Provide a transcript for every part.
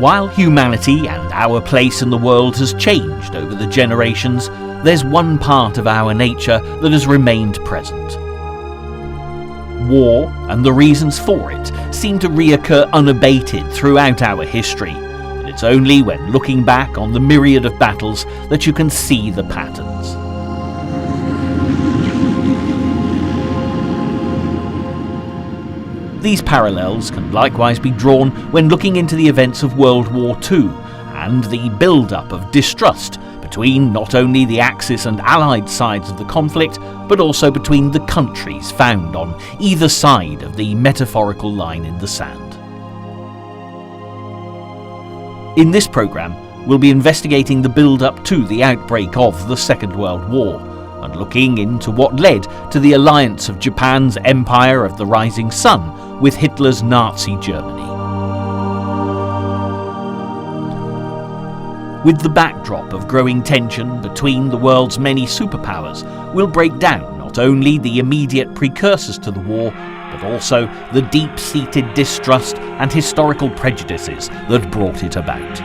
While humanity and our place in the world has changed over the generations, there's one part of our nature that has remained present. War and the reasons for it seem to reoccur unabated throughout our history, and it's only when looking back on the myriad of battles that you can see the patterns. These parallels can likewise be drawn when looking into the events of World War II and the build-up of distrust between not only the Axis and Allied sides of the conflict, but also between the countries found on either side of the metaphorical line in the sand. In this programme, we'll be investigating the build-up to the outbreak of the Second World War, and looking into what led to the alliance of Japan's Empire of the Rising Sun with Hitler's Nazi Germany. With the backdrop of growing tension between the world's many superpowers, we'll break down not only the immediate precursors to the war, but also the deep-seated distrust and historical prejudices that brought it about.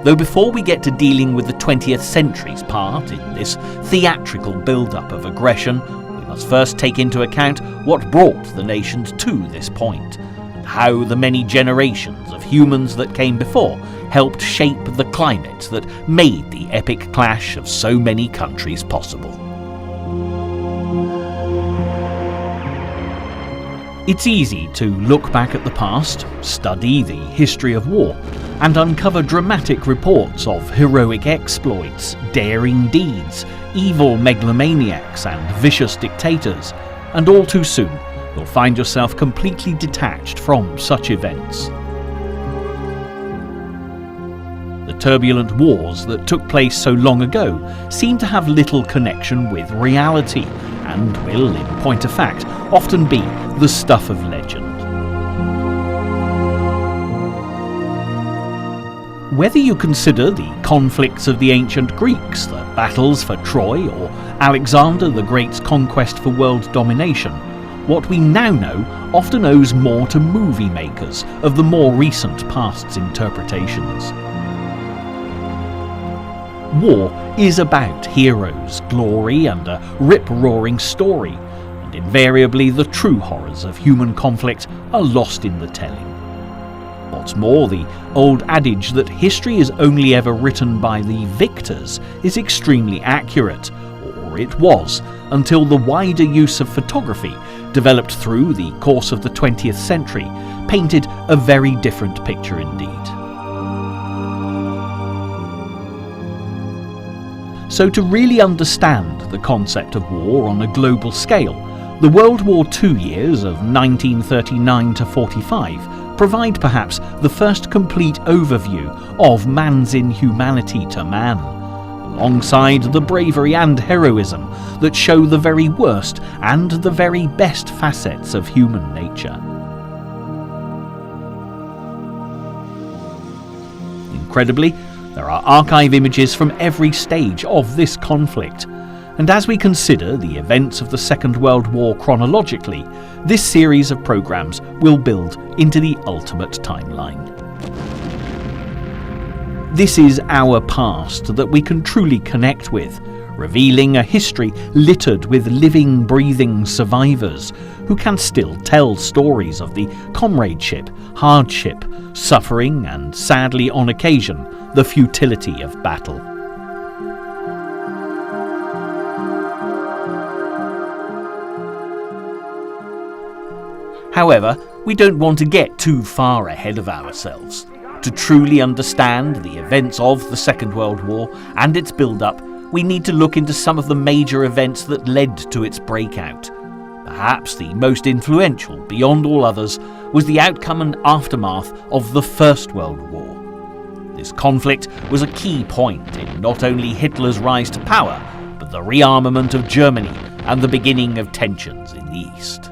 Though before we get to dealing with the 20th century's part in this theatrical build-up of aggression, we must first take into account what brought the nations to this point, and how the many generations of humans that came before helped shape the climate that made the epic clash of so many countries possible. It's easy to look back at the past, study the history of war, and uncover dramatic reports of heroic exploits, daring deeds, evil megalomaniacs and vicious dictators, and all too soon you'll find yourself completely detached from such events. The turbulent wars that took place so long ago seem to have little connection with reality and will, in point of fact, often be the stuff of legend. Whether you consider the conflicts of the ancient Greeks, the battles for Troy, or Alexander the Great's conquest for world domination, what we now know often owes more to movie makers of the more recent past's interpretations. War is about heroes, glory, and a rip-roaring story, and invariably the true horrors of human conflict are lost in the telling. What's more, the old adage that history is only ever written by the victors is extremely accurate, or it was, until the wider use of photography, developed through the course of the 20th century, painted a very different picture indeed. So to really understand the concept of war on a global scale, the World War II years of 1939 to 45 provide perhaps the first complete overview of man's inhumanity to man, alongside the bravery and heroism that show the very worst and the very best facets of human nature. Incredibly, there are archive images from every stage of this conflict, and as we consider the events of the Second World War chronologically, this series of programmes will build into the ultimate timeline. This is our past that we can truly connect with, revealing a history littered with living, breathing survivors who can still tell stories of the comradeship, hardship, suffering, and sadly on occasion, the futility of battle. However, we don't want to get too far ahead of ourselves. To truly understand the events of the Second World War and its build-up, we need to look into some of the major events that led to its breakout. Perhaps the most influential, beyond all others, was the outcome and aftermath of the First World War. This conflict was a key point in not only Hitler's rise to power, but the rearmament of Germany and the beginning of tensions in the East.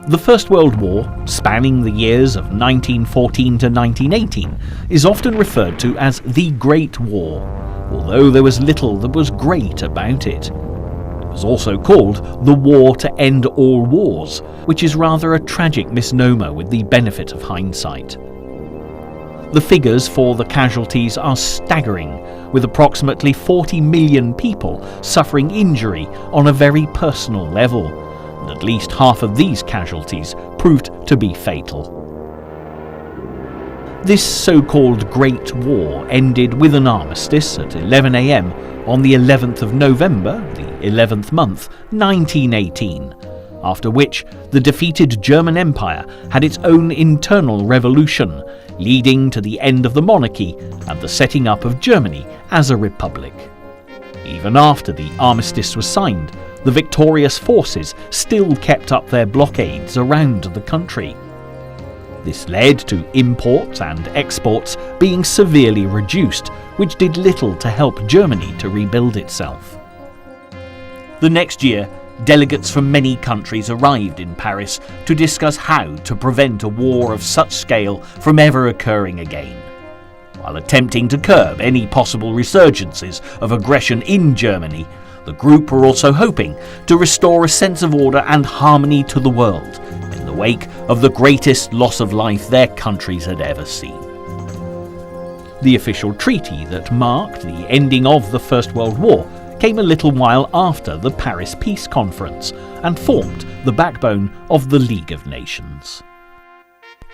The First World War, spanning the years of 1914 to 1918, is often referred to as the Great War, although there was little that was great about it. was also called the War to End All Wars, which is rather a tragic misnomer with the benefit of hindsight. The figures for the casualties are staggering, with approximately 40 million people suffering injury on a very personal level, and at least half of these casualties proved to be fatal. This so-called Great War ended with an armistice at 11 a.m. on the 11th of November, the 11th month, 1918, after which the defeated German Empire had its own internal revolution, leading to the end of the monarchy and the setting up of Germany as a republic. Even after the armistice was signed, the victorious forces still kept up their blockades around the country. This led to imports and exports being severely reduced, which did little to help Germany to rebuild itself. The next year, delegates from many countries arrived in Paris to discuss how to prevent a war of such scale from ever occurring again. While attempting to curb any possible resurgences of aggression in Germany, the group were also hoping to restore a sense of order and harmony to the world in the wake of the greatest loss of life their countries had ever seen. The official treaty that marked the ending of the First World War came a little while after the Paris Peace Conference and formed the backbone of the League of Nations.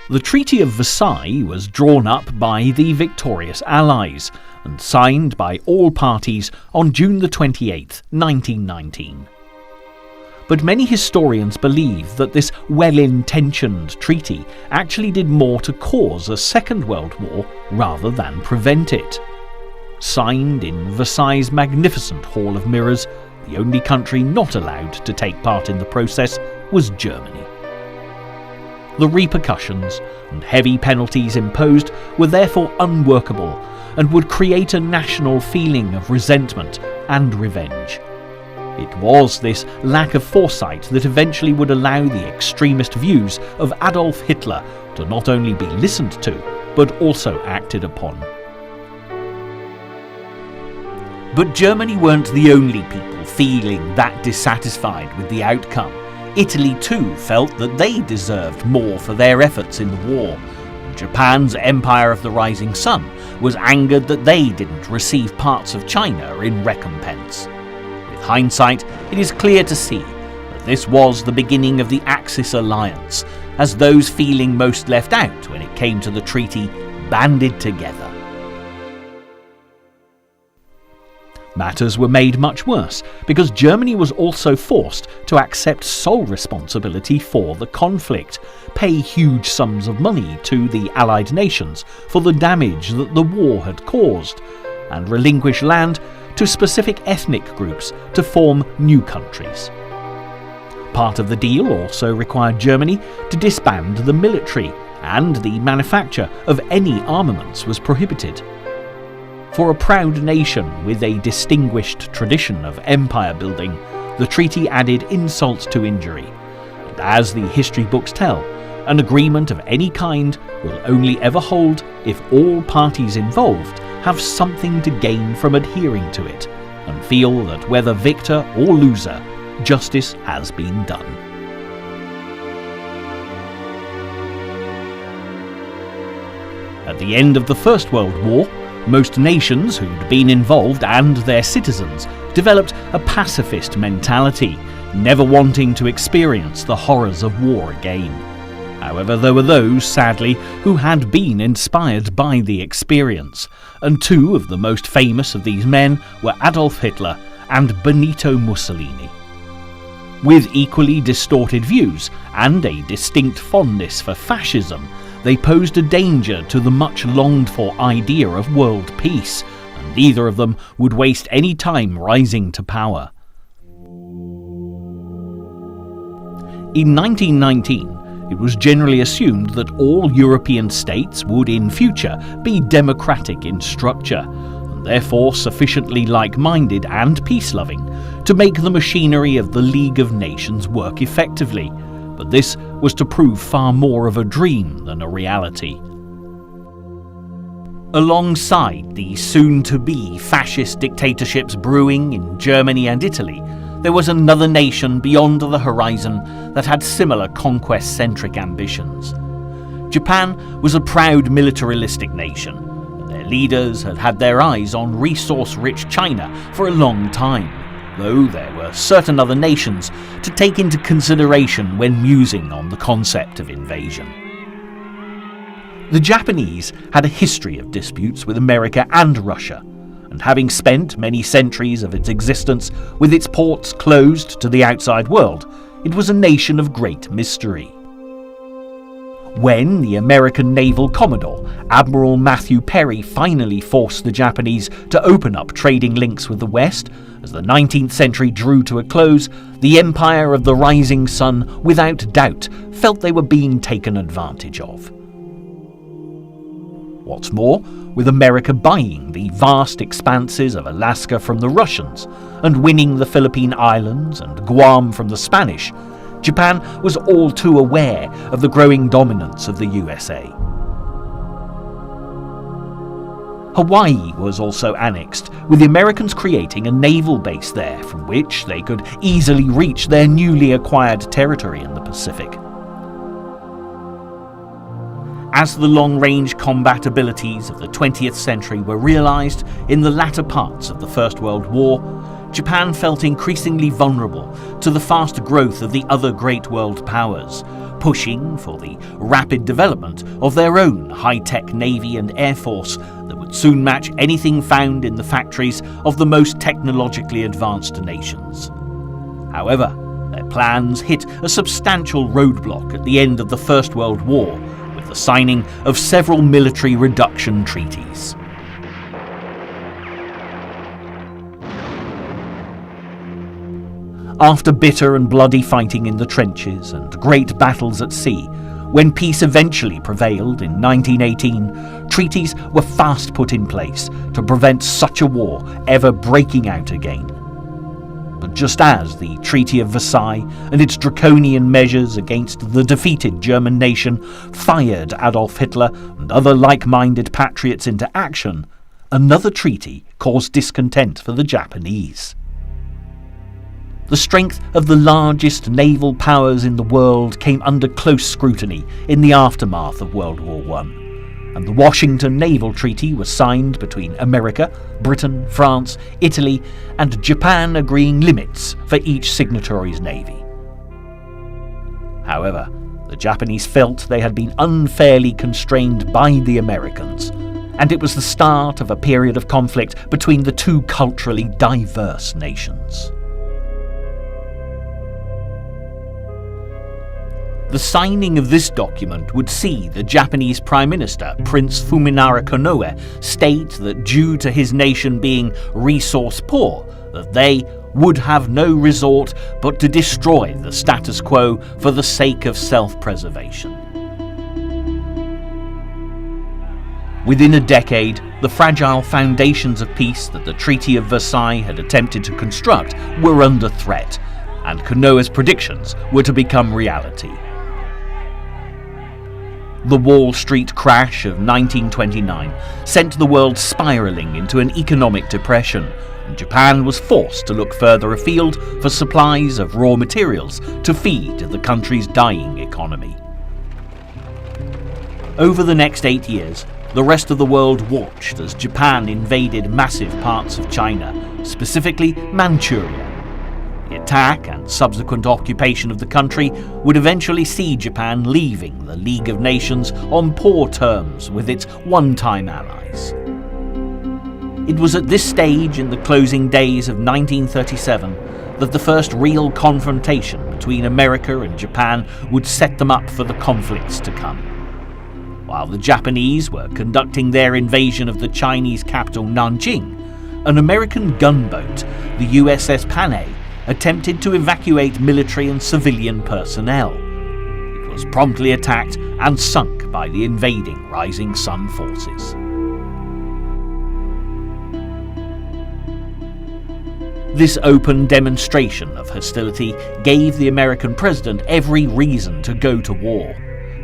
The Treaty of Versailles was drawn up by the victorious Allies and signed by all parties on June 28, 1919. But many historians believe that this well-intentioned treaty actually did more to cause a Second World War rather than prevent it. Signed in Versailles' magnificent Hall of Mirrors, the only country not allowed to take part in the process was Germany. The repercussions and heavy penalties imposed were therefore unworkable and would create a national feeling of resentment and revenge. It was this lack of foresight that eventually would allow the extremist views of Adolf Hitler to not only be listened to, but also acted upon. But Germany weren't the only people feeling that dissatisfied with the outcome. Italy too felt that they deserved more for their efforts in the war. Japan's Empire of the Rising Sun was angered that they didn't receive parts of China in recompense. With hindsight, it is clear to see that this was the beginning of the Axis alliance, as those feeling most left out when it came to the treaty banded together. Matters were made much worse because Germany was also forced to accept sole responsibility for the conflict, pay huge sums of money to the Allied nations for the damage that the war had caused, and relinquish land to specific ethnic groups to form new countries. Part of the deal also required Germany to disband the military, and the manufacture of any armaments was prohibited. For a proud nation with a distinguished tradition of empire building, the treaty added insult to injury. And as the history books tell, an agreement of any kind will only ever hold if all parties involved have something to gain from adhering to it, and feel that whether victor or loser, justice has been done. At the end of the First World War, most nations who'd been involved and their citizens developed a pacifist mentality, never wanting to experience the horrors of war again. However, there were those, sadly, who had been inspired by the experience, and two of the most famous of these men were Adolf Hitler and Benito Mussolini. With equally distorted views and a distinct fondness for fascism, they posed a danger to the much longed-for idea of world peace, and neither of them would waste any time rising to power. In 1919, it was generally assumed that all European states would in future be democratic in structure, and therefore sufficiently like-minded and peace-loving to make the machinery of the League of Nations work effectively. But this was to prove far more of a dream than a reality. Alongside the soon-to-be fascist dictatorships brewing in Germany and Italy, there was another nation beyond the horizon that had similar conquest-centric ambitions. Japan was a proud militaristic nation, and their leaders had had their eyes on resource-rich China for a long time, though there were certain other nations to take into consideration when musing on the concept of invasion. The Japanese had a history of disputes with America and Russia, and having spent many centuries of its existence with its ports closed to the outside world, it was a nation of great mystery. When the American naval commodore, Admiral Matthew Perry, finally forced the Japanese to open up trading links with the West, as the 19th century drew to a close, the empire of the rising sun, without doubt, felt they were being taken advantage of. What's more, with America buying the vast expanses of Alaska from the Russians and winning the Philippine Islands and Guam from the Spanish, Japan was all too aware of the growing dominance of the USA. Hawaii was also annexed, with the Americans creating a naval base there from which they could easily reach their newly acquired territory in the Pacific. As the long-range combat abilities of the 20th century were realised in the latter parts of the First World War, Japan felt increasingly vulnerable to the fast growth of the other great world powers, pushing for the rapid development of their own high-tech navy and air force that would soon match anything found in the factories of the most technologically advanced nations. However, their plans hit a substantial roadblock at the end of the First World War, with the signing of several military reduction treaties. After bitter and bloody fighting in the trenches and great battles at sea, when peace eventually prevailed in 1918, treaties were fast put in place to prevent such a war ever breaking out again. But just as the Treaty of Versailles and its draconian measures against the defeated German nation fired Adolf Hitler and other like-minded patriots into action, another treaty caused discontent for the Japanese. The strength of the largest naval powers in the world came under close scrutiny in the aftermath of World War I, and the Washington Naval Treaty was signed between America, Britain, France, Italy, and Japan, agreeing limits for each signatory's navy. However, the Japanese felt they had been unfairly constrained by the Americans, and it was the start of a period of conflict between the two culturally diverse nations. The signing of this document would see the Japanese Prime Minister, Prince Fuminara Konoe, state that due to his nation being resource poor, that they would have no resort but to destroy the status quo for the sake of self-preservation. Within a decade, the fragile foundations of peace that the Treaty of Versailles had attempted to construct were under threat, and Konoe's predictions were to become reality. The Wall Street crash of 1929 sent the world spiralling into an economic depression, and Japan was forced to look further afield for supplies of raw materials to feed the country's dying economy. Over the next 8 years, the rest of the world watched as Japan invaded massive parts of China, specifically Manchuria. The attack and subsequent occupation of the country would eventually see Japan leaving the League of Nations on poor terms with its one-time allies. It was at this stage in the closing days of 1937 that the first real confrontation between America and Japan would set them up for the conflicts to come. While the Japanese were conducting their invasion of the Chinese capital Nanjing, an American gunboat, the USS Panay, attempted to evacuate military and civilian personnel. It was promptly attacked and sunk by the invading Rising Sun forces. This open demonstration of hostility gave the American president every reason to go to war,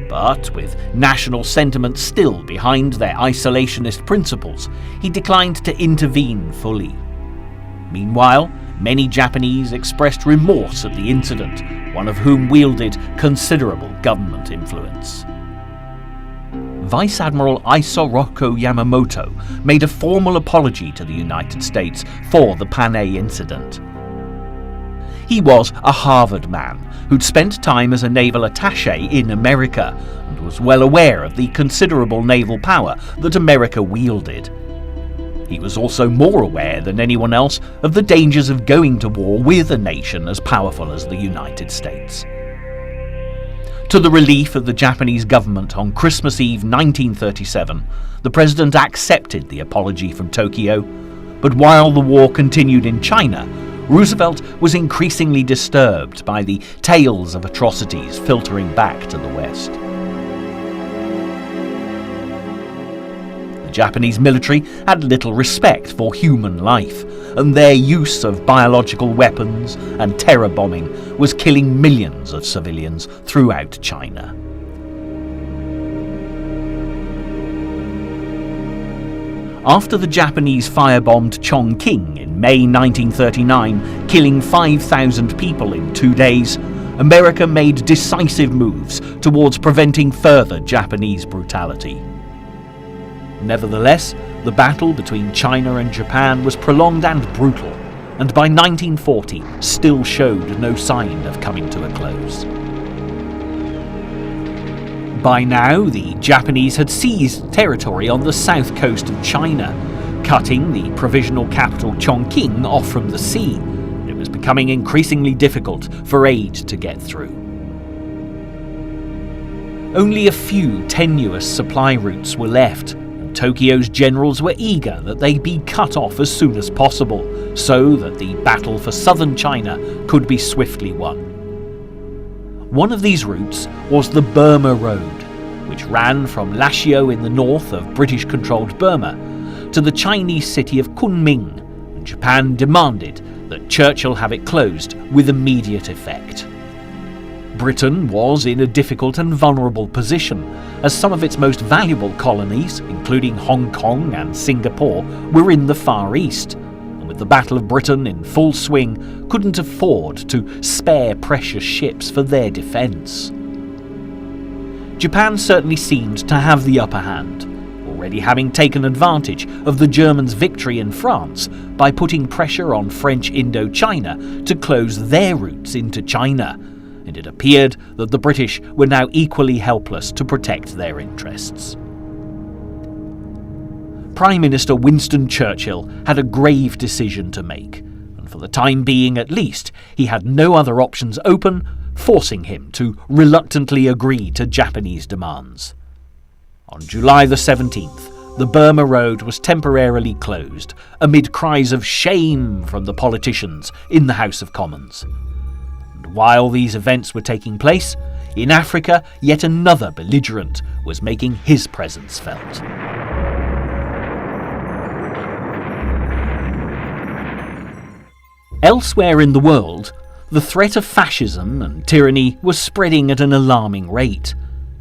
but with national sentiment still behind their isolationist principles, he declined to intervene fully. Meanwhile, many Japanese expressed remorse at the incident, one of whom wielded considerable government influence. Vice Admiral Isoroku Yamamoto made a formal apology to the United States for the Panay incident. He was a Harvard man who'd spent time as a naval attaché in America and was well aware of the considerable naval power that America wielded. He was also more aware than anyone else of the dangers of going to war with a nation as powerful as the United States. To the relief of the Japanese government on Christmas Eve 1937, the president accepted the apology from Tokyo, but while the war continued in China, Roosevelt was increasingly disturbed by the tales of atrocities filtering back to the West. The Japanese military had little respect for human life, and their use of biological weapons and terror bombing was killing millions of civilians throughout China. After the Japanese firebombed Chongqing in May 1939, killing 5,000 people in 2 days, America made decisive moves towards preventing further Japanese brutality. Nevertheless, the battle between China and Japan was prolonged and brutal, and by 1940 still showed no sign of coming to a close. By now, the Japanese had seized territory on the south coast of China, cutting the provisional capital Chongqing off from the sea. It was becoming increasingly difficult for aid to get through. Only a few tenuous supply routes were left, and Tokyo's generals were eager that they be cut off as soon as possible, so that the battle for southern China could be swiftly won. One of these routes was the Burma Road, which ran from Lashio in the north of British-controlled Burma to the Chinese city of Kunming, and Japan demanded that Churchill have it closed with immediate effect. Britain was in a difficult and vulnerable position, as some of its most valuable colonies, including Hong Kong and Singapore, were in the Far East, and with the Battle of Britain in full swing, couldn't afford to spare precious ships for their defence. Japan certainly seemed to have the upper hand, already having taken advantage of the Germans' victory in France by putting pressure on French Indochina to close their routes into China, and it appeared that the British were now equally helpless to protect their interests. Prime Minister Winston Churchill had a grave decision to make, and for the time being at least, he had no other options open, forcing him to reluctantly agree to Japanese demands. On July the 17th, the Burma Road was temporarily closed, amid cries of shame from the politicians in the House of Commons. And while these events were taking place, in Africa yet another belligerent was making his presence felt. Elsewhere in the world, the threat of fascism and tyranny was spreading at an alarming rate.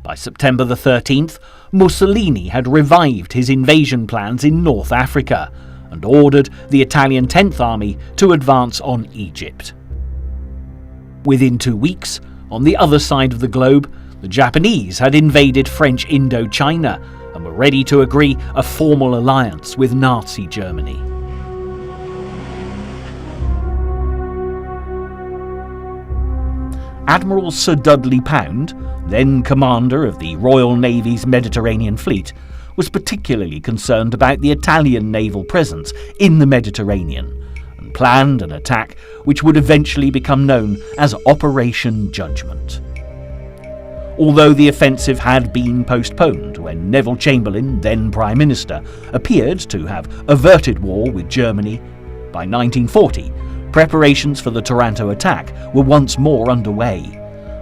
By September the 13th, Mussolini had revived his invasion plans in North Africa and ordered the Italian 10th Army to advance on Egypt. Within 2 weeks, on the other side of the globe, the Japanese had invaded French Indochina and were ready to agree a formal alliance with Nazi Germany. Admiral Sir Dudley Pound, then commander of the Royal Navy's Mediterranean Fleet, was particularly concerned about the Italian naval presence in the Mediterranean and planned an attack which would eventually become known as Operation Judgment. Although the offensive had been postponed when Neville Chamberlain, then Prime Minister, appeared to have averted war with Germany, by 1940, preparations for the Taranto attack were once more underway,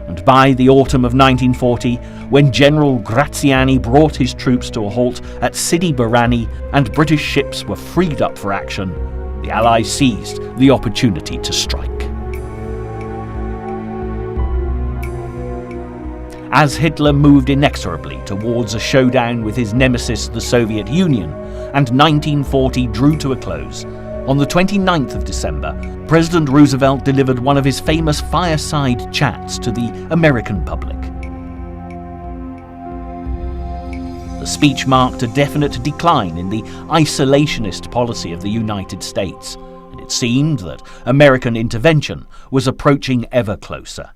and by the autumn of 1940, when General Graziani brought his troops to a halt at Sidi Barrani and British ships were freed up for action, the Allies seized the opportunity to strike. As Hitler moved inexorably towards a showdown with his nemesis, the Soviet Union, and 1940 drew to a close, On the 29th of December, President Roosevelt delivered one of his famous fireside chats to the American public. The speech marked a definite decline in the isolationist policy of the United States, and it seemed that American intervention was approaching ever closer.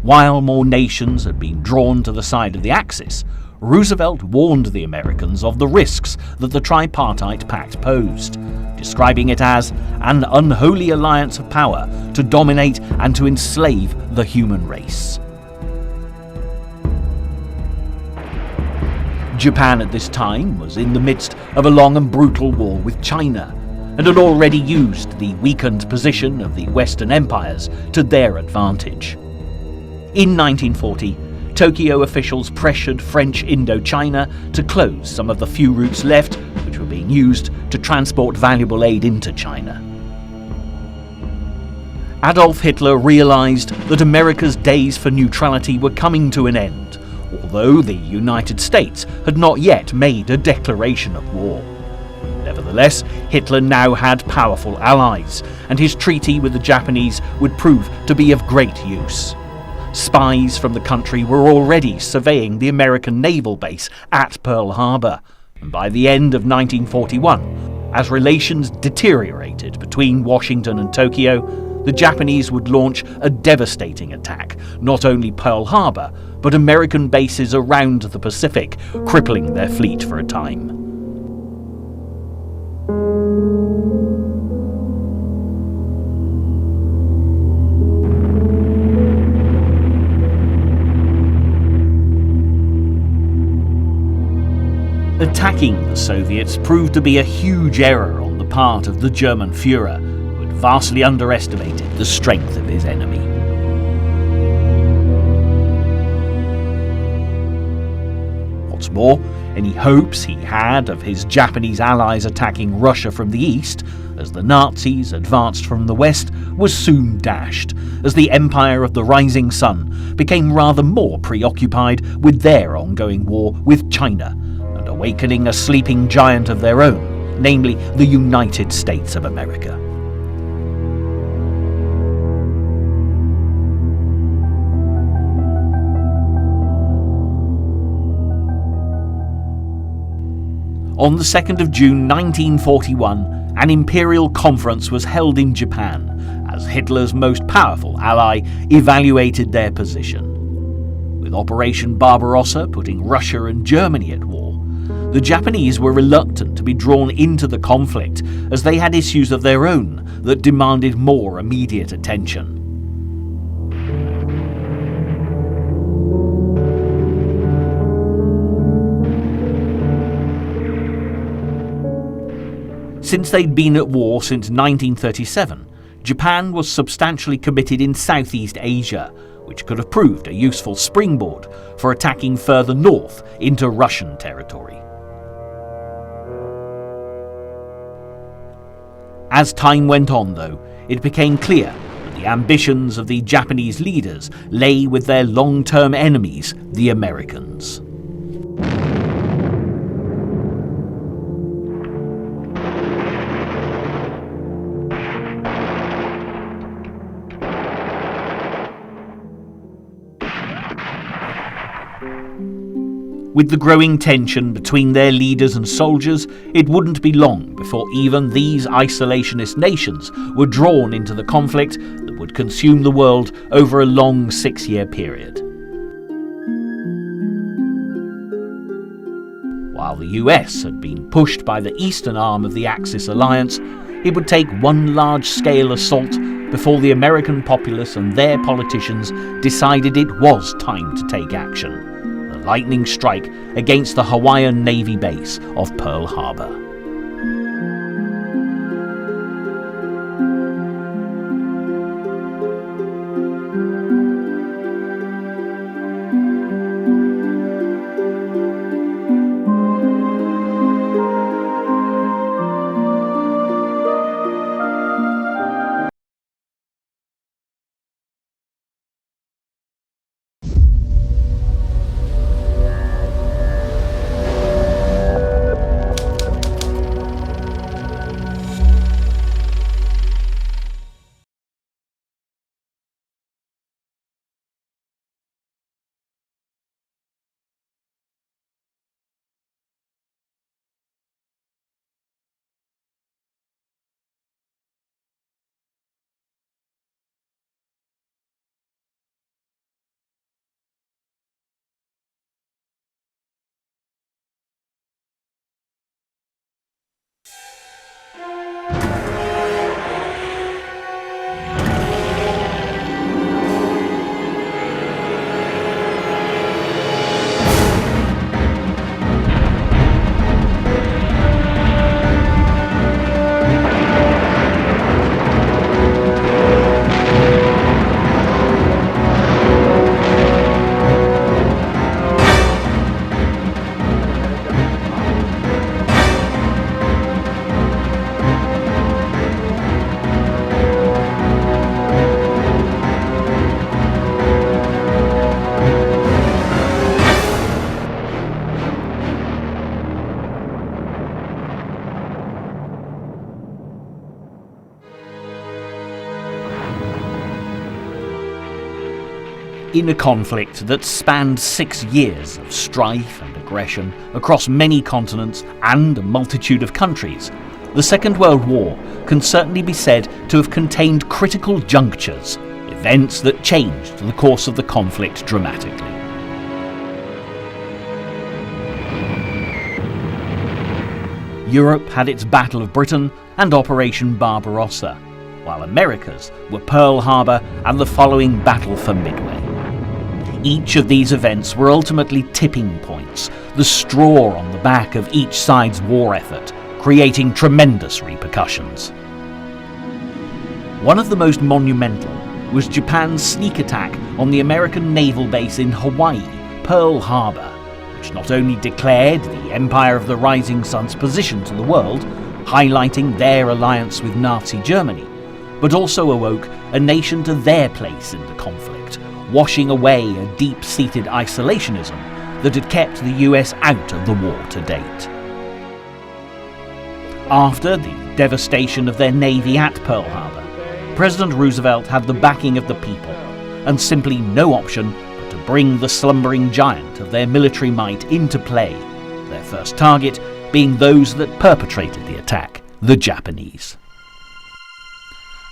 While more nations had been drawn to the side of the Axis, Roosevelt warned the Americans of the risks that the tripartite pact posed, describing it as an unholy alliance of power to dominate and to enslave the human race. Japan at this time was in the midst of a long and brutal war with China, and had already used the weakened position of the Western empires to their advantage. In 1940, Tokyo officials pressured French Indochina to close some of the few routes left which were being used to transport valuable aid into China. Adolf Hitler realized that America's days for neutrality were coming to an end, although the United States had not yet made a declaration of war. Nevertheless, Hitler now had powerful allies, and his treaty with the Japanese would prove to be of great use. Spies from the country were already surveying the American naval base at Pearl Harbor, and by the end of 1941, as relations deteriorated between Washington and Tokyo, the Japanese would launch a devastating attack, not only Pearl Harbor, but American bases around the Pacific, crippling their fleet for a time. Attacking the Soviets proved to be a huge error on the part of the German Führer, who had vastly underestimated the strength of his enemy. What's more, any hopes he had of his Japanese allies attacking Russia from the east, as the Nazis advanced from the west, was soon dashed, as the Empire of the Rising Sun became rather more preoccupied with their ongoing war with China, and awakening a sleeping giant of their own, namely the United States of America. On the 2nd of June 1941, an imperial conference was held in Japan as Hitler's most powerful ally evaluated their position. With Operation Barbarossa putting Russia and Germany at war, the Japanese were reluctant to be drawn into the conflict as they had issues of their own that demanded more immediate attention. Since they'd been at war since 1937, Japan was substantially committed in Southeast Asia, which could have proved a useful springboard for attacking further north into Russian territory. As time went on, though, it became clear that the ambitions of the Japanese leaders lay with their long-term enemies, the Americans. With the growing tension between their leaders and soldiers, it wouldn't be long before even these isolationist nations were drawn into the conflict that would consume the world over a long 6-year period. While the US had been pushed by the eastern arm of the Axis alliance, it would take one large-scale assault before the American populace and their politicians decided it was time to take action. The lightning strike against the Hawaiian Navy base of Pearl Harbor. In a conflict that spanned 6 years of strife and aggression across many continents and a multitude of countries, the Second World War can certainly be said to have contained critical junctures, events that changed the course of the conflict dramatically. Europe had its Battle of Britain and Operation Barbarossa, while America's were Pearl Harbor and the following Battle for Midway. Each of these events were ultimately tipping points, the straw on the back of each side's war effort, creating tremendous repercussions. One of the most monumental was Japan's sneak attack on the American naval base in Hawaii, Pearl Harbor, which not only declared the Empire of the Rising Sun's position to the world, highlighting their alliance with Nazi Germany, but also awoke a nation to their place in the conflict, washing away a deep-seated isolationism that had kept the US out of the war to date. After the devastation of their navy at Pearl Harbor, President Roosevelt had the backing of the people, and simply no option but to bring the slumbering giant of their military might into play, their first target being those that perpetrated the attack, the Japanese.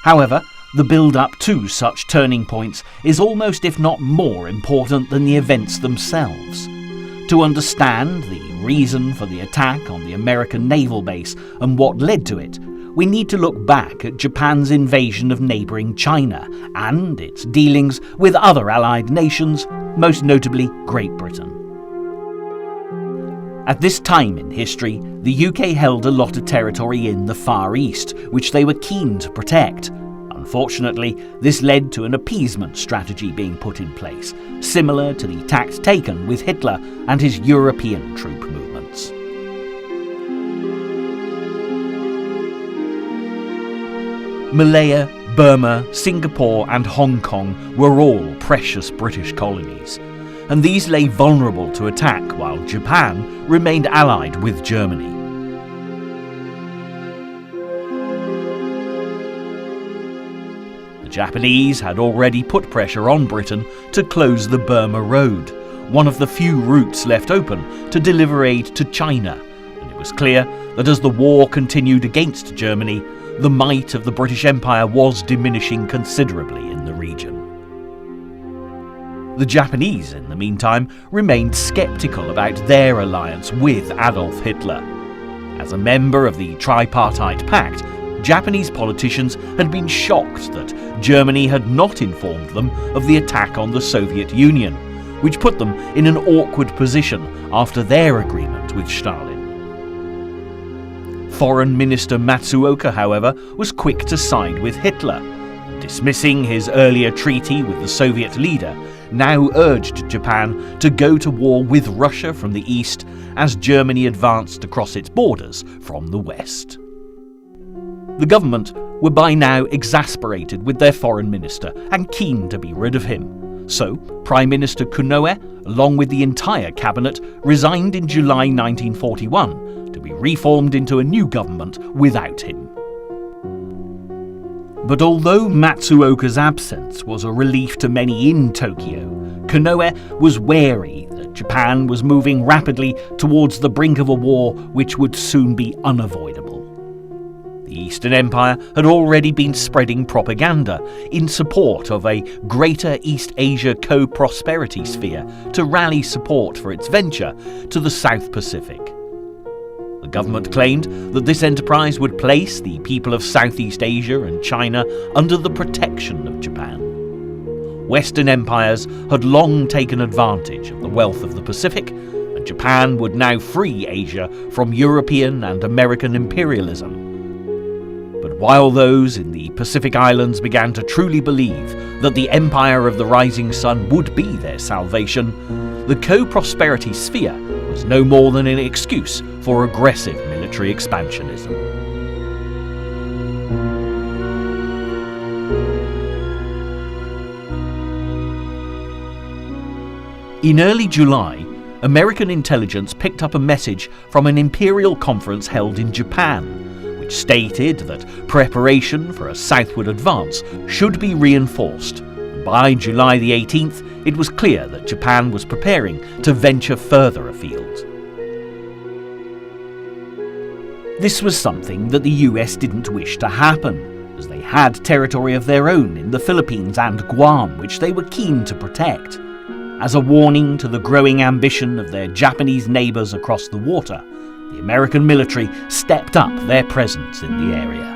However, the build-up to such turning points is almost if not more important than the events themselves. To understand the reason for the attack on the American naval base and what led to it, we need to look back at Japan's invasion of neighbouring China and its dealings with other allied nations, most notably Great Britain. At this time in history, the UK held a lot of territory in the Far East, which they were keen to protect. Unfortunately, this led to an appeasement strategy being put in place, similar to the tack taken with Hitler and his European troop movements. Malaya, Burma, Singapore and Hong Kong were all precious British colonies, and these lay vulnerable to attack while Japan remained allied with Germany. The Japanese had already put pressure on Britain to close the Burma Road, one of the few routes left open to deliver aid to China, and it was clear that as the war continued against Germany, the might of the British Empire was diminishing considerably in the region. The Japanese, in the meantime, remained sceptical about their alliance with Adolf Hitler. As a member of the Tripartite Pact, Japanese politicians had been shocked that Germany had not informed them of the attack on the Soviet Union, which put them in an awkward position after their agreement with Stalin. Foreign Minister Matsuoka, however, was quick to side with Hitler. Dismissing his earlier treaty with the Soviet leader, now urged Japan to go to war with Russia from the east as Germany advanced across its borders from the west. The government were by now exasperated with their foreign minister and keen to be rid of him. So, Prime Minister Konoe, along with the entire cabinet, resigned in July 1941 to be reformed into a new government without him. But although Matsuoka's absence was a relief to many in Tokyo, Konoe was wary that Japan was moving rapidly towards the brink of a war which would soon be unavoidable. The Eastern Empire had already been spreading propaganda in support of a greater East Asia co-prosperity sphere to rally support for its venture to the South Pacific. The The government claimed that this enterprise would place the people of Southeast Asia and China under the protection of Japan. Western empires had long taken advantage of the wealth of the Pacific, and Japan would now free Asia from European and American imperialism. But while those in the Pacific Islands began to truly believe that the Empire of the Rising Sun would be their salvation, the co-prosperity sphere was no more than an excuse for aggressive military expansionism. In early July, American intelligence picked up a message from an imperial conference held in Japan, which stated that preparation for a southward advance should be reinforced. By July the 18th, it was clear that Japan was preparing to venture further afield. This was something that the US didn't wish to happen, as they had territory of their own in the Philippines and Guam, which they were keen to protect. As a warning to the growing ambition of their Japanese neighbours across the water, the American military stepped up their presence in the area.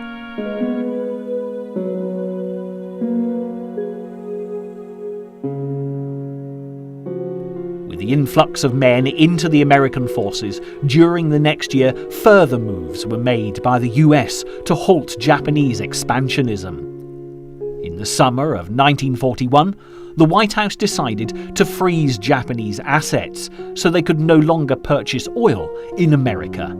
With the influx of men into the American forces during the next year, further moves were made by the US to halt Japanese expansionism. In the summer of 1941, the White House decided to freeze Japanese assets so they could no longer purchase oil in America.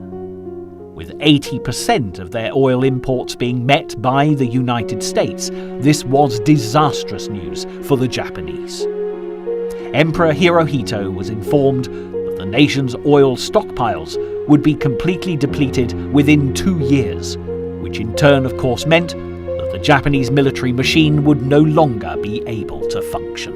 With 80% of their oil imports being met by the United States, this was disastrous news for the Japanese. Emperor Hirohito was informed that the nation's oil stockpiles would be completely depleted within 2 years, which in turn of course meant the Japanese military machine would no longer be able to function.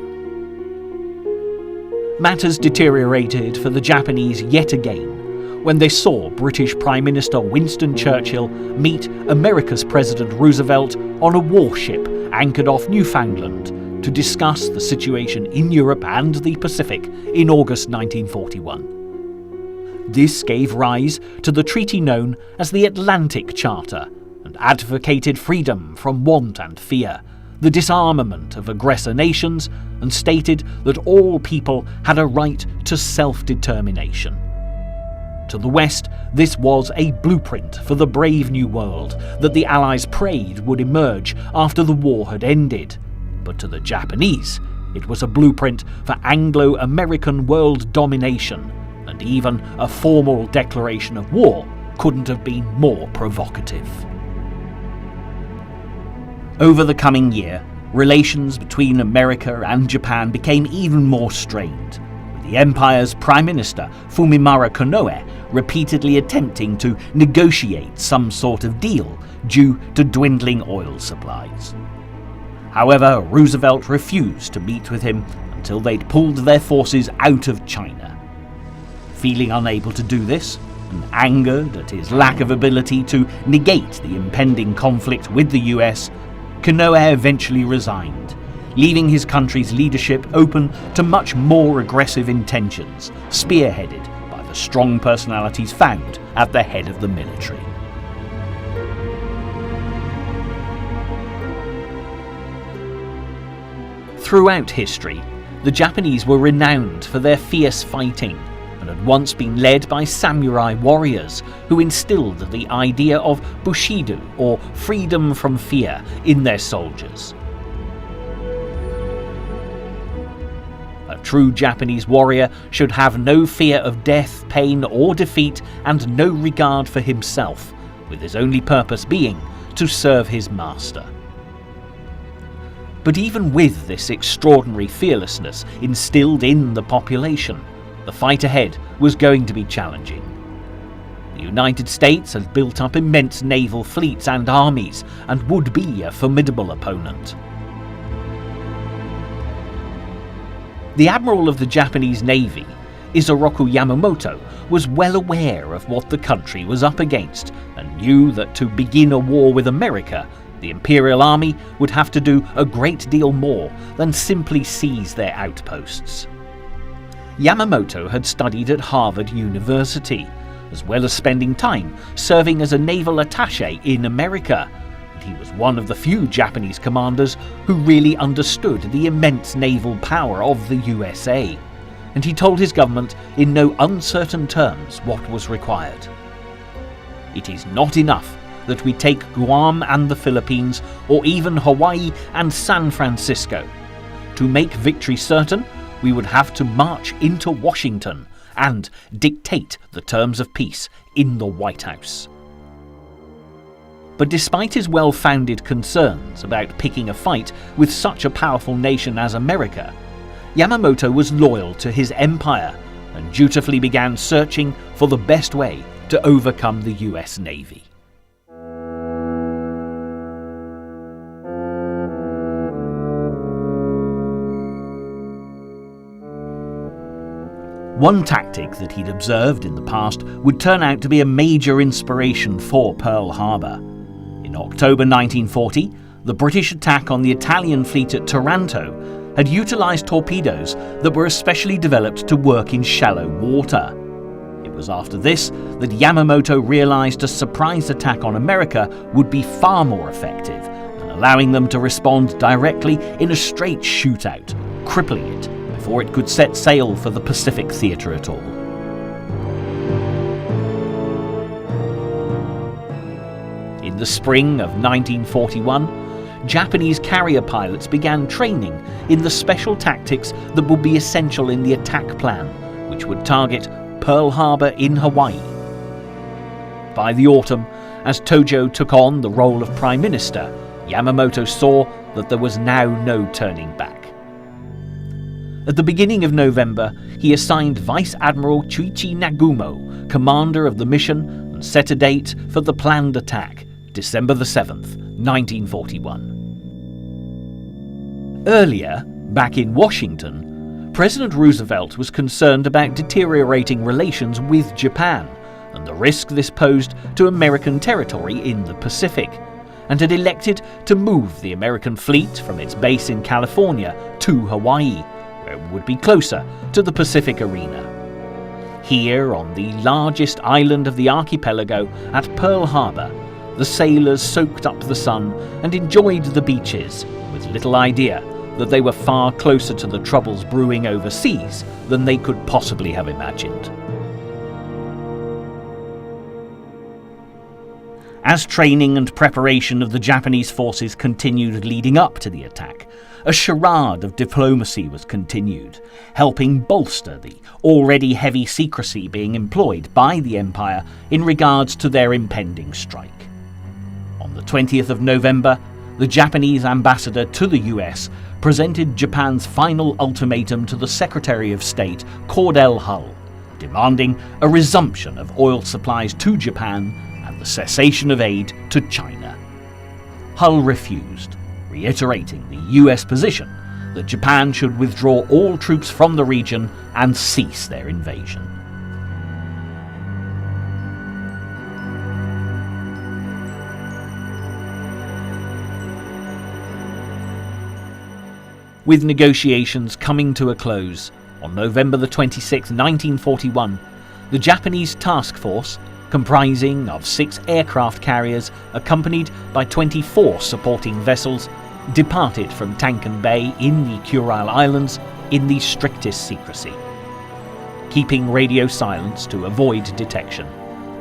Matters deteriorated for the Japanese yet again when they saw British Prime Minister Winston Churchill meet America's President Roosevelt on a warship anchored off Newfoundland to discuss the situation in Europe and the Pacific in August 1941. This gave rise to the treaty known as the Atlantic Charter, and advocated freedom from want and fear, the disarmament of aggressor nations, and stated that all people had a right to self-determination. To the West, this was a blueprint for the brave new world that the Allies prayed would emerge after the war had ended. But to the Japanese, it was a blueprint for Anglo-American world domination, and even a formal declaration of war couldn't have been more provocative. Over the coming year, relations between America and Japan became even more strained, with the empire's Prime Minister Fumimaro Konoe repeatedly attempting to negotiate some sort of deal due to dwindling oil supplies. However, Roosevelt refused to meet with him until they'd pulled their forces out of China. Feeling unable to do this, and angered at his lack of ability to negate the impending conflict with the US, Konoe eventually resigned, leaving his country's leadership open to much more aggressive intentions, spearheaded by the strong personalities found at the head of the military. Throughout history, the Japanese were renowned for their fierce fighting, and had once been led by samurai warriors who instilled the idea of Bushido, or freedom from fear, in their soldiers. A true Japanese warrior should have no fear of death, pain, or defeat, and no regard for himself, with his only purpose being to serve his master. But even with this extraordinary fearlessness instilled in the population, the fight ahead was going to be challenging. The United States had built up immense naval fleets and armies, and would be a formidable opponent. The admiral of the Japanese Navy, Isoroku Yamamoto, was well aware of what the country was up against, and knew that to begin a war with America, the Imperial Army would have to do a great deal more than simply seize their outposts. Yamamoto had studied at Harvard University, as well as spending time serving as a naval attaché in America. And he was one of the few Japanese commanders who really understood the immense naval power of the USA. And he told his government in no uncertain terms what was required. It is not enough that we take Guam and the Philippines, or even Hawaii and San Francisco. To make victory certain, we would have to march into Washington and dictate the terms of peace in the White House. But despite his well-founded concerns about picking a fight with such a powerful nation as America, Yamamoto was loyal to his empire and dutifully began searching for the best way to overcome the US Navy. One tactic that he'd observed in the past would turn out to be a major inspiration for Pearl Harbor. In October 1940, the British attack on the Italian fleet at Taranto had utilized torpedoes that were especially developed to work in shallow water. It was after this that Yamamoto realized a surprise attack on America would be far more effective than allowing them to respond directly in a straight shootout, crippling it before it could set sail for the Pacific theatre at all. In the spring of 1941, Japanese carrier pilots began training in the special tactics that would be essential in the attack plan, which would target Pearl Harbor in Hawaii. By the autumn, as Tojo took on the role of Prime Minister, Yamamoto saw that there was now no turning back. At the beginning of November, he assigned Vice Admiral Chuichi Nagumo commander of the mission and set a date for the planned attack, December the 7th, 1941. Earlier, back in Washington, President Roosevelt was concerned about deteriorating relations with Japan and the risk this posed to American territory in the Pacific, and had elected to move the American fleet from its base in California to Hawaii, where it would be closer to the Pacific arena. Here, on the largest island of the archipelago at Pearl Harbor, the sailors soaked up the sun and enjoyed the beaches, with little idea that they were far closer to the troubles brewing overseas than they could possibly have imagined. As training and preparation of the Japanese forces continued leading up to the attack, a charade of diplomacy was continued, helping bolster the already heavy secrecy being employed by the Empire in regards to their impending strike. On the 20th of November, the Japanese ambassador to the US presented Japan's final ultimatum to the Secretary of State, Cordell Hull, demanding a resumption of oil supplies to Japan and the cessation of aid to China. Hull refused, reiterating the US position that Japan should withdraw all troops from the region and cease their invasion. With negotiations coming to a close, on November the 26th, 1941, the Japanese task force, comprising of 6 aircraft carriers accompanied by 24 supporting vessels, departed from Tankan Bay in the Kurile Islands in the strictest secrecy. Keeping radio silence to avoid detection,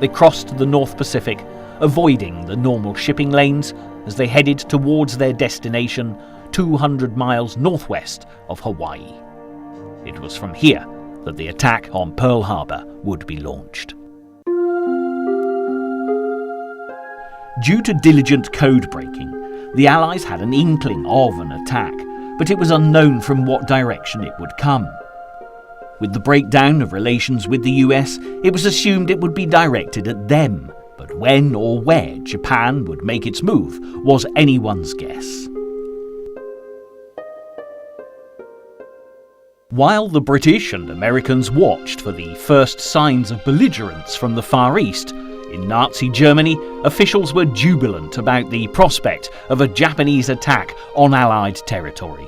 they crossed the North Pacific, avoiding the normal shipping lanes as they headed towards their destination 200 miles northwest of Hawaii. It was from here that the attack on Pearl Harbor would be launched. Due to diligent code breaking, the Allies had an inkling of an attack, but it was unknown from what direction it would come. With the breakdown of relations with the US, it was assumed it would be directed at them, but when or where Japan would make its move was anyone's guess. While the British and Americans watched for the first signs of belligerence from the Far East, in Nazi Germany, officials were jubilant about the prospect of a Japanese attack on Allied territory.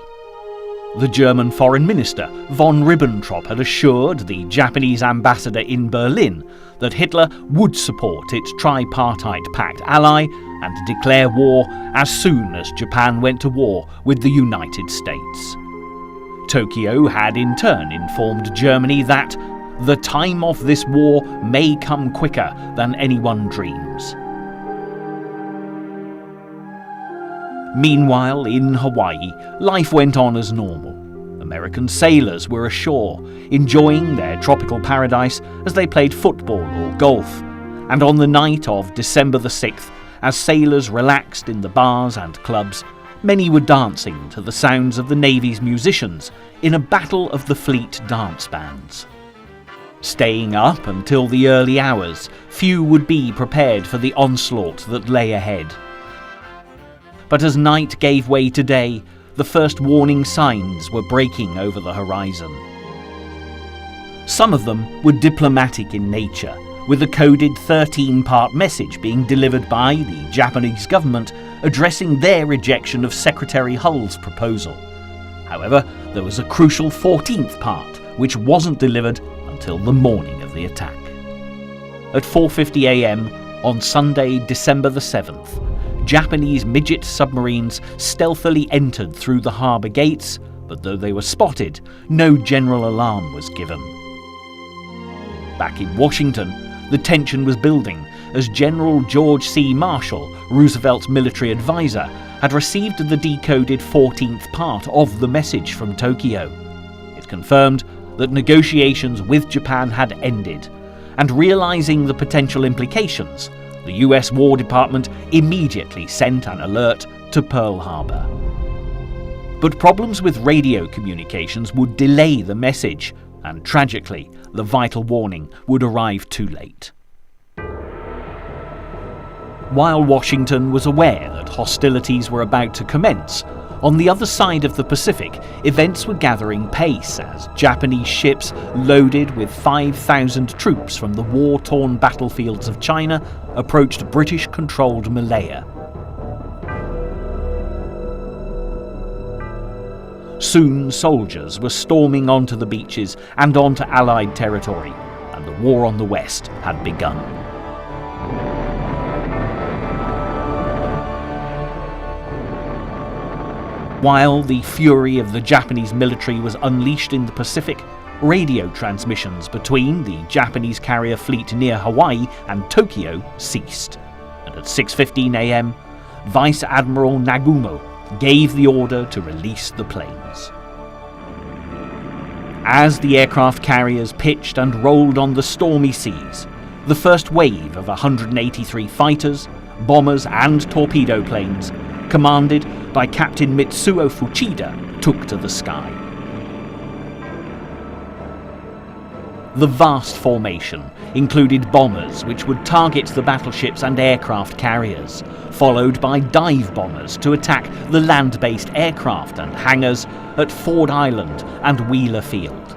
The German Foreign Minister von Ribbentrop had assured the Japanese ambassador in Berlin that Hitler would support its tripartite pact ally and declare war as soon as Japan went to war with the United States. Tokyo had in turn informed Germany that the time of this war may come quicker than anyone dreams. Meanwhile, in Hawaii, life went on as normal. American sailors were ashore, enjoying their tropical paradise as they played football or golf. And on the night of December the 6th, as sailors relaxed in the bars and clubs, many were dancing to the sounds of the Navy's musicians in a battle of the fleet dance bands. Staying up until the early hours, few would be prepared for the onslaught that lay ahead. But as night gave way to day, the first warning signs were breaking over the horizon. Some of them were diplomatic in nature, with a coded 13-part message being delivered by the Japanese government addressing their rejection of Secretary Hull's proposal. However, there was a crucial 14th part, which wasn't delivered until the morning of the attack. At 4:50 a.m. on Sunday, December the 7th, Japanese midget submarines stealthily entered through the harbour gates, but though they were spotted, no general alarm was given. Back in Washington, the tension was building as General George C. Marshall, Roosevelt's military advisor, had received the decoded 14th part of the message from Tokyo. It confirmed that negotiations with Japan had ended, and realizing the potential implications, the US War Department immediately sent an alert to Pearl Harbor. But problems with radio communications would delay the message, and tragically, the vital warning would arrive too late. While Washington was aware that hostilities were about to commence, on the other side of the Pacific, events were gathering pace as Japanese ships loaded with 5,000 troops from the war-torn battlefields of China approached British-controlled Malaya. Soon soldiers were storming onto the beaches and onto Allied territory, and the war on the West had begun. While the fury of the Japanese military was unleashed in the Pacific, radio transmissions between the Japanese carrier fleet near Hawaii and Tokyo ceased, and at 6:15 a.m., Vice Admiral Nagumo gave the order to release the planes. As the aircraft carriers pitched and rolled on the stormy seas, the first wave of 183 fighters, bombers and torpedo planes, commanded by Captain Mitsuo Fuchida, took to the sky. The vast formation included bombers which would target the battleships and aircraft carriers, followed by dive bombers to attack the land-based aircraft and hangars at Ford Island and Wheeler Field.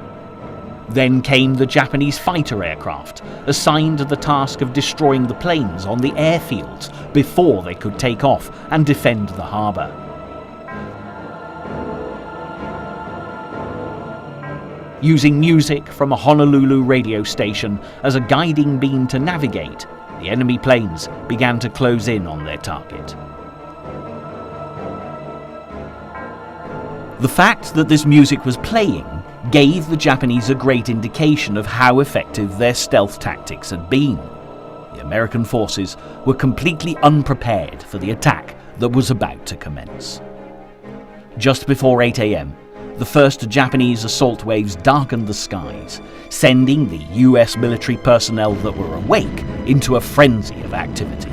Then came the Japanese fighter aircraft, assigned the task of destroying the planes on the airfields before they could take off and defend the harbour. Using music from a Honolulu radio station as a guiding beam to navigate, the enemy planes began to close in on their target. The fact that this music was playing gave the Japanese a great indication of how effective their stealth tactics had been. The American forces were completely unprepared for the attack that was about to commence. Just before 8 a.m, the first Japanese assault waves darkened the skies, sending the US military personnel that were awake into a frenzy of activity.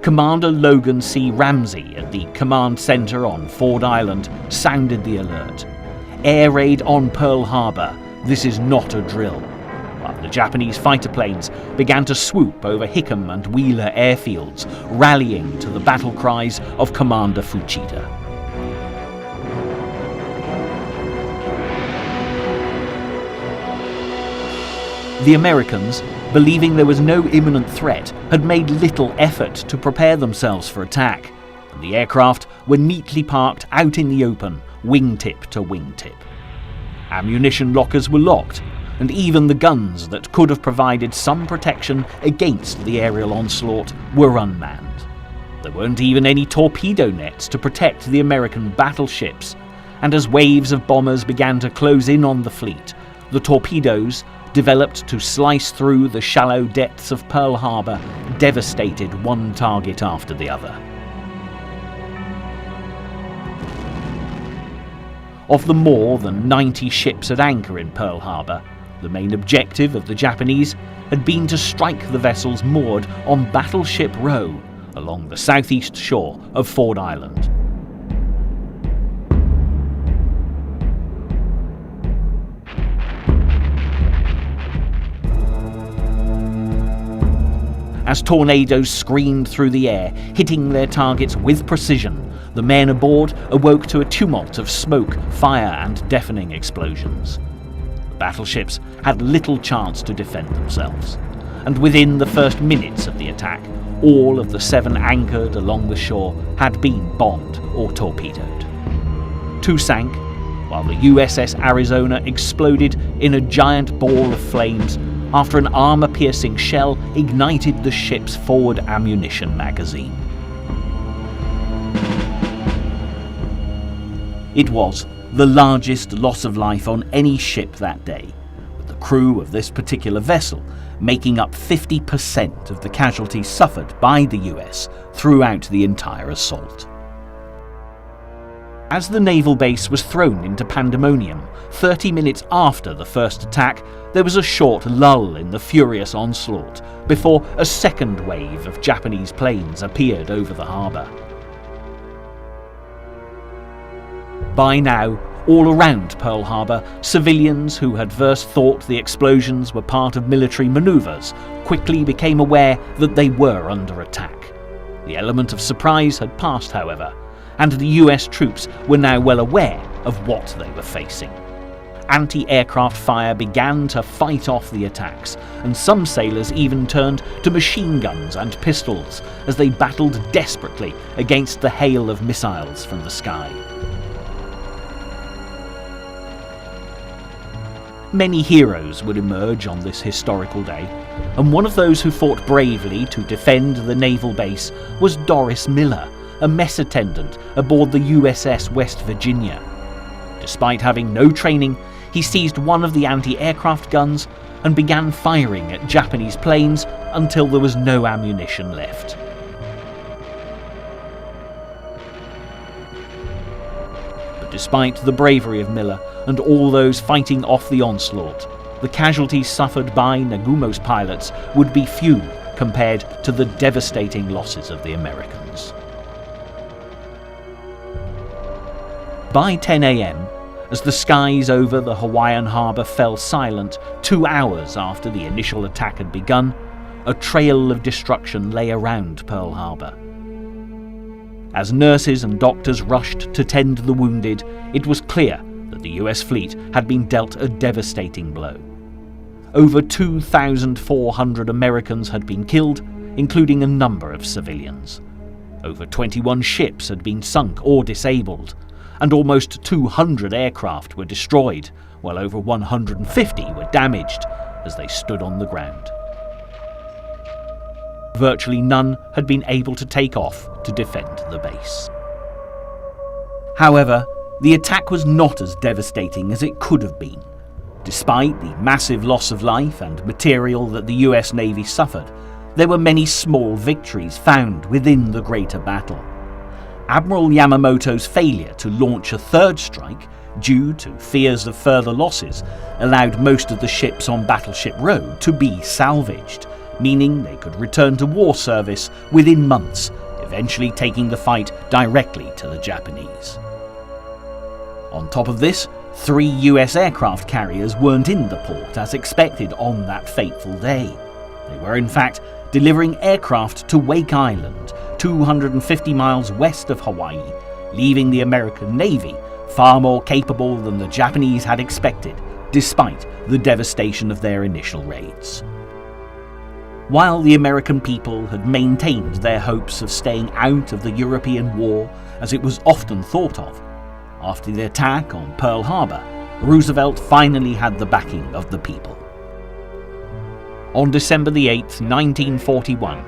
Commander Logan C. Ramsey at the command center on Ford Island sounded the alert. Air raid on Pearl Harbor. This is not a drill. While the Japanese fighter planes began to swoop over Hickam and Wheeler airfields, rallying to the battle cries of Commander Fuchida. The Americans, believing there was no imminent threat, had made little effort to prepare themselves for attack, and the aircraft were neatly parked out in the open, wingtip to wingtip. Ammunition lockers were locked, and even the guns that could have provided some protection against the aerial onslaught were unmanned. There weren't even any torpedo nets to protect the American battleships, and as waves of bombers began to close in on the fleet, the torpedoes, developed to slice through the shallow depths of Pearl Harbor, devastated one target after the other. Of the more than 90 ships at anchor in Pearl Harbor, the main objective of the Japanese had been to strike the vessels moored on Battleship Row along the southeast shore of Ford Island. As tornadoes screamed through the air, hitting their targets with precision, the men aboard awoke to a tumult of smoke, fire, and deafening explosions. The battleships had little chance to defend themselves, and within the first minutes of the attack, all of the 7 anchored along the shore had been bombed or torpedoed. 2 sank, while the USS Arizona exploded in a giant ball of flames after an armor-piercing shell ignited the ship's forward ammunition magazine. It was the largest loss of life on any ship that day, with the crew of this particular vessel making up 50% of the casualties suffered by the US throughout the entire assault. As the naval base was thrown into pandemonium, 30 minutes after the first attack, there was a short lull in the furious onslaught before a second wave of Japanese planes appeared over the harbour. By now, all around Pearl Harbor, civilians who had first thought the explosions were part of military maneuvers quickly became aware that they were under attack. The element of surprise had passed, however, and the US troops were now well aware of what they were facing. Anti-aircraft fire began to fight off the attacks, and some sailors even turned to machine guns and pistols as they battled desperately against the hail of missiles from the sky. Many heroes would emerge on this historical day, and one of those who fought bravely to defend the naval base was Doris Miller, a mess attendant aboard the USS West Virginia. Despite having no training, he seized one of the anti-aircraft guns and began firing at Japanese planes until there was no ammunition left. But despite the bravery of Miller and all those fighting off the onslaught, the casualties suffered by Nagumo's pilots would be few compared to the devastating losses of the Americans. By 10 a.m, as the skies over the Hawaiian harbour fell silent 2 hours after the initial attack had begun, a trail of destruction lay around Pearl Harbor. As nurses and doctors rushed to tend the wounded, it was clear that the US fleet had been dealt a devastating blow. Over 2,400 Americans had been killed, including a number of civilians. Over 21 ships had been sunk or disabled, and almost 200 aircraft were destroyed, while over 150 were damaged as they stood on the ground. Virtually none had been able to take off to defend the base. However, the attack was not as devastating as it could have been. Despite the massive loss of life and material that the US Navy suffered, there were many small victories found within the greater battle. Admiral Yamamoto's failure to launch a third strike, due to fears of further losses, allowed most of the ships on Battleship Row to be salvaged, meaning they could return to war service within months, eventually taking the fight directly to the Japanese. On top of this, 3 US aircraft carriers weren't in the port as expected on that fateful day. They were in fact delivering aircraft to Wake Island, 250 miles west of Hawaii, leaving the American Navy far more capable than the Japanese had expected, despite the devastation of their initial raids. While the American people had maintained their hopes of staying out of the European war, as it was often thought of, after the attack on Pearl Harbor, Roosevelt finally had the backing of the people. On December the 8th, 1941,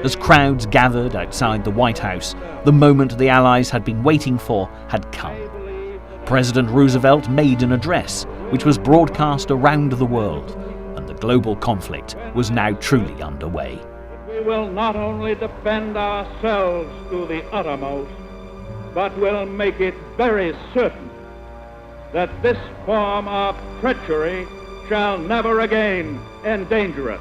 as crowds gathered outside the White House, the moment the Allies had been waiting for had come. President Roosevelt made an address, which was broadcast around the world, and the global conflict was now truly underway. We will not only defend ourselves to the uttermost, but will make it very certain that this form of treachery shall never again endanger us.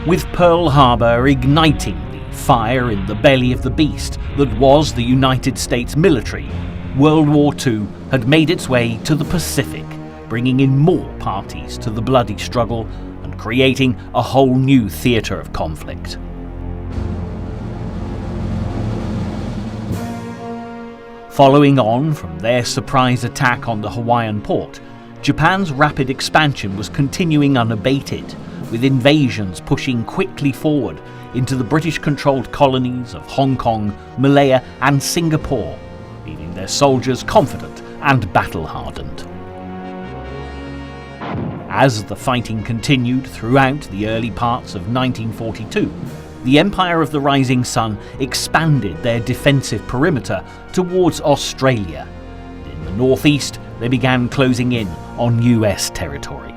With Pearl Harbor igniting the fire in the belly of the beast that was the United States military, World War II had made its way to the Pacific, bringing in more parties to the bloody struggle and creating a whole new theatre of conflict. Following on from their surprise attack on the Hawaiian port, Japan's rapid expansion was continuing unabated, with invasions pushing quickly forward into the British-controlled colonies of Hong Kong, Malaya and Singapore, leaving their soldiers confident and battle-hardened. As the fighting continued throughout the early parts of 1942, the Empire of the Rising Sun expanded their defensive perimeter towards Australia. In the northeast, they began closing in on US territory.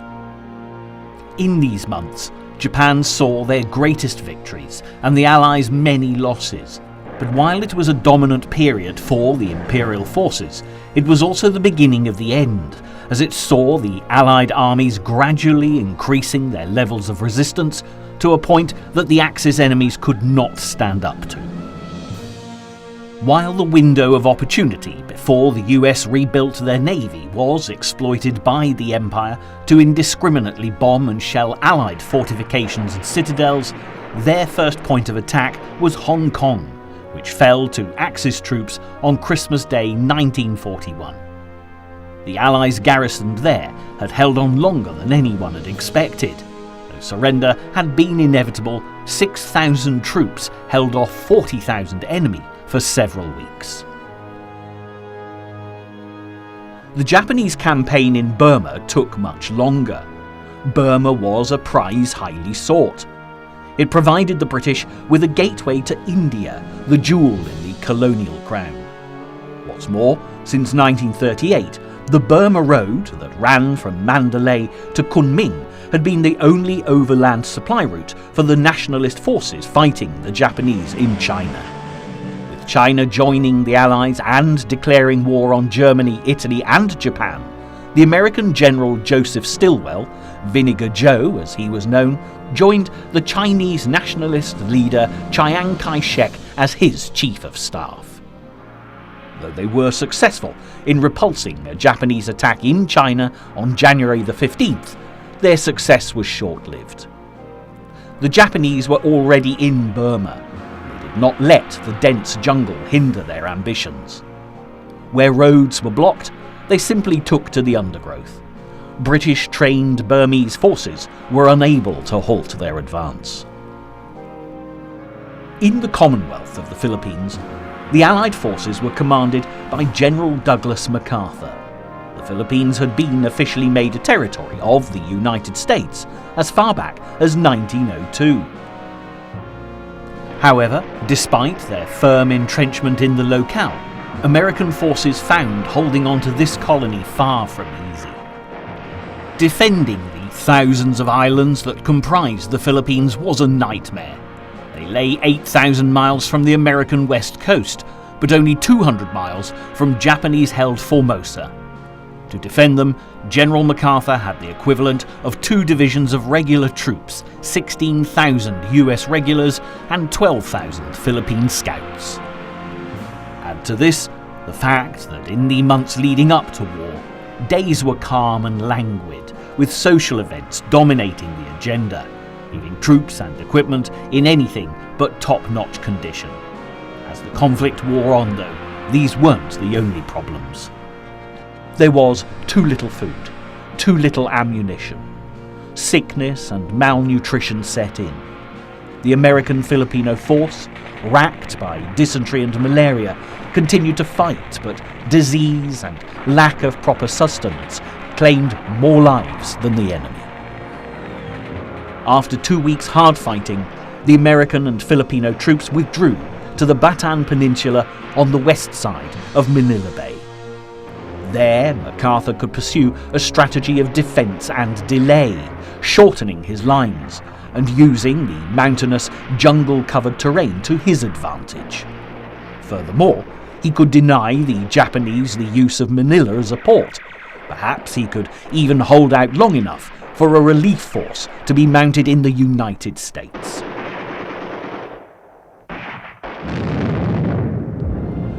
In these months, Japan saw their greatest victories and the Allies' many losses. But while it was a dominant period for the Imperial forces, it was also the beginning of the end, as it saw the Allied armies gradually increasing their levels of resistance to a point that the Axis enemies could not stand up to. While the window of opportunity before the US rebuilt their navy was exploited by the Empire to indiscriminately bomb and shell Allied fortifications and citadels, their first point of attack was Hong Kong, which fell to Axis troops on Christmas Day 1941. The Allies garrisoned there had held on longer than anyone had expected. Though surrender had been inevitable, 6,000 troops held off 40,000 enemy for several weeks. The Japanese campaign in Burma took much longer. Burma was a prize highly sought. It provided the British with a gateway to India, the jewel in the colonial crown. What's more, since 1938, the Burma Road that ran from Mandalay to Kunming had been the only overland supply route for the nationalist forces fighting the Japanese in China. With China joining the Allies and declaring war on Germany, Italy and Japan, the American General Joseph Stilwell, Vinegar Joe as he was known, joined the Chinese nationalist leader Chiang Kai-shek as his chief of staff. Though they were successful in repulsing a Japanese attack in China on January the 15th, their success was short-lived. The Japanese were already in Burma. They did not let the dense jungle hinder their ambitions. Where roads were blocked, they simply took to the undergrowth. British-trained Burmese forces were unable to halt their advance. In the Commonwealth of the Philippines, the Allied forces were commanded by General Douglas MacArthur. The Philippines had been officially made a territory of the United States as far back as 1902. However, despite their firm entrenchment in the locale, American forces found holding on to this colony far from easy. Defending the thousands of islands that comprised the Philippines was a nightmare. They lay 8,000 miles from the American west coast, but only 200 miles from Japanese-held Formosa. To defend them, General MacArthur had the equivalent of 2 divisions of regular troops, 16,000 US regulars and 12,000 Philippine scouts. Add to this the fact that in the months leading up to war, days were calm and languid, with social events dominating the agenda, leaving troops and equipment in anything but top-notch condition. As the conflict wore on, though, these weren't the only problems. There was too little food, too little ammunition. Sickness and malnutrition set in. The American Filipino force, racked by dysentery and malaria, continued to fight, but disease and lack of proper sustenance claimed more lives than the enemy. After 2 weeks hard fighting, the American and Filipino troops withdrew to the Bataan Peninsula on the west side of Manila Bay. There, MacArthur could pursue a strategy of defence and delay, shortening his lines and using the mountainous, jungle-covered terrain to his advantage. Furthermore, he could deny the Japanese the use of Manila as a port. Perhaps he could even hold out long enough for a relief force to be mounted in the United States.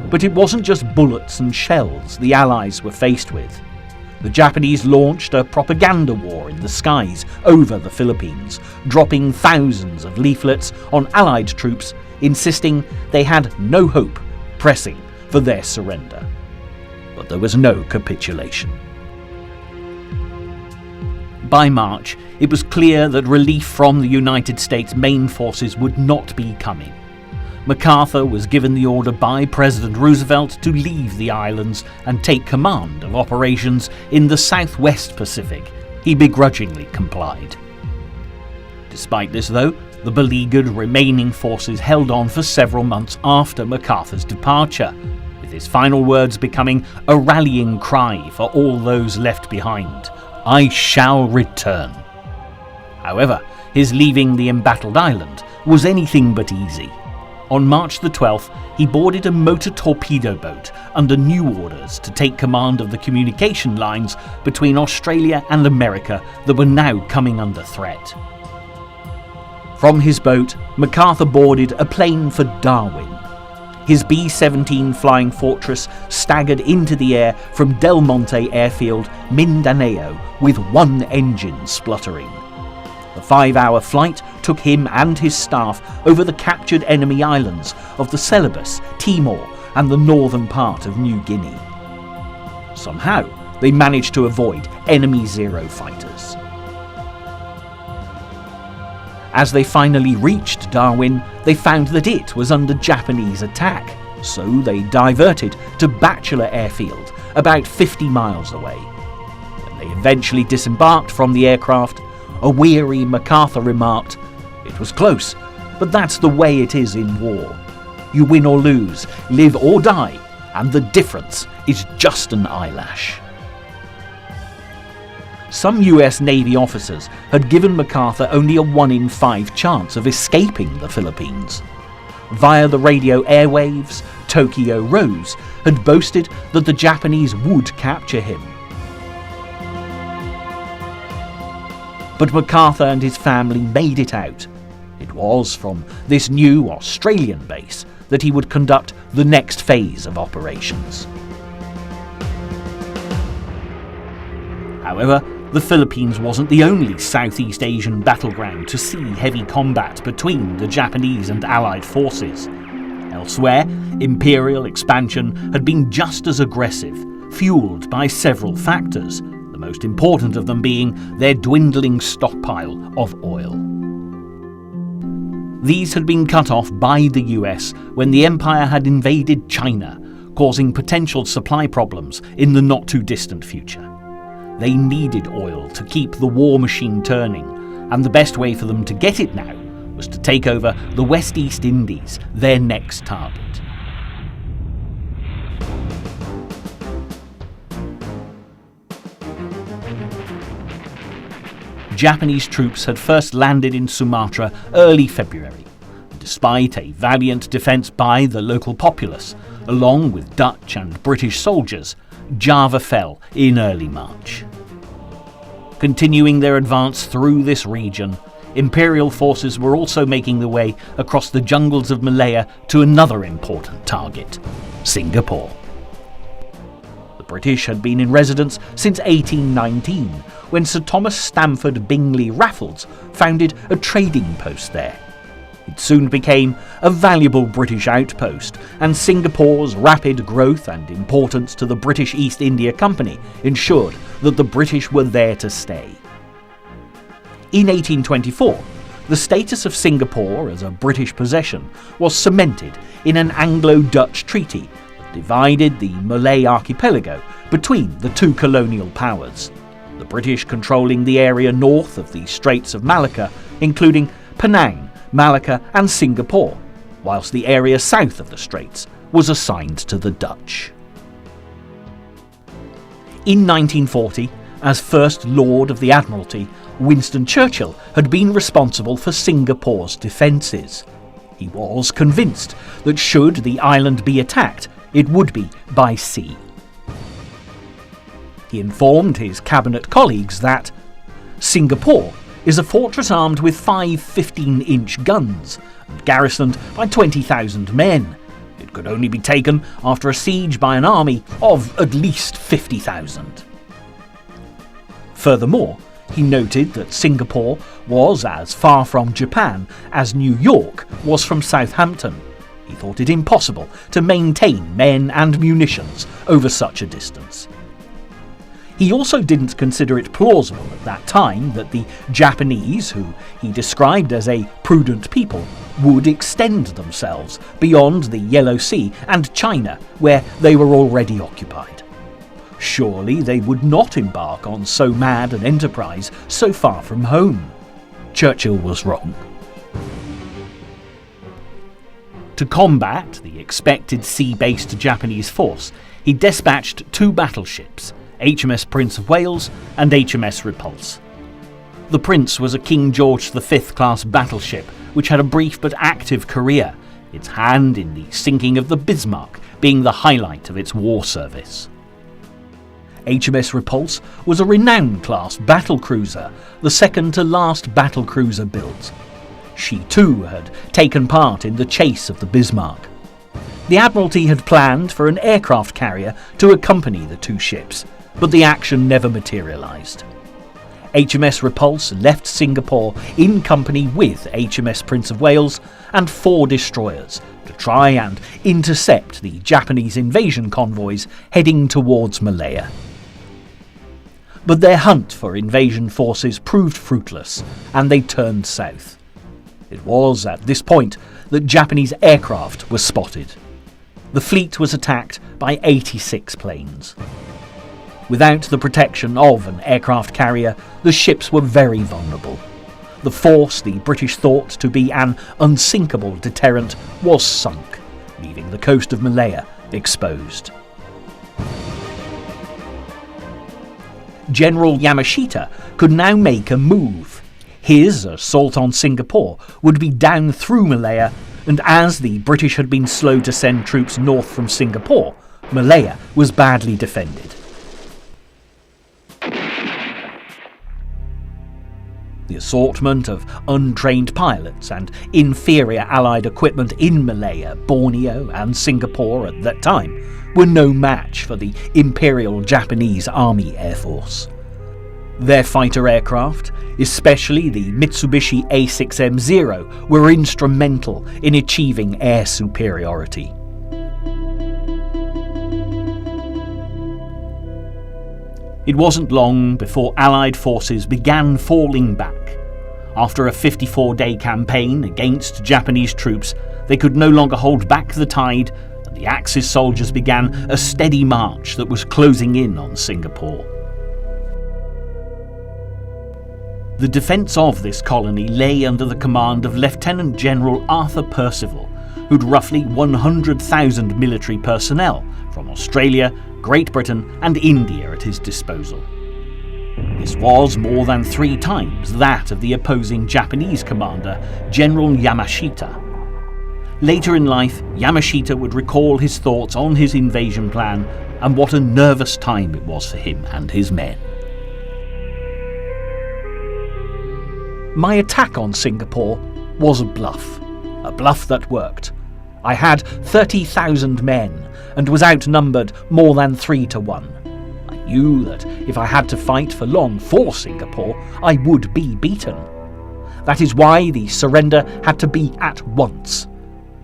But it wasn't just bullets and shells the Allies were faced with. The Japanese launched a propaganda war in the skies over the Philippines, dropping thousands of leaflets on Allied troops, insisting they had no hope pressing for their surrender. But there was no capitulation. By March, it was clear that relief from the United States main forces would not be coming. MacArthur was given the order by President Roosevelt to leave the islands and take command of operations in the Southwest Pacific. He begrudgingly complied. Despite this, though, the beleaguered remaining forces held on for several months after MacArthur's departure, with his final words becoming a rallying cry for all those left behind: "I shall return." However, his leaving the embattled island was anything but easy. On March the 12th, he boarded a motor torpedo boat under new orders to take command of the communication lines between Australia and America that were now coming under threat. From his boat, MacArthur boarded a plane for Darwin. His B-17 Flying Fortress staggered into the air from Del Monte Airfield, Mindanao, with one engine spluttering. The 5-hour flight took him and his staff over the captured enemy islands of the Celebes, Timor, and the northern part of New Guinea. Somehow, they managed to avoid enemy Zero fighters. As they finally reached Darwin, they found that it was under Japanese attack, so they diverted to Batchelor Airfield, about 50 miles away. When they eventually disembarked from the aircraft, a weary MacArthur remarked, "It was close, but that's the way it is in war. You win or lose, live or die, and the difference is just an eyelash." Some US Navy officers had given MacArthur only a 1 in 5 chance of escaping the Philippines. via the radio airwaves, Tokyo Rose had boasted that the Japanese would capture him. But MacArthur and his family made it out. It was from this new Australian base that he would conduct the next phase of operations. However, the Philippines wasn't the only Southeast Asian battleground to see heavy combat between the Japanese and Allied forces. Elsewhere, imperial expansion had been just as aggressive, fueled by several factors, the most important of them being their dwindling stockpile of oil. These had been cut off by the US when the empire had invaded China, causing potential supply problems in the not-too-distant future. They needed oil to keep the war machine turning, and the best way for them to get it now was to take over the West East Indies, their next target. Japanese troops had first landed in Sumatra early February. Despite a valiant defence by the local populace, along with Dutch and British soldiers, Java fell in early March. Continuing their advance through this region, Imperial forces were also making their way across the jungles of Malaya to another important target, Singapore. The British had been in residence since 1819, when Sir Thomas Stamford Bingley Raffles founded a trading post there. It soon became a valuable British outpost, and Singapore's rapid growth and importance to the British East India Company ensured that the British were there to stay. In 1824, the status of Singapore as a British possession was cemented in an Anglo-Dutch treaty that divided the Malay archipelago between the two colonial powers, the British controlling the area north of the Straits of Malacca, including Penang, Malacca and Singapore, whilst the area south of the Straits was assigned to the Dutch. In 1940, as First Lord of the Admiralty, Winston Churchill had been responsible for Singapore's defences. He was convinced that should the island be attacked, it would be by sea. He informed his cabinet colleagues that Singapore is a fortress armed with 5 15-inch guns and garrisoned by 20,000 men. It could only be taken after a siege by an army of at least 50,000. Furthermore, he noted that Singapore was as far from Japan as New York was from Southampton. He thought it impossible to maintain men and munitions over such a distance. He also didn't consider it plausible at that time that the Japanese, who he described as a prudent people, would extend themselves beyond the Yellow Sea and China, where they were already occupied. Surely they would not embark on so mad an enterprise so far from home. Churchill was wrong. To combat the expected sea-based Japanese force, he dispatched 2 battleships, HMS Prince of Wales and HMS Repulse. The Prince was a King George V class battleship which had a brief but active career, its hand in the sinking of the Bismarck being the highlight of its war service. HMS Repulse was a renowned class battlecruiser, the second to last battlecruiser built. She too had taken part in the chase of the Bismarck. The Admiralty had planned for an aircraft carrier to accompany the 2 ships, but the action never materialised. HMS Repulse left Singapore in company with HMS Prince of Wales and 4 destroyers to try and intercept the Japanese invasion convoys heading towards Malaya. But their hunt for invasion forces proved fruitless, and they turned south. It was at this point that Japanese aircraft were spotted. The fleet was attacked by 86 planes. Without the protection of an aircraft carrier, the ships were very vulnerable. The force the British thought to be an unsinkable deterrent was sunk, leaving the coast of Malaya exposed. General Yamashita could now make a move. His assault on Singapore would be down through Malaya and as the British had been slow to send troops north from Singapore, Malaya was badly defended. The assortment of untrained pilots and inferior Allied equipment in Malaya, Borneo and Singapore at that time were no match for the Imperial Japanese Army Air Force. Their fighter aircraft, especially the Mitsubishi A6M0, were instrumental in achieving air superiority. It wasn't long before Allied forces began falling back. After a 54-day campaign against Japanese troops, they could no longer hold back the tide, and the Axis soldiers began a steady march that was closing in on Singapore. The defence of this colony lay under the command of Lieutenant General Arthur Percival, who'd roughly 100,000 military personnel from Australia, Great Britain and India at his disposal. This was more than 3 times that of the opposing Japanese commander, General Yamashita. Later in life, Yamashita would recall his thoughts on his invasion plan and what a nervous time it was for him and his men. My attack on Singapore was a bluff that worked. I had 30,000 men and was outnumbered more than 3 to 1. I knew that if I had to fight for long for Singapore, I would be beaten. That is why the surrender had to be at once.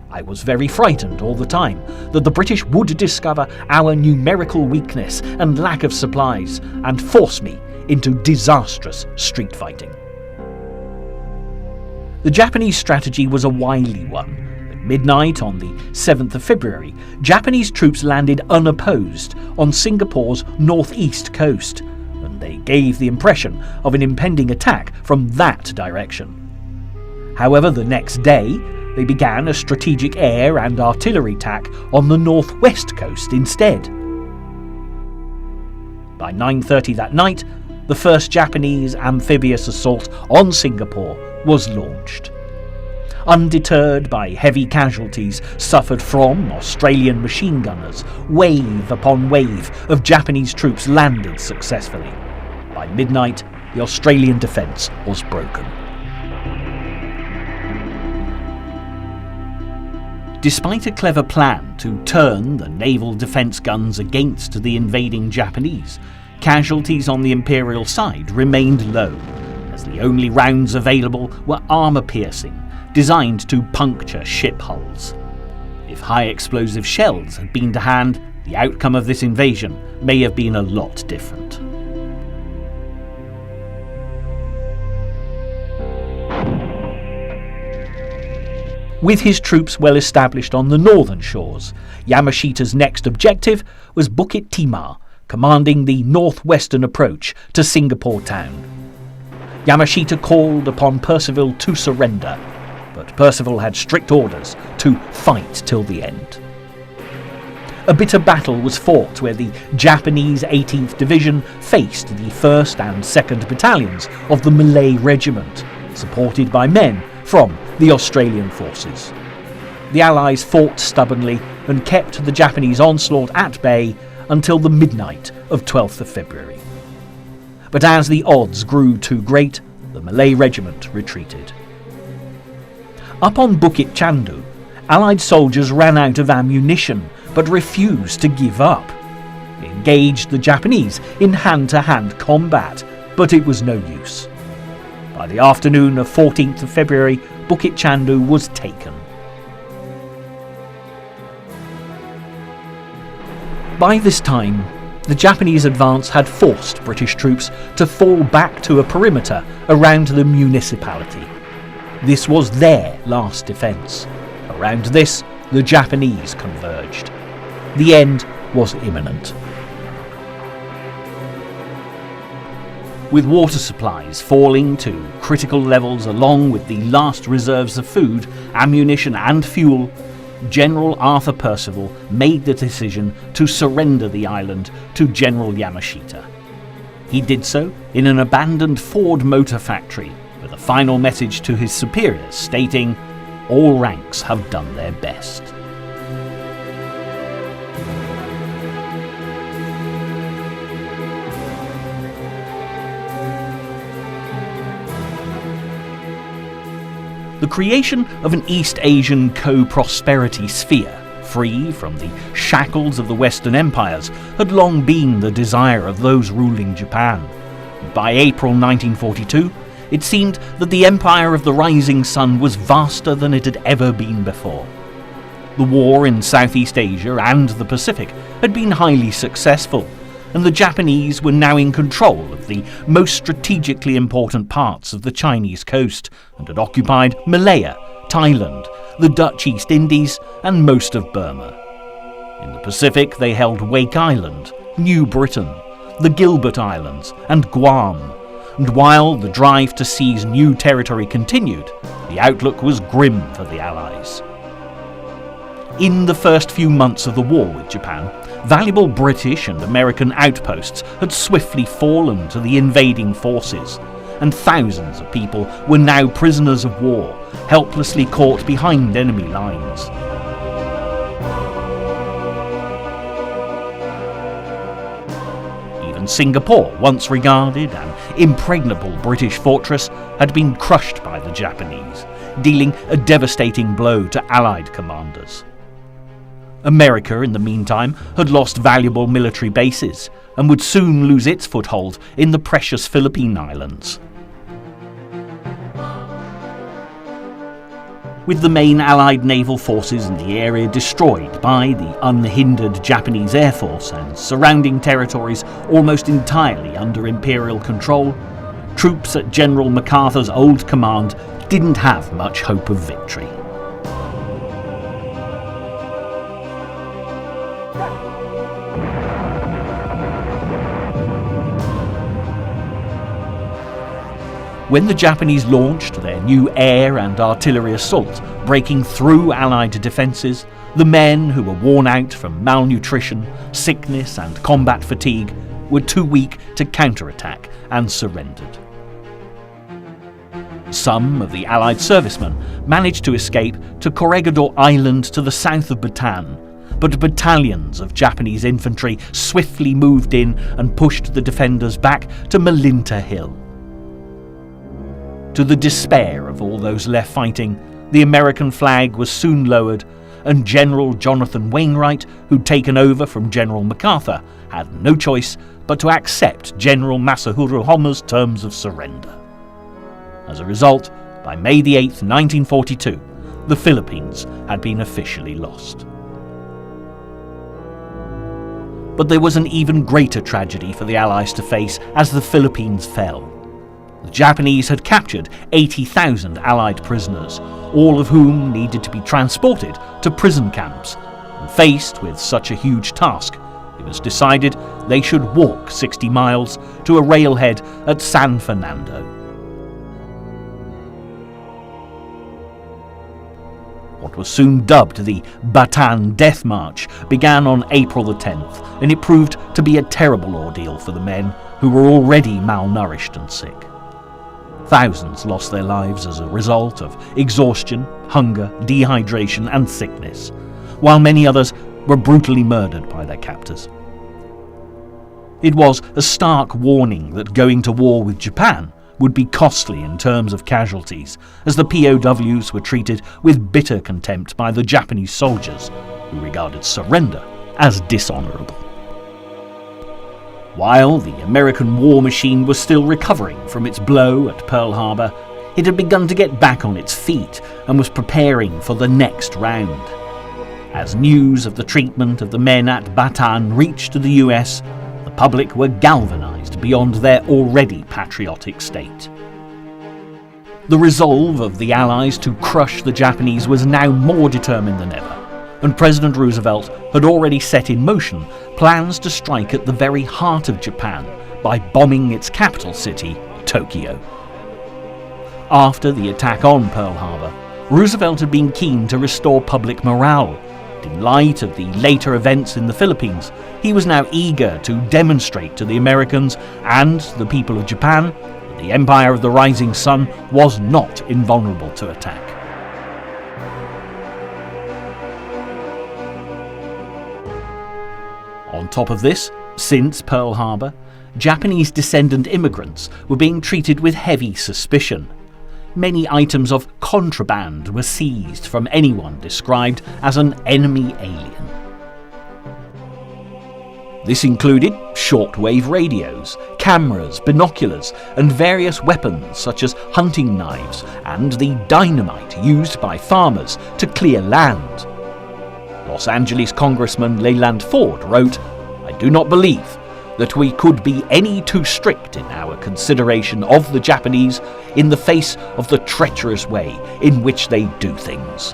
I was very frightened all the time that the British would discover our numerical weakness and lack of supplies and force me into disastrous street fighting. The Japanese strategy was a wily one. At midnight on the 7th of February, Japanese troops landed unopposed on Singapore's northeast coast, and they gave the impression of an impending attack from that direction. However, the next day, they began a strategic air and artillery attack on the northwest coast instead. By 9:30 that night, the first Japanese amphibious assault on Singapore was launched. Undeterred by heavy casualties suffered from Australian machine gunners, wave upon wave of Japanese troops landed successfully. By midnight, the Australian defence was broken. Despite a clever plan to turn the naval defence guns against the invading Japanese, casualties on the Imperial side remained low, as the only rounds available were armour-piercing, designed to puncture ship hulls. If high-explosive shells had been to hand, the outcome of this invasion may have been a lot different. With his troops well established on the northern shores, Yamashita's next objective was Bukit Timah, commanding the northwestern approach to Singapore town. Yamashita called upon Percival to surrender, but Percival had strict orders to fight till the end. A bitter battle was fought where the Japanese 18th Division faced the 1st and 2nd Battalions of the Malay Regiment, supported by men from the Australian forces. The Allies fought stubbornly and kept the Japanese onslaught at bay until the midnight of 12th of February. But as the odds grew too great, the Malay Regiment retreated. Up on Bukit Chandu, Allied soldiers ran out of ammunition but refused to give up. They engaged the Japanese in hand-to-hand combat, but it was no use. By the afternoon of 14th of February, Bukit Chandu was taken. By this time, the Japanese advance had forced British troops to fall back to a perimeter around the municipality. This was their last defence. Around this, the Japanese converged. The end was imminent. With water supplies falling to critical levels along with the last reserves of food, ammunition and fuel, General Arthur Percival made the decision to surrender the island to General Yamashita. He did so in an abandoned Ford motor factory with a final message to his superiors stating, all ranks have done their best. The creation of an East Asian co-prosperity sphere, free from the shackles of the Western empires, had long been the desire of those ruling Japan. By April 1942, it seemed that the empire of the rising sun was vaster than it had ever been before. The war in Southeast Asia and the Pacific had been highly successful, and the Japanese were now in control of the most strategically important parts of the Chinese coast and had occupied Malaya, Thailand, the Dutch East Indies and most of Burma. In the Pacific they held Wake Island, New Britain, the Gilbert Islands and Guam, and while the drive to seize new territory continued, the outlook was grim for the Allies. In the first few months of the war with Japan, valuable British and American outposts had swiftly fallen to the invading forces, and thousands of people were now prisoners of war, helplessly caught behind enemy lines. Even Singapore, once regarded an impregnable British fortress, had been crushed by the Japanese, dealing a devastating blow to Allied commanders. America, in the meantime, had lost valuable military bases and would soon lose its foothold in the precious Philippine Islands. With the main Allied naval forces in the area destroyed by the unhindered Japanese Air Force and surrounding territories almost entirely under Imperial control, troops at General MacArthur's old command didn't have much hope of victory. When the Japanese launched their new air and artillery assault, breaking through Allied defences, the men who were worn out from malnutrition, sickness and combat fatigue were too weak to counterattack and surrendered. Some of the Allied servicemen managed to escape to Corregidor Island to the south of Bataan, but battalions of Japanese infantry swiftly moved in and pushed the defenders back to Malinta Hill. To the despair of all those left fighting, the American flag was soon lowered, and General Jonathan Wainwright, who'd taken over from General MacArthur, had no choice but to accept General Masahiro Homa's terms of surrender. As a result, by May 8, 1942, the Philippines had been officially lost. But there was an even greater tragedy for the Allies to face as the Philippines fell. The Japanese had captured 80,000 Allied prisoners, all of whom needed to be transported to prison camps, and faced with such a huge task, it was decided they should walk 60 miles to a railhead at San Fernando. What was soon dubbed the Bataan Death March began on April the 10th, and it proved to be a terrible ordeal for the men who were already malnourished and sick. Thousands lost their lives as a result of exhaustion, hunger, dehydration and sickness, while many others were brutally murdered by their captors. It was a stark warning that going to war with Japan would be costly in terms of casualties, as the POWs were treated with bitter contempt by the Japanese soldiers, who regarded surrender as dishonourable. While the American war machine was still recovering from its blow at Pearl Harbor, it had begun to get back on its feet and was preparing for the next round. As news of the treatment of the men at Bataan reached the US, the public were galvanized beyond their already patriotic state. The resolve of the Allies to crush the Japanese was now more determined than ever, and President Roosevelt had already set in motion plans to strike at the very heart of Japan by bombing its capital city, Tokyo. After the attack on Pearl Harbor, Roosevelt had been keen to restore public morale. In light of the later events in the Philippines, he was now eager to demonstrate to the Americans and the people of Japan that the Empire of the Rising Sun was not invulnerable to attack. On top of this, since Pearl Harbor, Japanese descendant immigrants were being treated with heavy suspicion. Many items of contraband were seized from anyone described as an enemy alien. This included shortwave radios, cameras, binoculars, and various weapons such as hunting knives and the dynamite used by farmers to clear land. Los Angeles Congressman Leland Ford wrote, "I do not believe that we could be any too strict in our consideration of the Japanese in the face of the treacherous way in which they do things."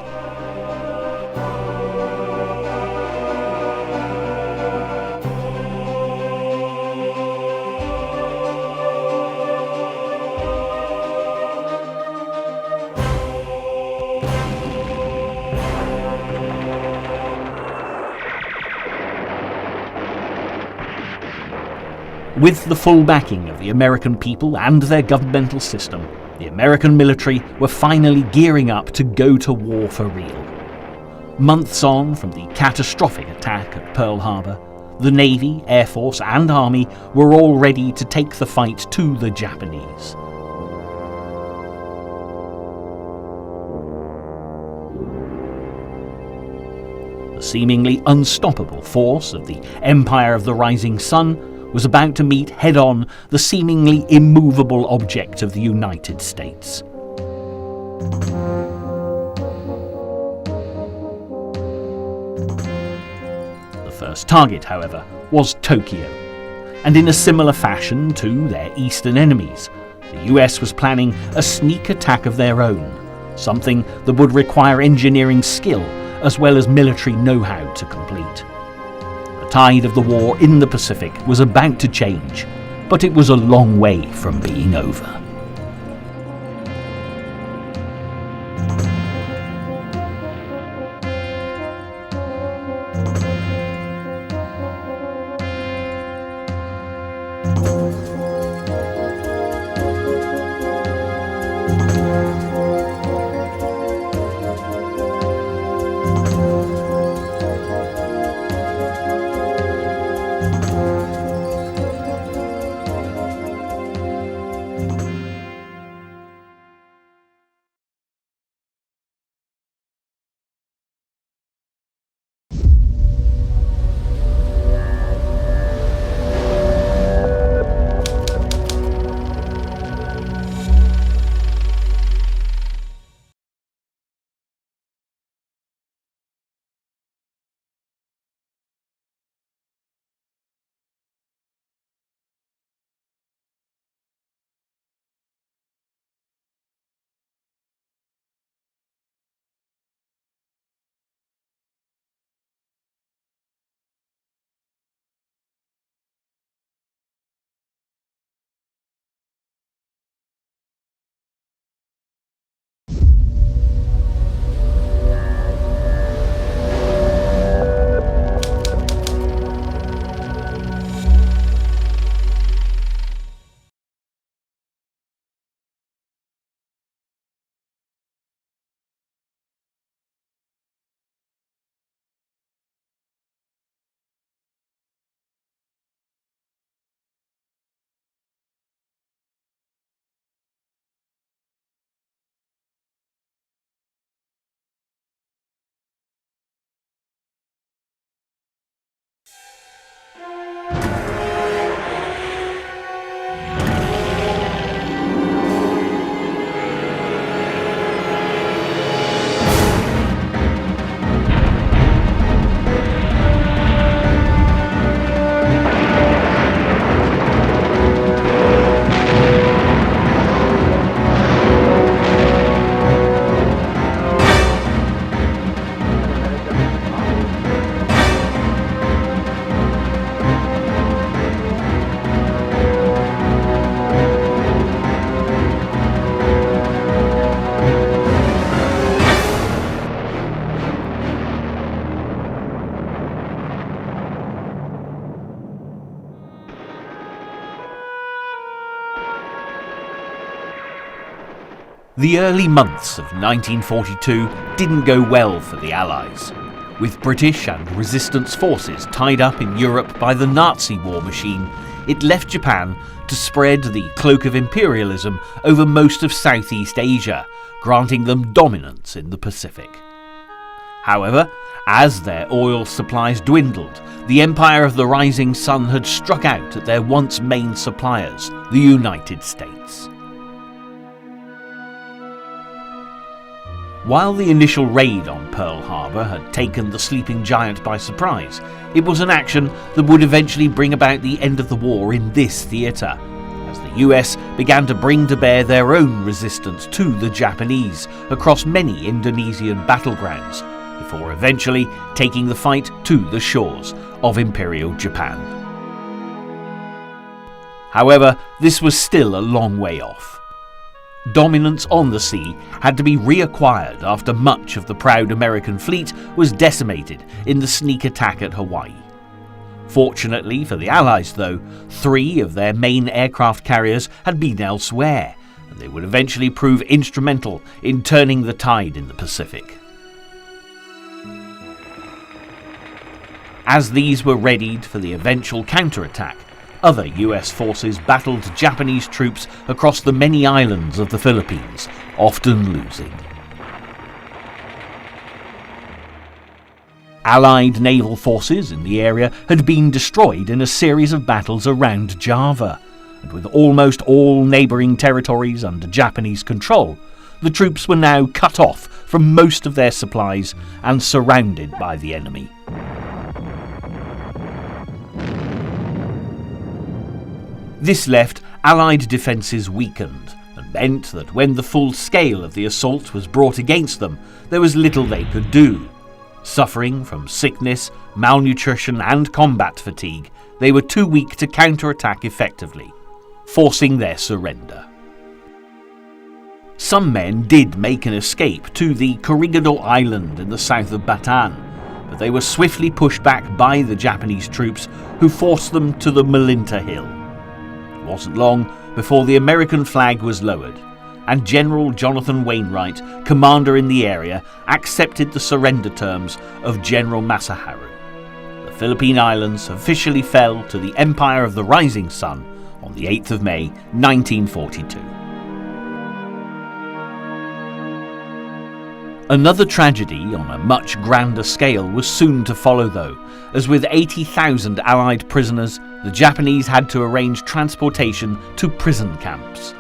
With the full backing of the American people and their governmental system, the American military were finally gearing up to go to war for real. Months on from the catastrophic attack at Pearl Harbor, the Navy, Air Force and Army were all ready to take the fight to the Japanese. The seemingly unstoppable force of the Empire of the Rising Sun was about to meet head-on the seemingly immovable object of the United States. The first target, however, was Tokyo, and in a similar fashion to their eastern enemies, the US was planning a sneak attack of their own, something that would require engineering skill as well as military know-how to complete. The tide of the war in the Pacific was about to change, but it was a long way from being over. The early months of 1942 didn't go well for the Allies. With British and resistance forces tied up in Europe by the Nazi war machine, it left Japan to spread the cloak of imperialism over most of Southeast Asia, granting them dominance in the Pacific. However, as their oil supplies dwindled, the Empire of the Rising Sun had struck out at their once main suppliers, the United States. While the initial raid on Pearl Harbor had taken the sleeping giant by surprise, it was an action that would eventually bring about the end of the war in this theatre, as the US began to bring to bear their own resistance to the Japanese across many Indonesian battlegrounds, before eventually taking the fight to the shores of Imperial Japan. However, this was still a long way off. Dominance on the sea had to be reacquired after much of the proud American fleet was decimated in the sneak attack at Hawaii. Fortunately for the Allies, though, 3 of their main aircraft carriers had been elsewhere, and they would eventually prove instrumental in turning the tide in the Pacific. As these were readied for the eventual counterattack, other US forces battled Japanese troops across the many islands of the Philippines, often losing. Allied naval forces in the area had been destroyed in a series of battles around Java, and with almost all neighbouring territories under Japanese control, the troops were now cut off from most of their supplies and surrounded by the enemy. This left Allied defences weakened, and meant that when the full scale of the assault was brought against them, there was little they could do. Suffering from sickness, malnutrition and combat fatigue, they were too weak to counterattack effectively, forcing their surrender. Some men did make an escape to the Corregidor Island in the south of Bataan, but they were swiftly pushed back by the Japanese troops, who forced them to the Malinta Hill. It wasn't long before the American flag was lowered, and General Jonathan Wainwright, commander in the area, accepted the surrender terms of General Masaharu. The Philippine Islands officially fell to the Empire of the Rising Sun on the 8th of May 1942. Another tragedy on a much grander scale was soon to follow, though, as with 80,000 Allied prisoners, the Japanese had to arrange transportation to prison camps.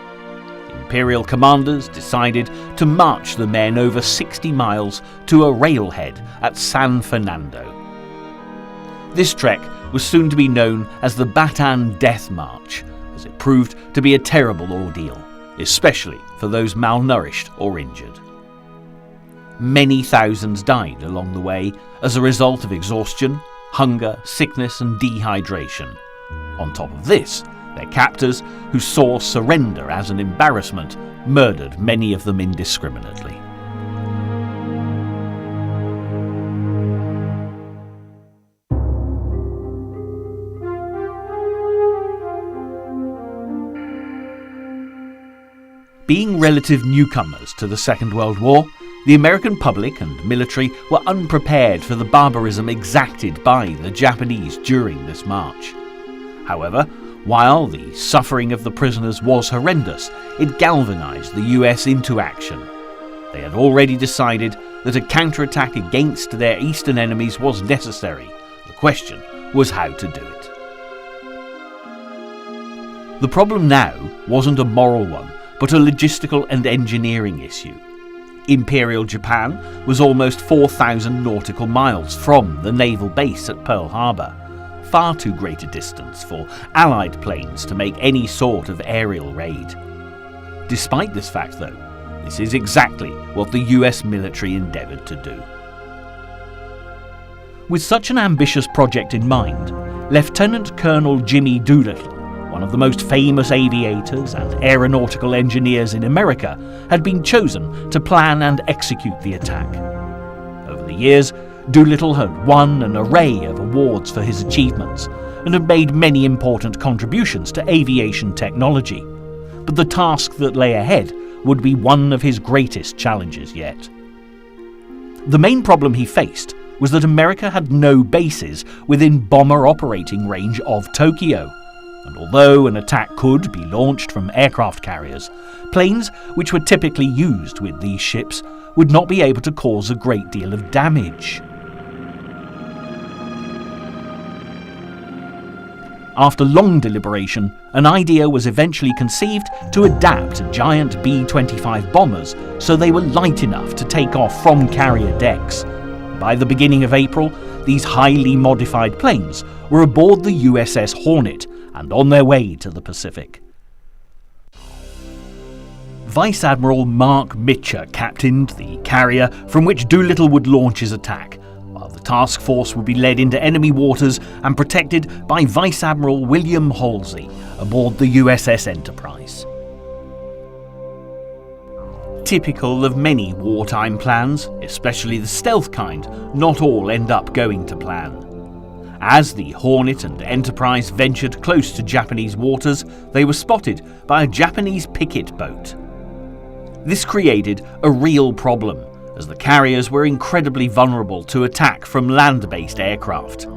Imperial commanders decided to march the men over 60 miles to a railhead at San Fernando. This trek was soon to be known as the Bataan Death March, as it proved to be a terrible ordeal, especially for those malnourished or injured. Many thousands died along the way as a result of exhaustion, hunger, sickness and dehydration. On top of this, their captors, who saw surrender as an embarrassment, murdered many of them indiscriminately. Being relative newcomers to the Second World War, the American public and military were unprepared for the barbarism exacted by the Japanese during this march. However, while the suffering of the prisoners was horrendous, it galvanized the US into action. They had already decided that a counterattack against their eastern enemies was necessary. The question was how to do it. The problem now wasn't a moral one, but a logistical and engineering issue. Imperial Japan was almost 4,000 nautical miles from the naval base at Pearl Harbor, far too great a distance for Allied planes to make any sort of aerial raid. Despite this fact, though, this is exactly what the US military endeavoured to do. With such an ambitious project in mind, Lieutenant Colonel Jimmy Doolittle, one of the most famous aviators and aeronautical engineers in America, had been chosen to plan and execute the attack. Over the years, Doolittle had won an array of awards for his achievements and had made many important contributions to aviation technology. But the task that lay ahead would be one of his greatest challenges yet. The main problem he faced was that America had no bases within bomber operating range of Tokyo. And although an attack could be launched from aircraft carriers, planes which were typically used with these ships would not be able to cause a great deal of damage. After long deliberation, an idea was eventually conceived to adapt giant B-25 bombers so they were light enough to take off from carrier decks. By the beginning of April, these highly modified planes were aboard the USS Hornet and on their way to the Pacific. Vice Admiral Mark Mitcher captained the carrier from which Doolittle would launch his attack, while the task force would be led into enemy waters and protected by Vice Admiral William Halsey aboard the USS Enterprise. Typical of many wartime plans, especially the stealth kind, not all end up going to plan. As the Hornet and Enterprise ventured close to Japanese waters, they were spotted by a Japanese picket boat. This created a real problem, as the carriers were incredibly vulnerable to attack from land-based aircraft.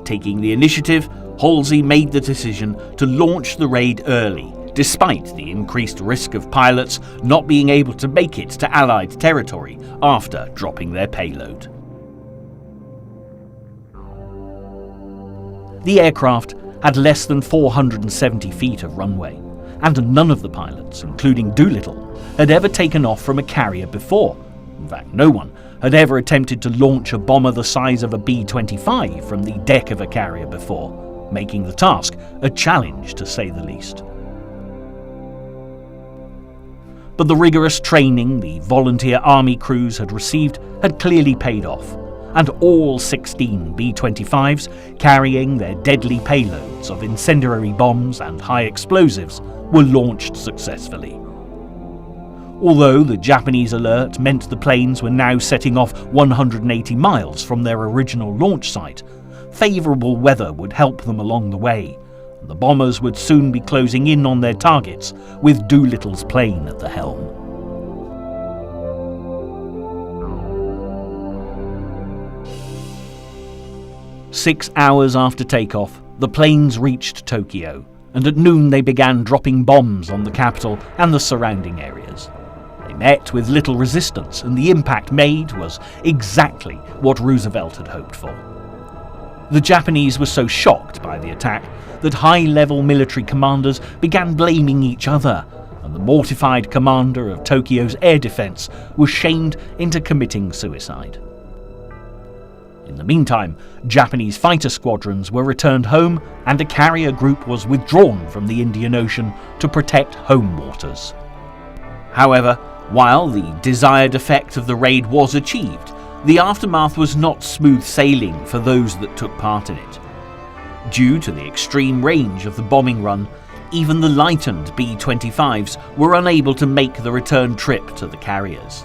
Taking the initiative, Halsey made the decision to launch the raid early, despite the increased risk of pilots not being able to make it to Allied territory after dropping their payload. The aircraft had less than 470 feet of runway, and none of the pilots, including Doolittle, had ever taken off from a carrier before. In fact, no one had ever attempted to launch a bomber the size of a B-25 from the deck of a carrier before, making the task a challenge to say the least. But the rigorous training the volunteer army crews had received had clearly paid off, and all 16 B-25s, carrying their deadly payloads of incendiary bombs and high explosives, were launched successfully. Although the Japanese alert meant the planes were now setting off 180 miles from their original launch site, favourable weather would help them along the way, and the bombers would soon be closing in on their targets with Doolittle's plane at the helm. Six hours after takeoff, the planes reached Tokyo, and at noon they began dropping bombs on the capital and the surrounding areas. They met with little resistance, and the impact made was exactly what Roosevelt had hoped for. The Japanese were so shocked by the attack that high-level military commanders began blaming each other, and the mortified commander of Tokyo's air defense was shamed into committing suicide. In the meantime, Japanese fighter squadrons were returned home, and a carrier group was withdrawn from the Indian Ocean to protect home waters. However, while the desired effect of the raid was achieved, the aftermath was not smooth sailing for those that took part in it. Due to the extreme range of the bombing run, even the lightened B-25s were unable to make the return trip to the carriers.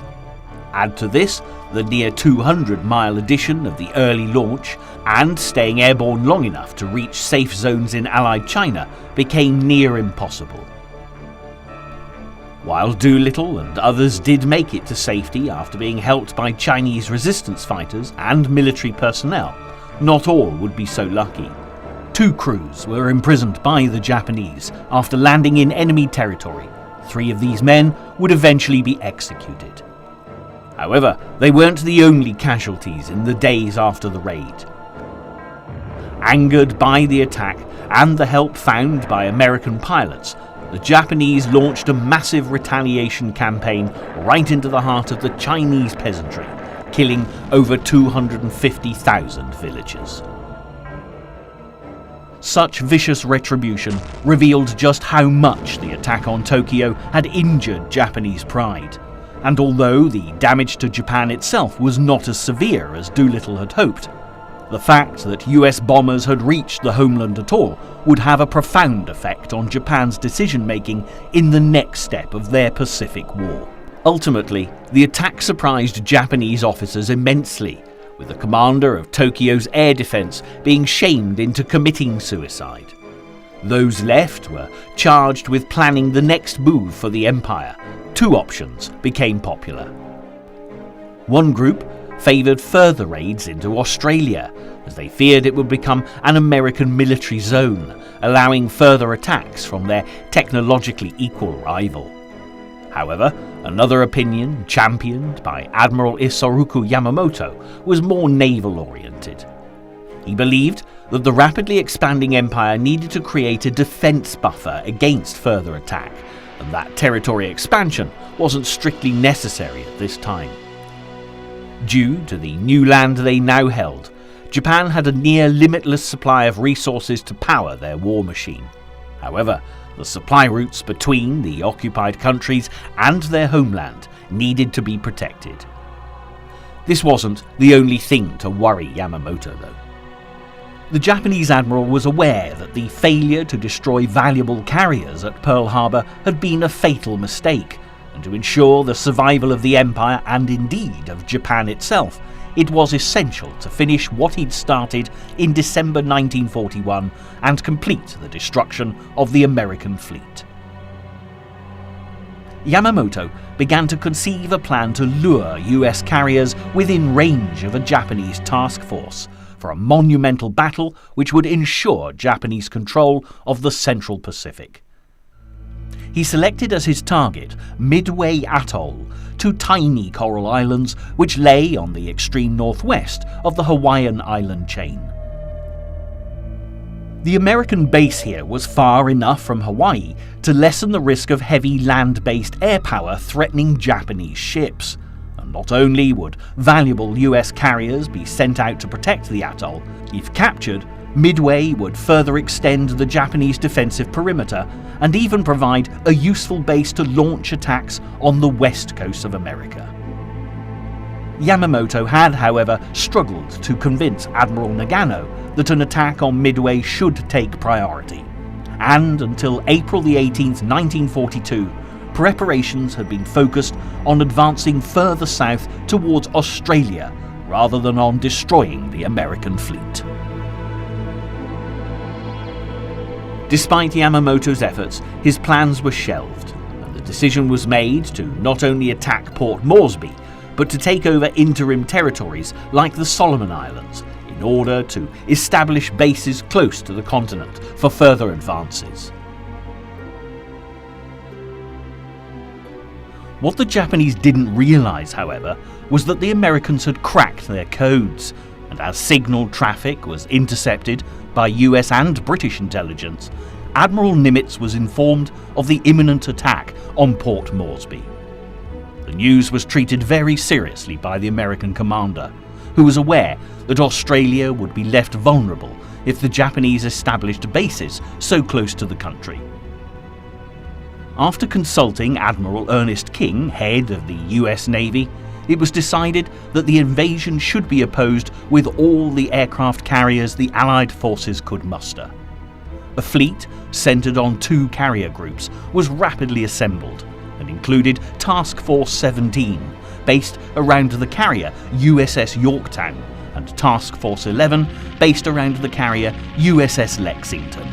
Add to this the near 200-mile addition of the early launch, and staying airborne long enough to reach safe zones in Allied China became near impossible. While Doolittle and others did make it to safety after being helped by Chinese resistance fighters and military personnel, not all would be so lucky. 2 crews were imprisoned by the Japanese after landing in enemy territory. 3 of these men would eventually be executed. However, they weren't the only casualties in the days after the raid. Angered by the attack and the help found by American pilots, the Japanese launched a massive retaliation campaign right into the heart of the Chinese peasantry, killing over 250,000 villagers. Such vicious retribution revealed just how much the attack on Tokyo had injured Japanese pride. And although the damage to Japan itself was not as severe as Doolittle had hoped, the fact that US bombers had reached the homeland at all would have a profound effect on Japan's decision-making in the next step of their Pacific War. Ultimately, the attack surprised Japanese officers immensely, with the commander of Tokyo's air defense being shamed into committing suicide. Those left were charged with planning the next move for the empire. 2 options became popular. One group favoured further raids into Australia, as they feared it would become an American military zone, allowing further attacks from their technologically equal rival. However, another opinion, championed by Admiral Isoroku Yamamoto, was more naval-oriented. He believed that the rapidly expanding empire needed to create a defence buffer against further attack, and that territory expansion wasn't strictly necessary at this time. Due to the new land they now held, Japan had a near limitless supply of resources to power their war machine. However, the supply routes between the occupied countries and their homeland needed to be protected. This wasn't the only thing to worry Yamamoto, though. The Japanese admiral was aware that the failure to destroy valuable carriers at Pearl Harbor had been a fatal mistake, and to ensure the survival of the empire and indeed of Japan itself, it was essential to finish what he'd started in December 1941 and complete the destruction of the American fleet. Yamamoto began to conceive a plan to lure US carriers within range of a Japanese task force for a monumental battle which would ensure Japanese control of the Central Pacific. He selected as his target Midway Atoll, two tiny coral islands which lay on the extreme northwest of the Hawaiian island chain. The American base here was far enough from Hawaii to lessen the risk of heavy land-based air power threatening Japanese ships. And not only would valuable US carriers be sent out to protect the atoll, if captured, Midway would further extend the Japanese defensive perimeter and even provide a useful base to launch attacks on the west coast of America. Yamamoto had, however, struggled to convince Admiral Nagano that an attack on Midway should take priority, and until April 18, 1942, preparations had been focused on advancing further south towards Australia rather than on destroying the American fleet. Despite Yamamoto's efforts, his plans were shelved, and the decision was made to not only attack Port Moresby, but to take over interim territories like the Solomon Islands in order to establish bases close to the continent for further advances. What the Japanese didn't realise, however, was that the Americans had cracked their codes, and as signal traffic was intercepted by US and British intelligence, Admiral Nimitz was informed of the imminent attack on Port Moresby. The news was treated very seriously by the American commander, who was aware that Australia would be left vulnerable if the Japanese established bases so close to the country. After consulting Admiral Ernest King, head of the US Navy, it was decided that the invasion should be opposed with all the aircraft carriers the Allied forces could muster. A fleet centred on two carrier groups was rapidly assembled and included Task Force 17, based around the carrier USS Yorktown, and Task Force 11, based around the carrier USS Lexington.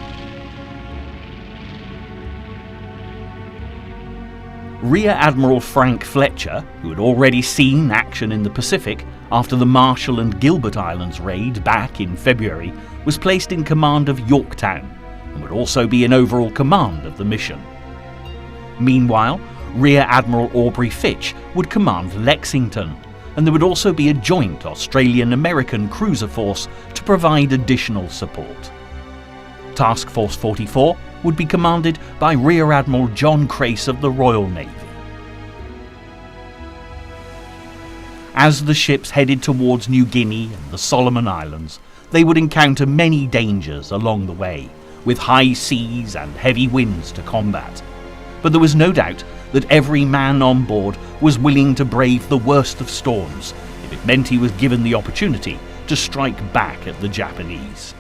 Rear Admiral Frank Fletcher, who had already seen action in the Pacific after the Marshall and Gilbert Islands raid back in February, was placed in command of Yorktown and would also be in overall command of the mission. Meanwhile, Rear Admiral Aubrey Fitch would command Lexington, and there would also be a joint Australian-American cruiser force to provide additional support. Task Force 44 would be commanded by Rear Admiral John Crace of the Royal Navy. As the ships headed towards New Guinea and the Solomon Islands, they would encounter many dangers along the way, with high seas and heavy winds to combat. But there was no doubt that every man on board was willing to brave the worst of storms if it meant he was given the opportunity to strike back at the Japanese.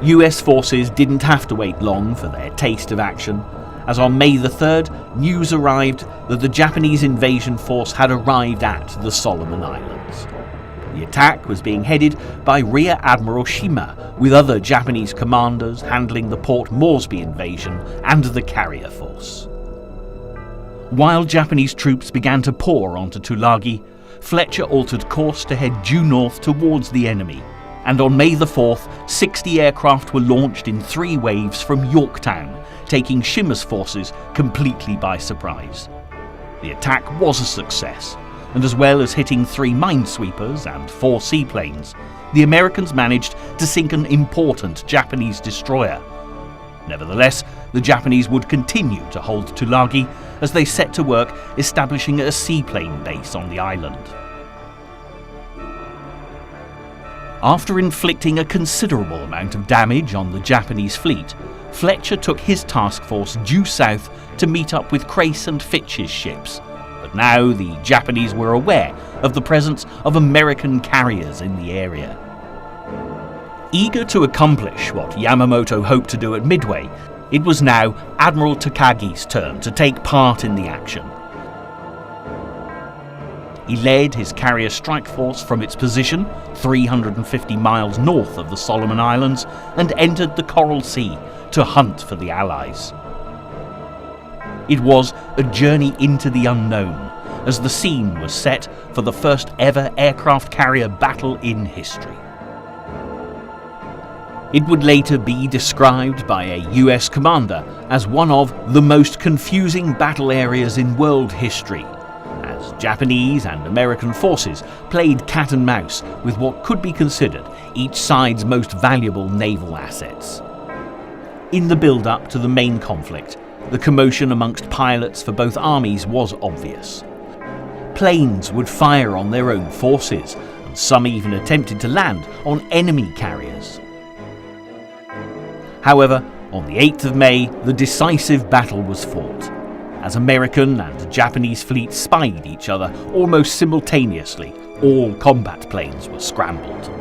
US forces didn't have to wait long for their taste of action, as on May the 3rd, news arrived that the Japanese invasion force had arrived at the Solomon Islands. The attack was being headed by Rear Admiral Shima, with other Japanese commanders handling the Port Moresby invasion and the carrier force. While Japanese troops began to pour onto Tulagi, Fletcher altered course to head due north towards the enemy, and on May the 4th, 60 aircraft were launched in 3 waves from Yorktown, taking Shima's forces completely by surprise. The attack was a success, and as well as hitting 3 minesweepers and 4 seaplanes, the Americans managed to sink an important Japanese destroyer. Nevertheless, the Japanese would continue to hold Tulagi as they set to work establishing a seaplane base on the island. After inflicting a considerable amount of damage on the Japanese fleet, Fletcher took his task force due south to meet up with Crace and Fitch's ships. But now the Japanese were aware of the presence of American carriers in the area. Eager to accomplish what Yamamoto hoped to do at Midway, it was now Admiral Takagi's turn to take part in the action. He led his carrier strike force from its position, 350 miles north of the Solomon Islands, and entered the Coral Sea to hunt for the Allies. It was a journey into the unknown, as the scene was set for the first ever aircraft carrier battle in history. It would later be described by a US commander as one of the most confusing battle areas in world history, as Japanese and American forces played cat and mouse with what could be considered each side's most valuable naval assets. In the build-up to the main conflict, the commotion amongst pilots for both armies was obvious. Planes would fire on their own forces, and some even attempted to land on enemy carriers. However, on the 8th of May, the decisive battle was fought, as American and Japanese fleets spied each other almost simultaneously. All combat planes were scrambled.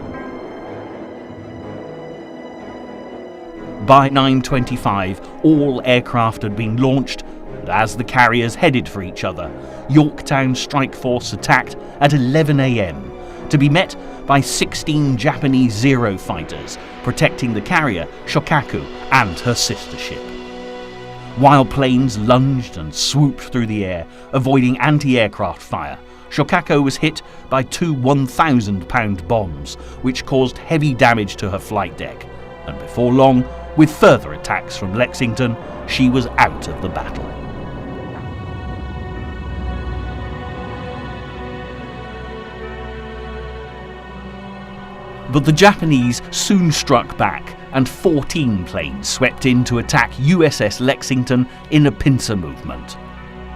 By 9:25, all aircraft had been launched, and as the carriers headed for each other, Yorktown's strike force attacked at 11 a.m, to be met by 16 Japanese Zero fighters protecting the carrier Shokaku and her sister ship. While planes lunged and swooped through the air, avoiding anti-aircraft fire, Shokaku was hit by 2 1,000-pound bombs, which caused heavy damage to her flight deck, and before long, with further attacks from Lexington, she was out of the battle. But the Japanese soon struck back, and 14 planes swept in to attack USS Lexington in a pincer movement.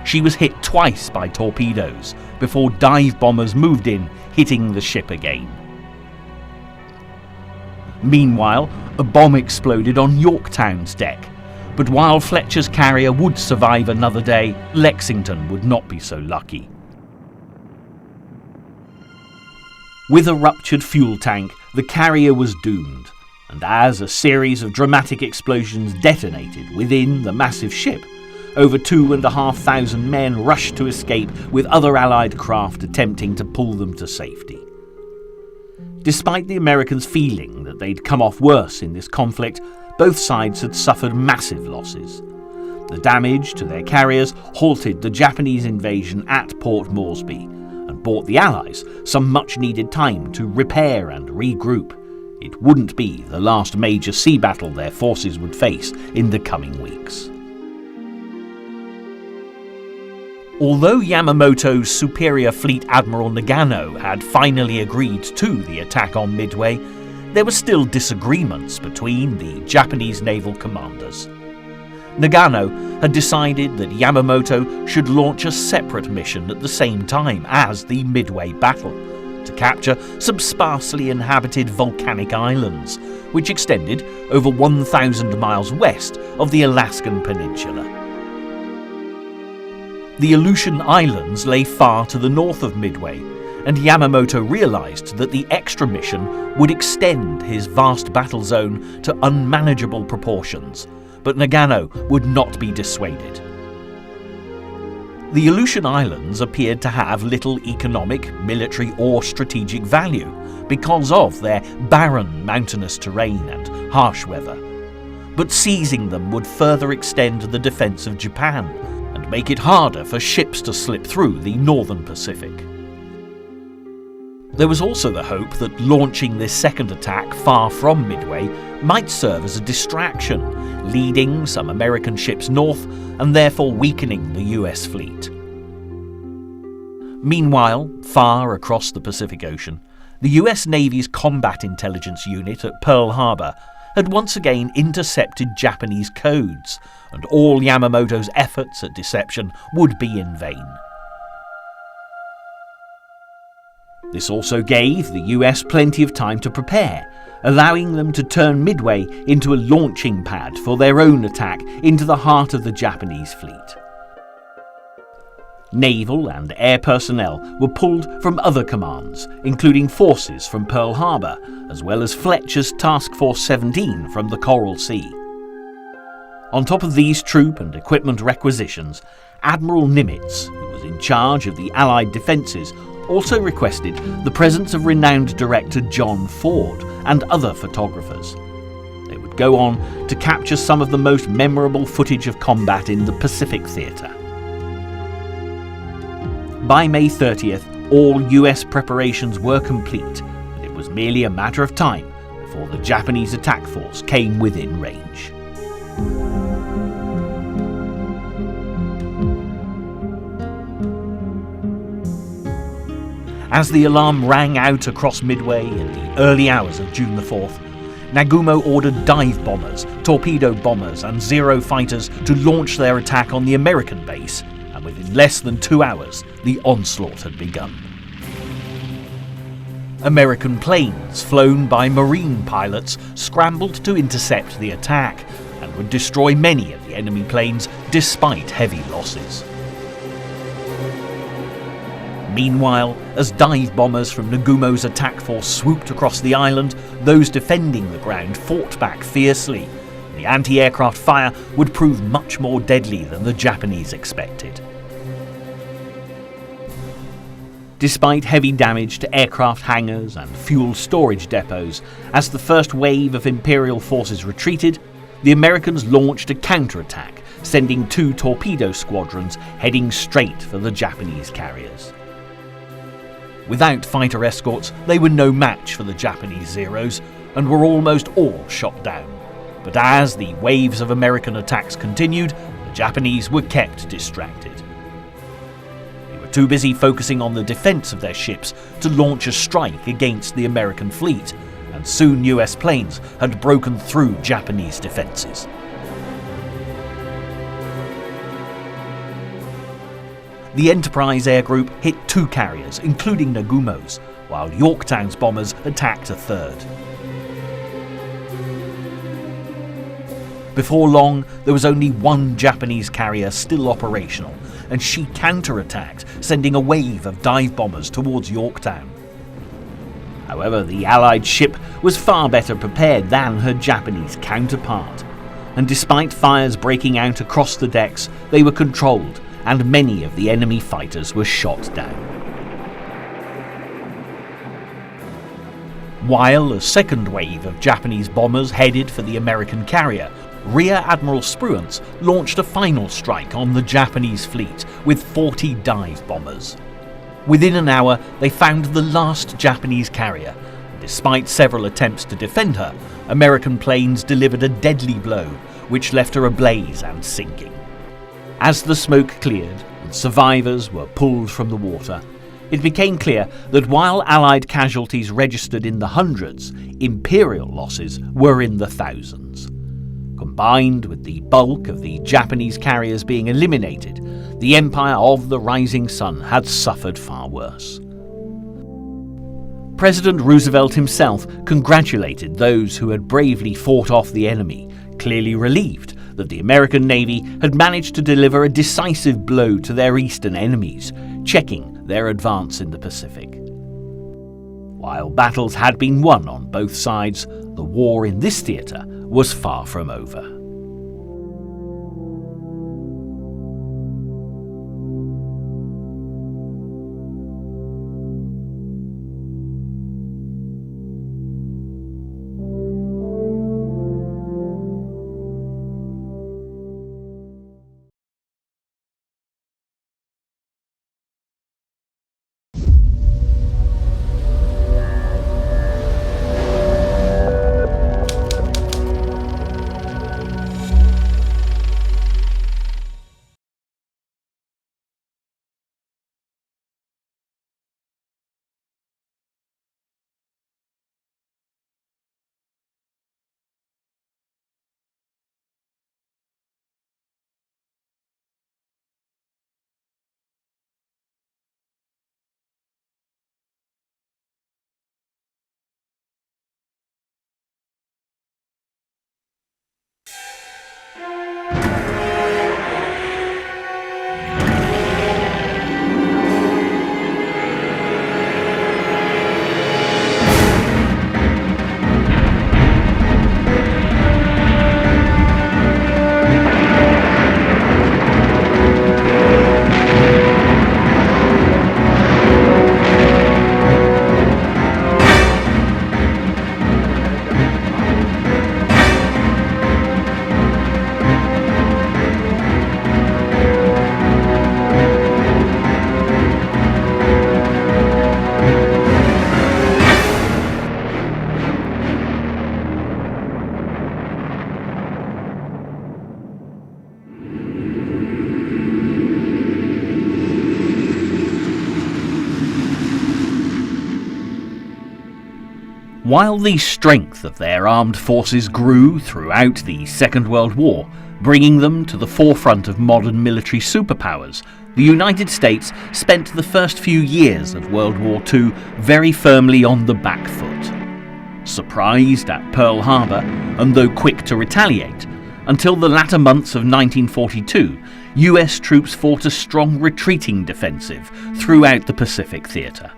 She was hit twice by torpedoes before dive bombers moved in, hitting the ship again. Meanwhile, a bomb exploded on Yorktown's deck, but while Fletcher's carrier would survive another day, Lexington would not be so lucky. With a ruptured fuel tank, the carrier was doomed, and as a series of dramatic explosions detonated within the massive ship, over 2,500 men rushed to escape, with other Allied craft attempting to pull them to safety. Despite the Americans feeling that they'd come off worse in this conflict, both sides had suffered massive losses. The damage to their carriers halted the Japanese invasion at Port Moresby, and bought the Allies some much-needed time to repair and regroup. It wouldn't be the last major sea battle their forces would face in the coming weeks. Although Yamamoto's superior fleet admiral Nagano had finally agreed to the attack on Midway, there were still disagreements between the Japanese naval commanders. Nagano had decided that Yamamoto should launch a separate mission at the same time as the Midway battle, to capture some sparsely inhabited volcanic islands, which extended over 1,000 miles west of the Alaskan peninsula. The Aleutian Islands lay far to the north of Midway, and Yamamoto realized that the extra mission would extend his vast battle zone to unmanageable proportions, but Nagano would not be dissuaded. The Aleutian Islands appeared to have little economic, military or strategic value because of their barren mountainous terrain and harsh weather. But seizing them would further extend the defence of Japan, and make it harder for ships to slip through the northern Pacific. There was also the hope that launching this second attack far from Midway might serve as a distraction, leading some American ships north and therefore weakening the US fleet. Meanwhile, far across the Pacific Ocean, the US Navy's Combat Intelligence Unit at Pearl Harbor had once again intercepted Japanese codes, and all Yamamoto's efforts at deception would be in vain. This also gave the US plenty of time to prepare, allowing them to turn Midway into a launching pad for their own attack into the heart of the Japanese fleet. Naval and air personnel were pulled from other commands, including forces from Pearl Harbor, as well as Fletcher's Task Force 17 from the Coral Sea. On top of these troop and equipment requisitions, Admiral Nimitz, who was in charge of the Allied defences, also requested the presence of renowned director John Ford and other photographers. They would go on to capture some of the most memorable footage of combat in the Pacific theatre. By May 30th, all US preparations were complete, and it was merely a matter of time before the Japanese attack force came within range. As the alarm rang out across Midway in the early hours of June the 4th, Nagumo ordered dive bombers, torpedo bombers and Zero fighters to launch their attack on the American base, and within less than 2 hours, the onslaught had begun. American planes, flown by Marine pilots, scrambled to intercept the attack and would destroy many of the enemy planes despite heavy losses. Meanwhile, as dive bombers from Nagumo's attack force swooped across the island, those defending the ground fought back fiercely. The anti-aircraft fire would prove much more deadly than the Japanese expected. Despite heavy damage to aircraft hangars and fuel storage depots, as the first wave of Imperial forces retreated, the Americans launched a counterattack, sending 2 torpedo squadrons heading straight for the Japanese carriers. Without fighter escorts, they were no match for the Japanese Zeros and were almost all shot down. But as the waves of American attacks continued, the Japanese were kept distracted. They were too busy focusing on the defense of their ships to launch a strike against the American fleet, and soon US planes had broken through Japanese defenses. The Enterprise Air Group hit 2 carriers, including Nagumo's, while Yorktown's bombers attacked a third. Before long, there was only 1 Japanese carrier still operational, and she counterattacked, sending a wave of dive bombers towards Yorktown. However, the Allied ship was far better prepared than her Japanese counterpart, and despite fires breaking out across the decks, they were controlled, and many of the enemy fighters were shot down. While a second wave of Japanese bombers headed for the American carrier, Rear Admiral Spruance launched a final strike on the Japanese fleet with 40 dive bombers. Within an hour, they found the last Japanese carrier. Despite several attempts to defend her, American planes delivered a deadly blow, which left her ablaze and sinking. As the smoke cleared and survivors were pulled from the water, it became clear that while Allied casualties registered in the hundreds, Imperial losses were in the thousands. Combined with the bulk of the Japanese carriers being eliminated, the Empire of the Rising Sun had suffered far worse. President Roosevelt himself congratulated those who had bravely fought off the enemy, clearly relieved that the American Navy had managed to deliver a decisive blow to their eastern enemies, checking their advance in the Pacific. While battles had been won on both sides, the war in this theatre was far from over. While the strength of their armed forces grew throughout the Second World War, bringing them to the forefront of modern military superpowers, the United States spent the first few years of World War II very firmly on the back foot. Surprised at Pearl Harbor, and though quick to retaliate, until the latter months of 1942, US troops fought a strong retreating defensive throughout the Pacific theatre.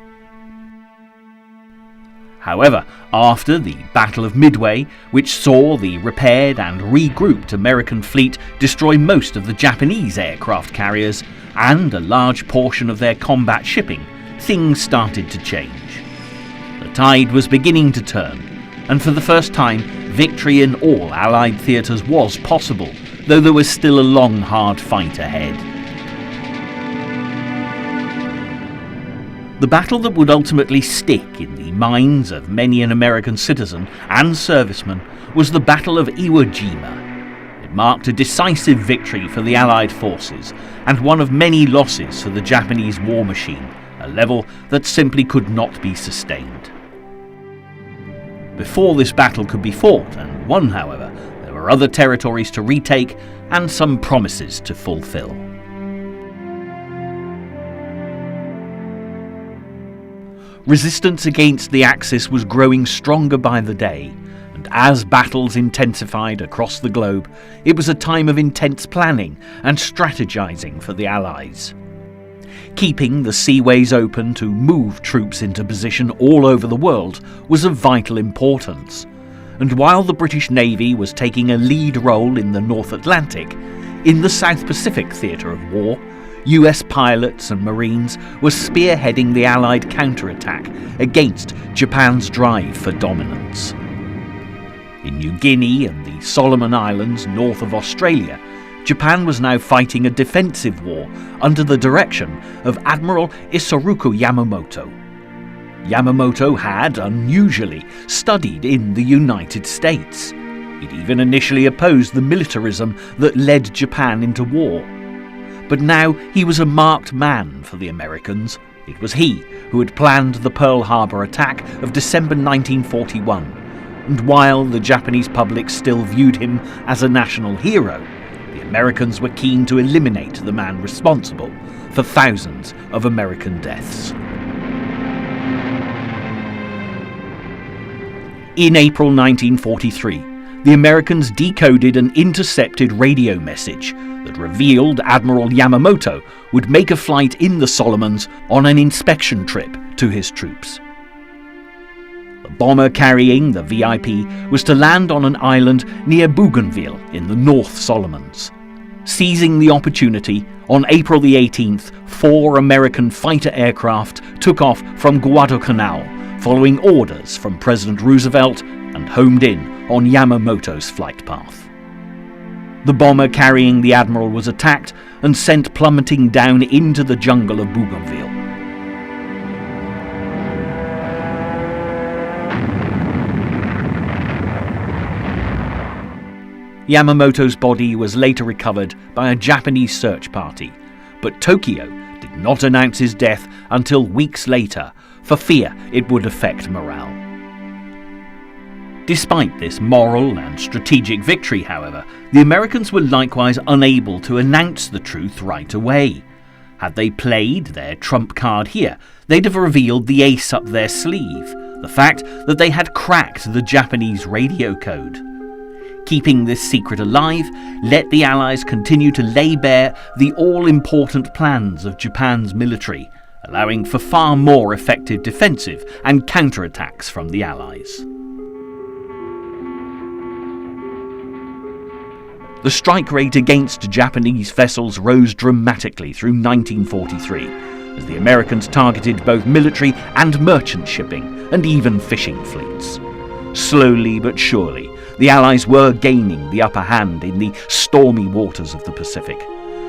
However, after the Battle of Midway, which saw the repaired and regrouped American fleet destroy most of the Japanese aircraft carriers and a large portion of their combat shipping, things started to change. The tide was beginning to turn, and for the first time, victory in all Allied theatres was possible, though there was still a long, hard fight ahead. The battle that would ultimately stick in the minds of many an American citizen and serviceman was the Battle of Iwo Jima. It marked a decisive victory for the Allied forces and one of many losses for the Japanese war machine, a level that simply could not be sustained. Before this battle could be fought and won, however, there were other territories to retake and some promises to fulfill. Resistance against the Axis was growing stronger by the day, and as battles intensified across the globe, it was a time of intense planning and strategizing for the Allies. Keeping the seaways open to move troops into position all over the world was of vital importance, and while the British Navy was taking a lead role in the North Atlantic, in the South Pacific theatre of war, US pilots and Marines were spearheading the Allied counterattack against Japan's drive for dominance. In New Guinea and the Solomon Islands north of Australia, Japan was now fighting a defensive war under the direction of Admiral Isoroku Yamamoto. Yamamoto had, unusually, studied in the United States. He'd even initially opposed the militarism that led Japan into war. But now he was a marked man for the Americans. It was he who had planned the Pearl Harbor attack of December 1941, and while the Japanese public still viewed him as a national hero, the Americans were keen to eliminate the man responsible for thousands of American deaths. In April 1943, the Americans decoded an intercepted radio message that revealed Admiral Yamamoto would make a flight in the Solomons on an inspection trip to his troops. The bomber carrying the VIP was to land on an island near Bougainville in the North Solomons. Seizing the opportunity, on April the 18th, 4 American fighter aircraft took off from Guadalcanal, following orders from President Roosevelt, and homed in on Yamamoto's flight path. The bomber carrying the Admiral was attacked and sent plummeting down into the jungle of Bougainville. Yamamoto's body was later recovered by a Japanese search party, but Tokyo did not announce his death until weeks later, for fear it would affect morale. Despite this moral and strategic victory, however, the Americans were likewise unable to announce the truth right away. Had they played their trump card here, they'd have revealed the ace up their sleeve, the fact that they had cracked the Japanese radio code. Keeping this secret alive let the Allies continue to lay bare the all-important plans of Japan's military, allowing for far more effective defensive and counterattacks from the Allies. The strike rate against Japanese vessels rose dramatically through 1943, as the Americans targeted both military and merchant shipping, and even fishing fleets. Slowly but surely, the Allies were gaining the upper hand in the stormy waters of the Pacific,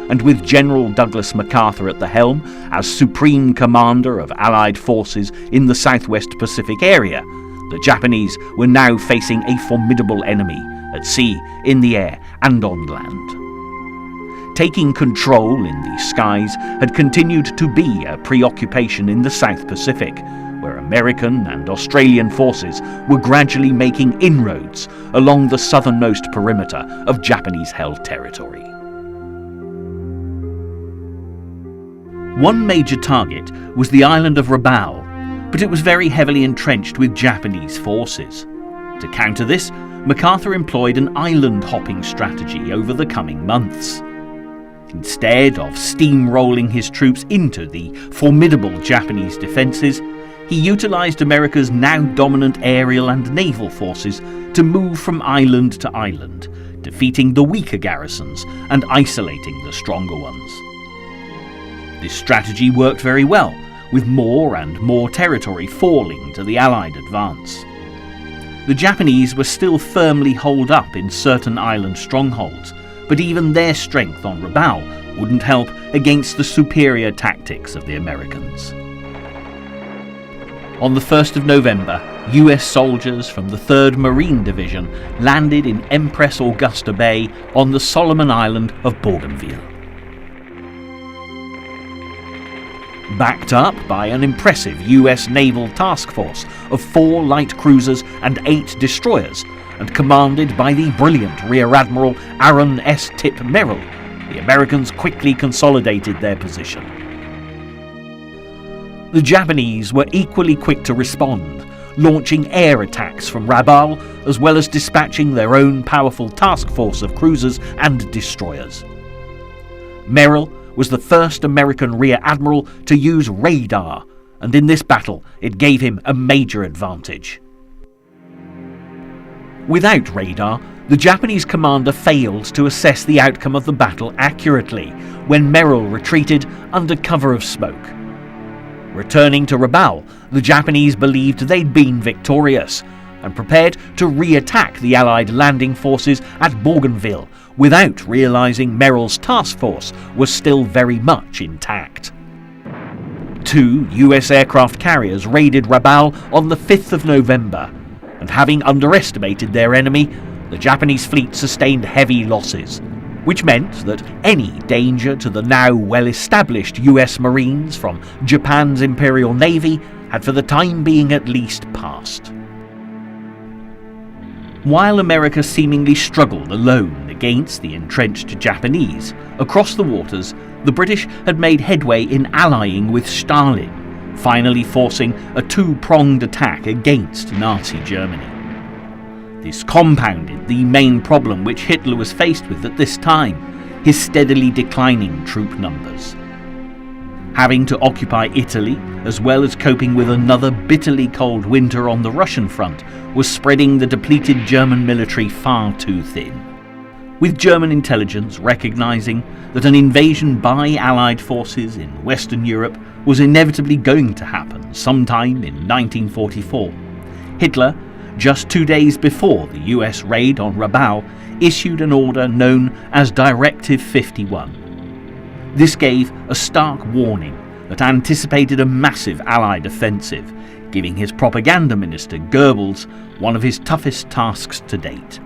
and with General Douglas MacArthur at the helm as Supreme Commander of Allied forces in the Southwest Pacific area, the Japanese were now facing a formidable enemy at sea, in the air, and on land. Taking control in the skies had continued to be a preoccupation in the South Pacific, where American and Australian forces were gradually making inroads along the southernmost perimeter of Japanese-held territory. One major target was the island of Rabaul, but it was very heavily entrenched with Japanese forces. To counter this, MacArthur employed an island-hopping strategy over the coming months. Instead of steamrolling his troops into the formidable Japanese defences, he utilised America's now dominant aerial and naval forces to move from island to island, defeating the weaker garrisons and isolating the stronger ones. This strategy worked very well, with more and more territory falling to the Allied advance. The Japanese were still firmly holed up in certain island strongholds, but even their strength on Rabaul wouldn't help against the superior tactics of the Americans. On the 1st of November, US soldiers from the 3rd Marine Division landed in Empress Augusta Bay on the Solomon Island of Bougainville. Backed up by an impressive US naval task force of 4 light cruisers and 8 destroyers, and commanded by the brilliant Rear Admiral Aaron S. Tip Merrill, the Americans quickly consolidated their position. The Japanese were equally quick to respond, launching air attacks from Rabaul as well as dispatching their own powerful task force of cruisers and destroyers. Merrill was the first American Rear Admiral to use radar, and in this battle it gave him a major advantage. Without radar, the Japanese commander failed to assess the outcome of the battle accurately when Merrill retreated under cover of smoke. Returning to Rabaul, the Japanese believed they'd been victorious and prepared to re-attack the Allied landing forces at Bougainville without realising Merrill's task force was still very much intact. 2 US aircraft carriers raided Rabaul on the 5th of November, and having underestimated their enemy, the Japanese fleet sustained heavy losses, which meant that any danger to the now well-established US Marines from Japan's Imperial Navy had for the time being at least passed. While America seemingly struggled alone against the entrenched Japanese, across the waters, the British had made headway in allying with Stalin, finally forcing a 2-pronged attack against Nazi Germany. This compounded the main problem which Hitler was faced with at this time, his steadily declining troop numbers. Having to occupy Italy, as well as coping with another bitterly cold winter on the Russian front, was spreading the depleted German military far too thin. With German intelligence recognising that an invasion by Allied forces in Western Europe was inevitably going to happen sometime in 1944, Hitler, just 2 days before the US raid on Rabaul, issued an order known as Directive 51. This gave a stark warning that anticipated a massive Allied offensive, giving his propaganda minister Goebbels one of his toughest tasks to date.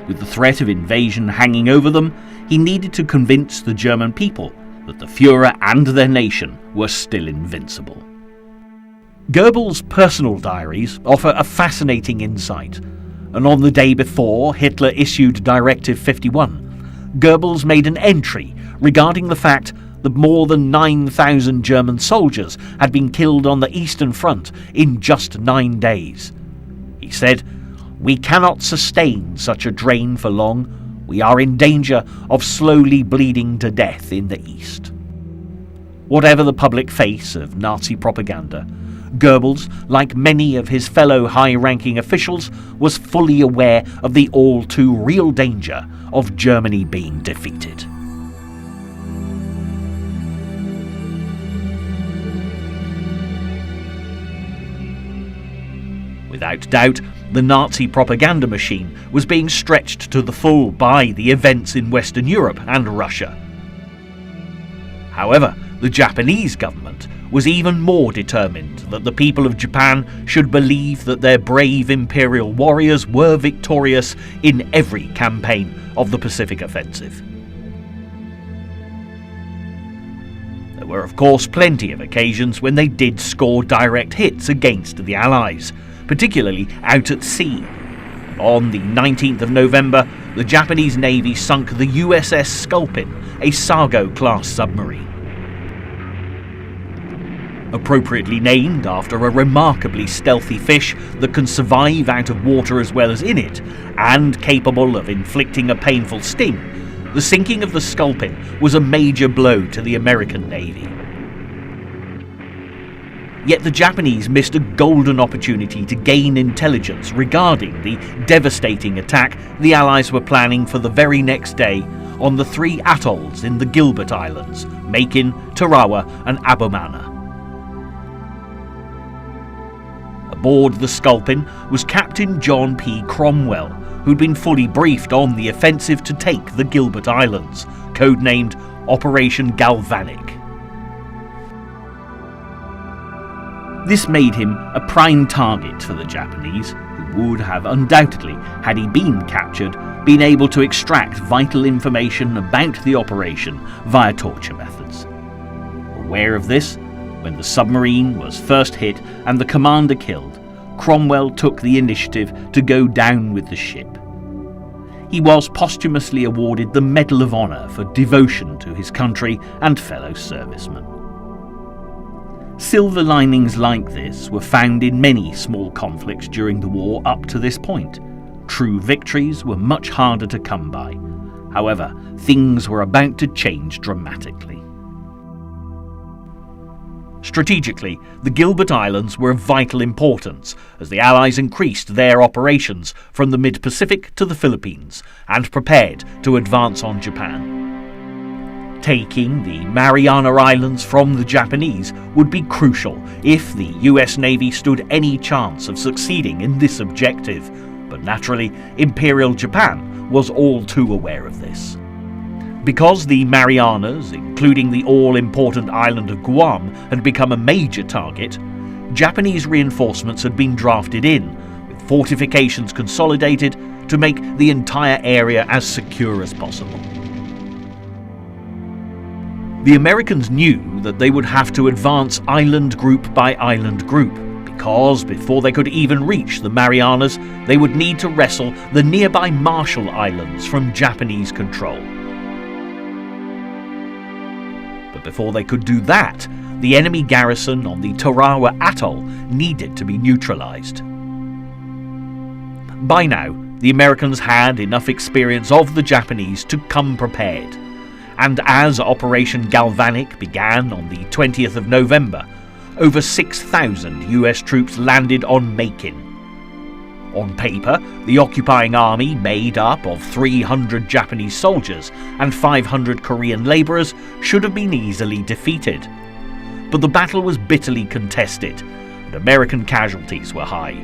With the threat of invasion hanging over them, he needed to convince the German people that the Führer and their nation were still invincible. Goebbels' personal diaries offer a fascinating insight, and on the day before Hitler issued Directive 51, Goebbels made an entry regarding the fact that more than 9,000 German soldiers had been killed on the Eastern Front in just 9 days. He said, "We cannot sustain such a drain for long. We are in danger of slowly bleeding to death in the East." Whatever the public face of Nazi propaganda, Goebbels, like many of his fellow high-ranking officials, was fully aware of the all-too-real danger of Germany being defeated. Without doubt, the Nazi propaganda machine was being stretched to the full by the events in Western Europe and Russia. However, the Japanese government was even more determined that the people of Japan should believe that their brave imperial warriors were victorious in every campaign of the Pacific Offensive. There were of course plenty of occasions when they did score direct hits against the Allies, particularly out at sea. On the 19th of November, the Japanese Navy sunk the USS Sculpin, a Sargo-class submarine. Appropriately named after a remarkably stealthy fish that can survive out of water as well as in it, and capable of inflicting a painful sting, the sinking of the Sculpin was a major blow to the American Navy. Yet the Japanese missed a golden opportunity to gain intelligence regarding the devastating attack the Allies were planning for the very next day on the 3 atolls in the Gilbert Islands, Makin, Tarawa and Abomana. Aboard the Sculpin was Captain John P. Cromwell, who'd been fully briefed on the offensive to take the Gilbert Islands, codenamed Operation Galvanic. This made him a prime target for the Japanese, who would have undoubtedly, had he been captured, been able to extract vital information about the operation via torture methods. Aware of this, when the submarine was first hit and the commander killed, Cromwell took the initiative to go down with the ship. He was posthumously awarded the Medal of Honor for devotion to his country and fellow servicemen. Silver linings like this were found in many small conflicts during the war up to this point. True victories were much harder to come by. However, things were about to change dramatically. Strategically, the Gilbert Islands were of vital importance as the Allies increased their operations from the mid-Pacific to the Philippines and prepared to advance on Japan. Taking the Mariana Islands from the Japanese would be crucial if the US Navy stood any chance of succeeding in this objective, but naturally, Imperial Japan was all too aware of this. Because the Marianas, including the all-important island of Guam, had become a major target, Japanese reinforcements had been drafted in, with fortifications consolidated to make the entire area as secure as possible. The Americans knew that they would have to advance island group by island group, because before they could even reach the Marianas, they would need to wrestle the nearby Marshall Islands from Japanese control. But before they could do that, the enemy garrison on the Tarawa Atoll needed to be neutralized. By now, the Americans had enough experience of the Japanese to come prepared, and as Operation Galvanic began on the 20th of November, over 6,000 US troops landed on Makin. On paper, the occupying army, made up of 300 Japanese soldiers and 500 Korean labourers, should have been easily defeated. But the battle was bitterly contested, and American casualties were high.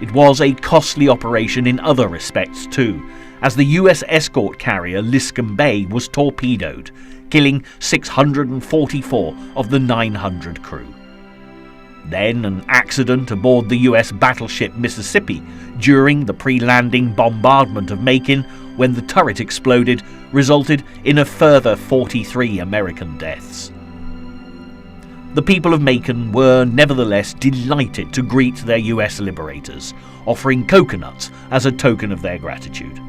It was a costly operation in other respects too, as the US escort carrier Liscombe Bay was torpedoed, killing 644 of the 900 crew. Then an accident aboard the US battleship Mississippi during the pre-landing bombardment of Makin, when the turret exploded, resulted in a further 43 American deaths. The people of Makin were nevertheless delighted to greet their US liberators, offering coconuts as a token of their gratitude.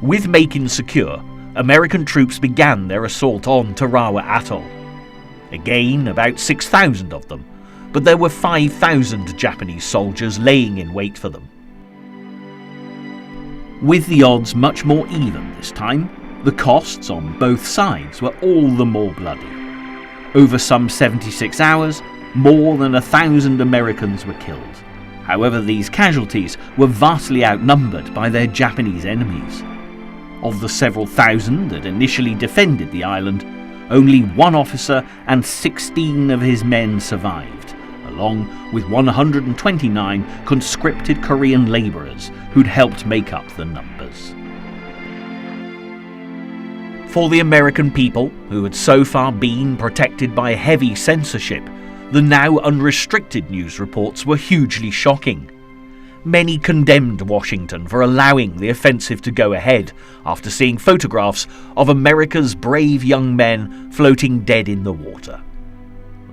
With Makin secure, American troops began their assault on Tarawa Atoll. Again, about 6,000 of them, but there were 5,000 Japanese soldiers laying in wait for them. With the odds much more even this time, the costs on both sides were all the more bloody. Over some 76 hours, more than 1,000 Americans were killed. However, these casualties were vastly outnumbered by their Japanese enemies. Of the several thousand that initially defended the island, only one officer and 16 of his men survived, along with 129 conscripted Korean labourers who'd helped make up the numbers. For the American people, who had so far been protected by heavy censorship, the now unrestricted news reports were hugely shocking. Many condemned Washington for allowing the offensive to go ahead after seeing photographs of America's brave young men floating dead in the water.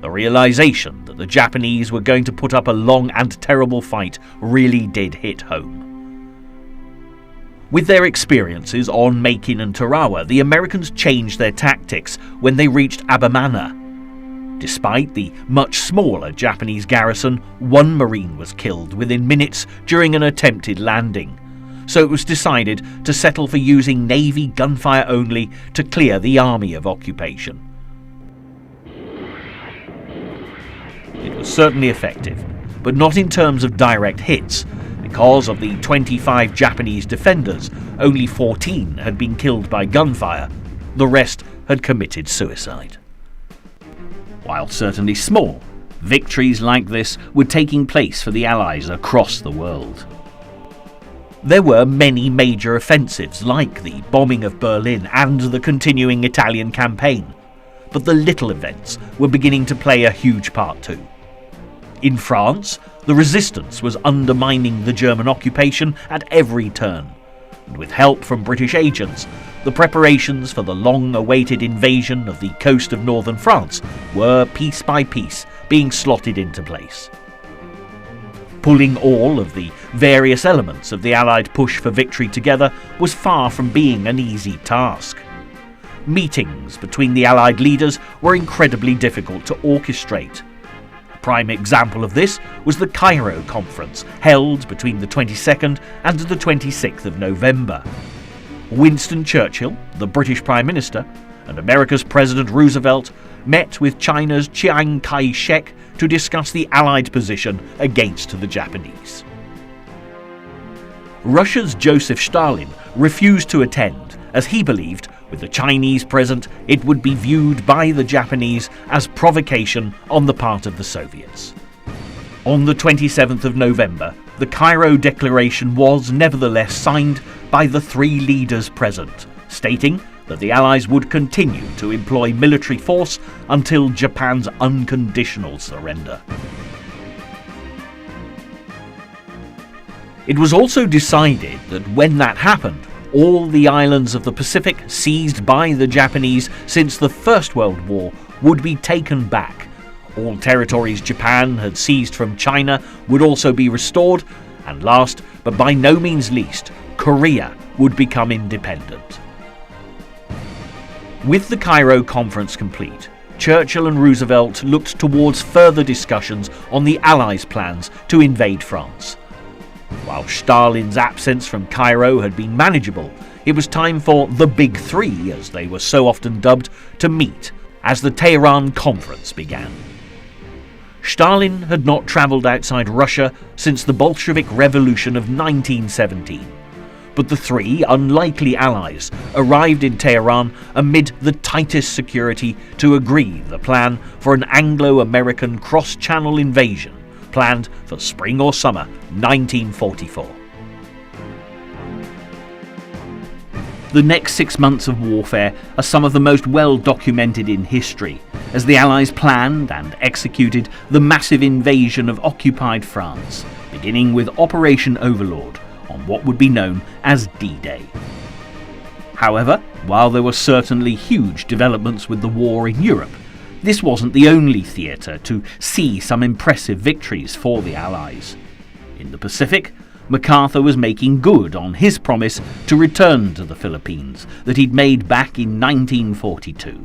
The realization that the Japanese were going to put up a long and terrible fight really did hit home. With their experiences on Macon and Tarawa, the Americans changed their tactics when they reached Abamana. Despite the much smaller Japanese garrison, one Marine was killed within minutes during an attempted landing, so it was decided to settle for using Navy gunfire only to clear the army of occupation. It was certainly effective, but not in terms of direct hits. Because of the 25 Japanese defenders, only 14 had been killed by gunfire. The rest had committed suicide. While certainly small, victories like this were taking place for the Allies across the world. There were many major offensives like the bombing of Berlin and the continuing Italian campaign, but the little events were beginning to play a huge part too. In France, the resistance was undermining the German occupation at every turn, and with help from British agents, the preparations for the long-awaited invasion of the coast of northern France were piece by piece being slotted into place. Pulling all of the various elements of the Allied push for victory together was far from being an easy task. Meetings between the Allied leaders were incredibly difficult to orchestrate. A prime example of this was the Cairo Conference, held between the 22nd and the 26th of November. Winston Churchill, the British Prime Minister, and America's President Roosevelt met with China's Chiang Kai-shek to discuss the Allied position against the Japanese. Russia's Joseph Stalin refused to attend, as he believed, with the Chinese present, it would be viewed by the Japanese as provocation on the part of the Soviets. On the 27th of November, the Cairo Declaration was nevertheless signed by the three leaders present, stating that the Allies would continue to employ military force until Japan's unconditional surrender. It was also decided that when that happened, all the islands of the Pacific seized by the Japanese since the First World War would be taken back. All territories Japan had seized from China would also be restored, and last, but by no means least, Korea would become independent. With the Cairo Conference complete, Churchill and Roosevelt looked towards further discussions on the Allies' plans to invade France. While Stalin's absence from Cairo had been manageable, it was time for the Big Three, as they were so often dubbed, to meet as the Tehran Conference began. Stalin had not travelled outside Russia since the Bolshevik Revolution of 1917, but the three unlikely allies arrived in Tehran amid the tightest security to agree the plan for an Anglo-American cross-channel invasion planned for spring or summer 1944. The next 6 months of warfare are some of the most well documented in history, as the Allies planned and executed the massive invasion of occupied France, beginning with Operation Overlord on what would be known as D-Day. However, while there were certainly huge developments with the war in Europe, this wasn't the only theatre to see some impressive victories for the Allies. In the Pacific, MacArthur was making good on his promise to return to the Philippines that he'd made back in 1942.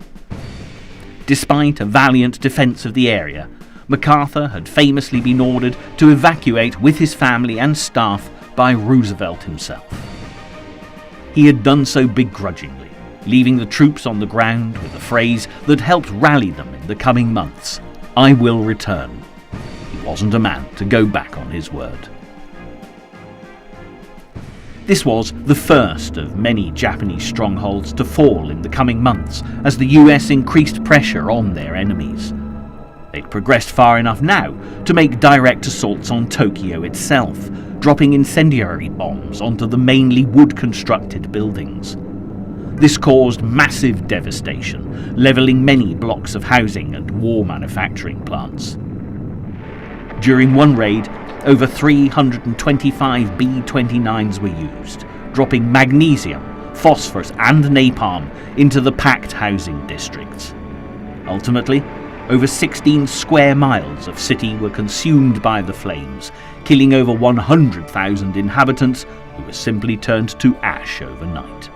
Despite a valiant defence of the area, MacArthur had famously been ordered to evacuate with his family and staff by Roosevelt himself. He had done so begrudgingly, leaving the troops on the ground with a phrase that helped rally them in the coming months: "I will return." He wasn't a man to go back on his word. This was the first of many Japanese strongholds to fall in the coming months as the US increased pressure on their enemies. They'd progressed far enough now to make direct assaults on Tokyo itself, dropping incendiary bombs onto the mainly wood-constructed buildings. This caused massive devastation, levelling many blocks of housing and war manufacturing plants. During one raid, over 325 B-29s were used, dropping magnesium, phosphorus and napalm into the packed housing districts. Ultimately, over 16 square miles of city were consumed by the flames, killing over 100,000 inhabitants who were simply turned to ash overnight.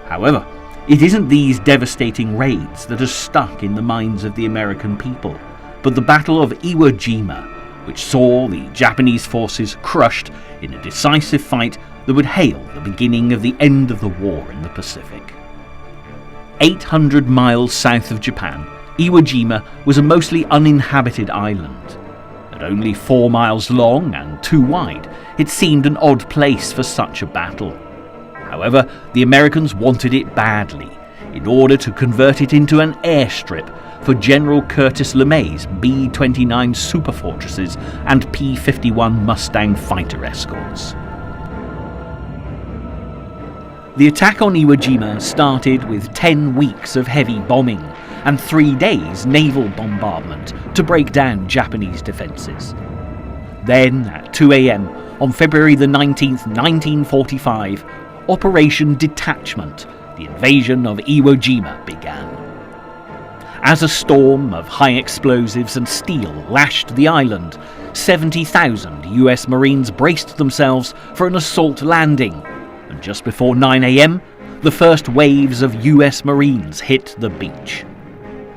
However, it isn't these devastating raids that are stuck in the minds of the American people, but the Battle of Iwo Jima, which saw the Japanese forces crushed in a decisive fight that would hail the beginning of the end of the war in the Pacific. 800 miles south of Japan, Iwo Jima was a mostly uninhabited island. At only 4 miles long and 2 wide, it seemed an odd place for such a battle. However, the Americans wanted it badly, in order to convert it into an airstrip for General Curtis LeMay's B-29 Superfortresses and P-51 Mustang fighter escorts. The attack on Iwo Jima started with 10 weeks of heavy bombing and 3 days naval bombardment to break down Japanese defences. Then, at 2 a.m. on February the 19th, 1945, Operation Detachment, the invasion of Iwo Jima, began. As a storm of high explosives and steel lashed the island, 70,000 US Marines braced themselves for an assault landing, and just before 9 a.m, the first waves of US Marines hit the beach.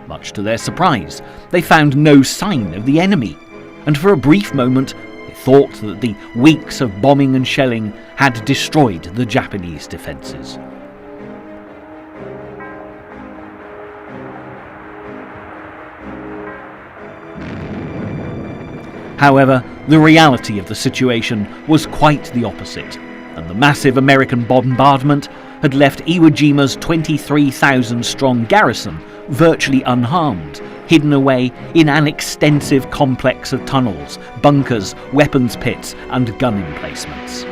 Much to their surprise, they found no sign of the enemy, and for a brief moment they thought that the weeks of bombing and shelling had destroyed the Japanese defences. However, the reality of the situation was quite the opposite, and the massive American bombardment had left Iwo Jima's 23,000-strong garrison virtually unharmed, hidden away in an extensive complex of tunnels, bunkers, weapons pits and gun emplacements.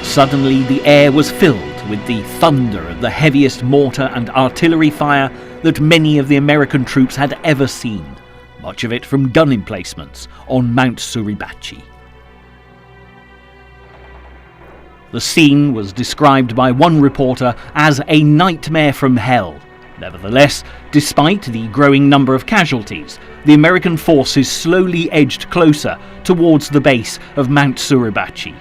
Suddenly the air was filled with the thunder of the heaviest mortar and artillery fire that many of the American troops had ever seen, much of it from gun emplacements on Mount Suribachi. The scene was described by one reporter as a nightmare from hell. Nevertheless, despite the growing number of casualties, the American forces slowly edged closer towards the base of Mount Suribachi.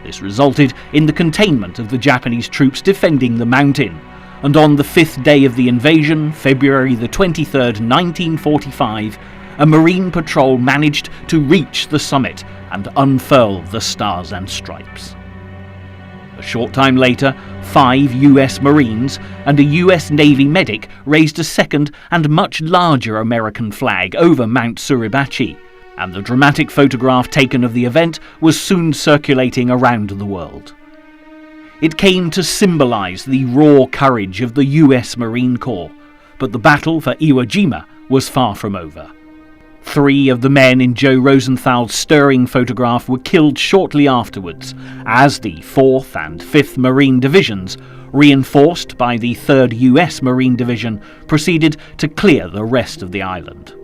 This resulted in the containment of the Japanese troops defending the mountain, and on the 5th day of the invasion, February the 23rd, 1945, a Marine patrol managed to reach the summit and unfurl the Stars and Stripes. A short time later, 5 US Marines and a US Navy medic raised a second and much larger American flag over Mount Suribachi, and the dramatic photograph taken of the event was soon circulating around the world. It came to symbolise the raw courage of the US Marine Corps, but the battle for Iwo Jima was far from over. 3 of the men in Joe Rosenthal's stirring photograph were killed shortly afterwards, as the 4th and 5th Marine Divisions, reinforced by the 3rd US Marine Division, proceeded to clear the rest of the island.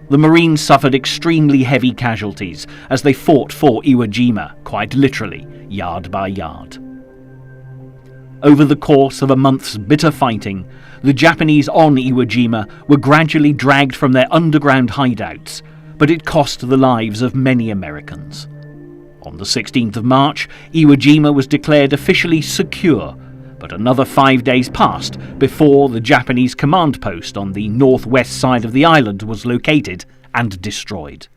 The Marines suffered extremely heavy casualties as they fought for Iwo Jima, quite literally, yard by yard. Over the course of a month's bitter fighting, the Japanese on Iwo Jima were gradually dragged from their underground hideouts, but it cost the lives of many Americans. On the 16th of March, Iwo Jima was declared officially secure, but another 5 days passed before the Japanese command post on the northwest side of the island was located and destroyed.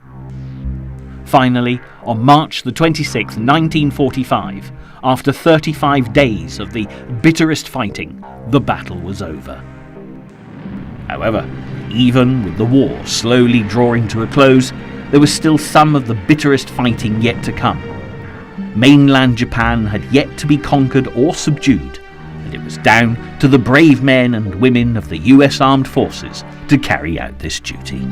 Finally, on March the 26th, 1945, after 35 days of the bitterest fighting, the battle was over. However, even with the war slowly drawing to a close, there was still some of the bitterest fighting yet to come. Mainland Japan had yet to be conquered or subdued, and it was down to the brave men and women of the US Armed Forces to carry out this duty.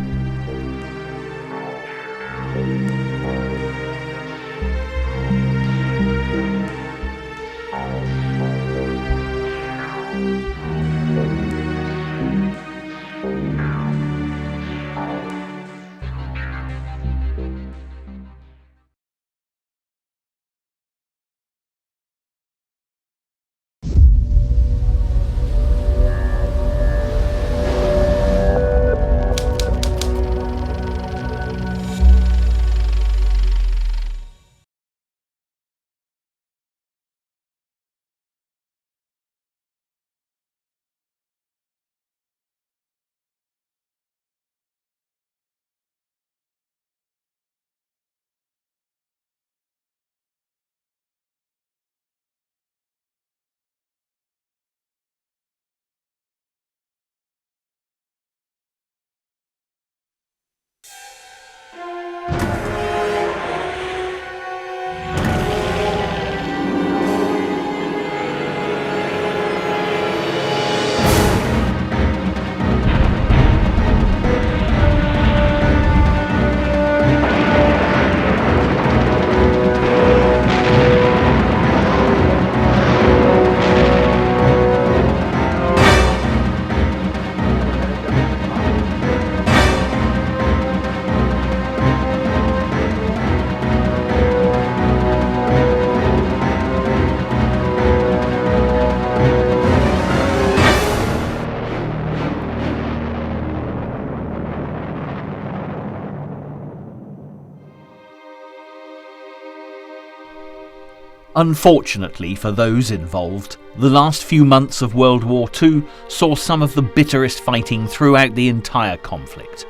Unfortunately for those involved, the last few months of World War II saw some of the bitterest fighting throughout the entire conflict.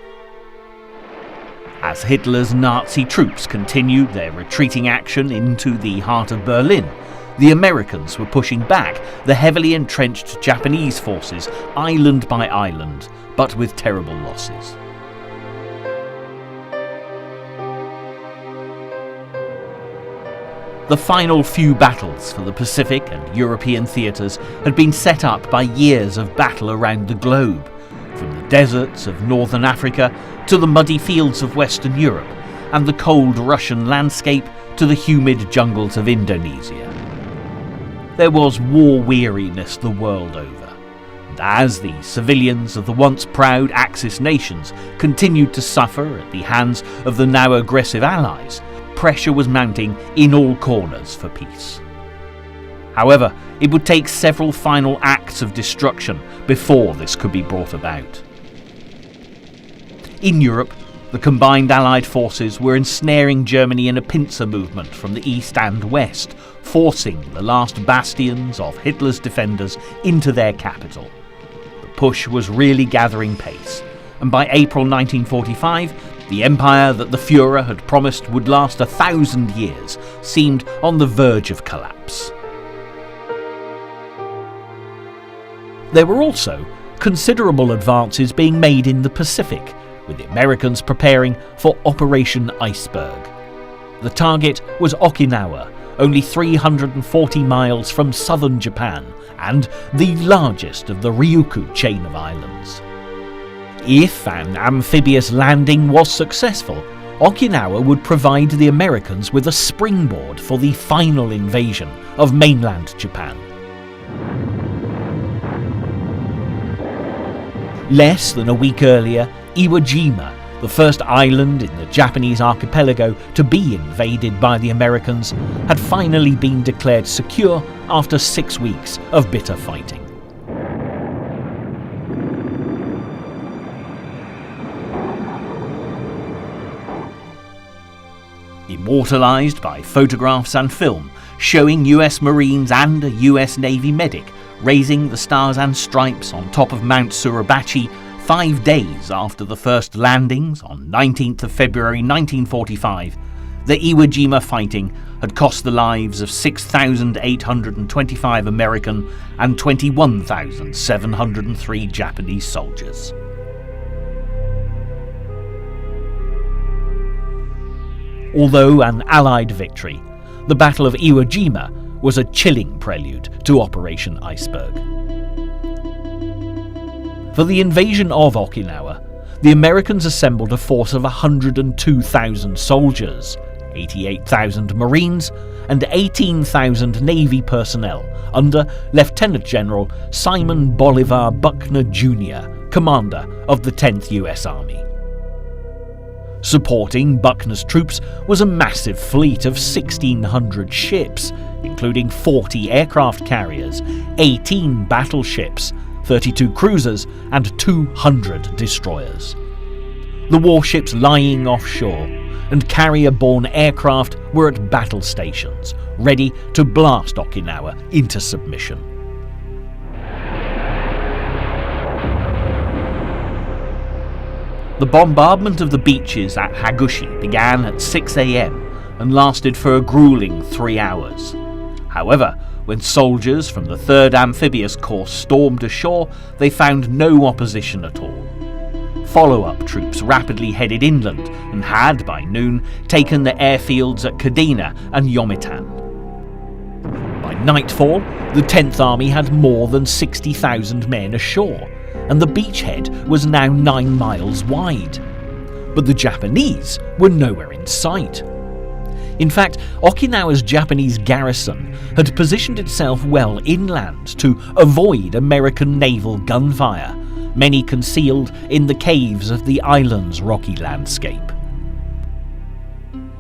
As Hitler's Nazi troops continued their retreating action into the heart of Berlin, the Americans were pushing back the heavily entrenched Japanese forces island by island, but with terrible losses. The final few battles for the Pacific and European theatres had been set up by years of battle around the globe, from the deserts of northern Africa to the muddy fields of Western Europe, and the cold Russian landscape to the humid jungles of Indonesia. There was war weariness the world over, and as the civilians of the once proud Axis nations continued to suffer at the hands of the now aggressive Allies, pressure was mounting in all corners for peace. However, it would take several final acts of destruction before this could be brought about. In Europe, the combined Allied forces were ensnaring Germany in a pincer movement from the east and west, forcing the last bastions of Hitler's defenders into their capital. The push was really gathering pace, and by April 1945, the empire that the Führer had promised would last 1,000 years seemed on the verge of collapse. There were also considerable advances being made in the Pacific, with the Americans preparing for Operation Iceberg. The target was Okinawa, only 340 miles from southern Japan, and the largest of the Ryukyu chain of islands. If an amphibious landing was successful, Okinawa would provide the Americans with a springboard for the final invasion of mainland Japan. Less than a week earlier, Iwo Jima, the first island in the Japanese archipelago to be invaded by the Americans, had finally been declared secure after 6 weeks of bitter fighting. Immortalised by photographs and film showing US Marines and a US Navy medic raising the Stars and Stripes on top of Mount Suribachi 5 days after the first landings on 19th of February 1945, the Iwo Jima fighting had cost the lives of 6,825 American and 21,703 Japanese soldiers. Although an Allied victory, the Battle of Iwo Jima was a chilling prelude to Operation Iceberg. For the invasion of Okinawa, the Americans assembled a force of 102,000 soldiers, 88,000 Marines, and 18,000 Navy personnel under Lieutenant General Simon Bolivar Buckner Jr., commander of the 10th US Army. Supporting Buckner's troops was a massive fleet of 1,600 ships, including 40 aircraft carriers, 18 battleships, 32 cruisers, and 200 destroyers. The warships lying offshore and carrier-borne aircraft were at battle stations, ready to blast Okinawa into submission. The bombardment of the beaches at Hagushi began at 6 a.m. and lasted for a grueling 3 hours. However, when soldiers from the 3rd Amphibious Corps stormed ashore, they found no opposition at all. Follow-up troops rapidly headed inland and had, by noon, taken the airfields at Kadena and Yomitan. By nightfall, the 10th Army had more than 60,000 men ashore, and the beachhead was now 9 miles wide. But the Japanese were nowhere in sight. In fact, Okinawa's Japanese garrison had positioned itself well inland to avoid American naval gunfire, many concealed in the caves of the island's rocky landscape.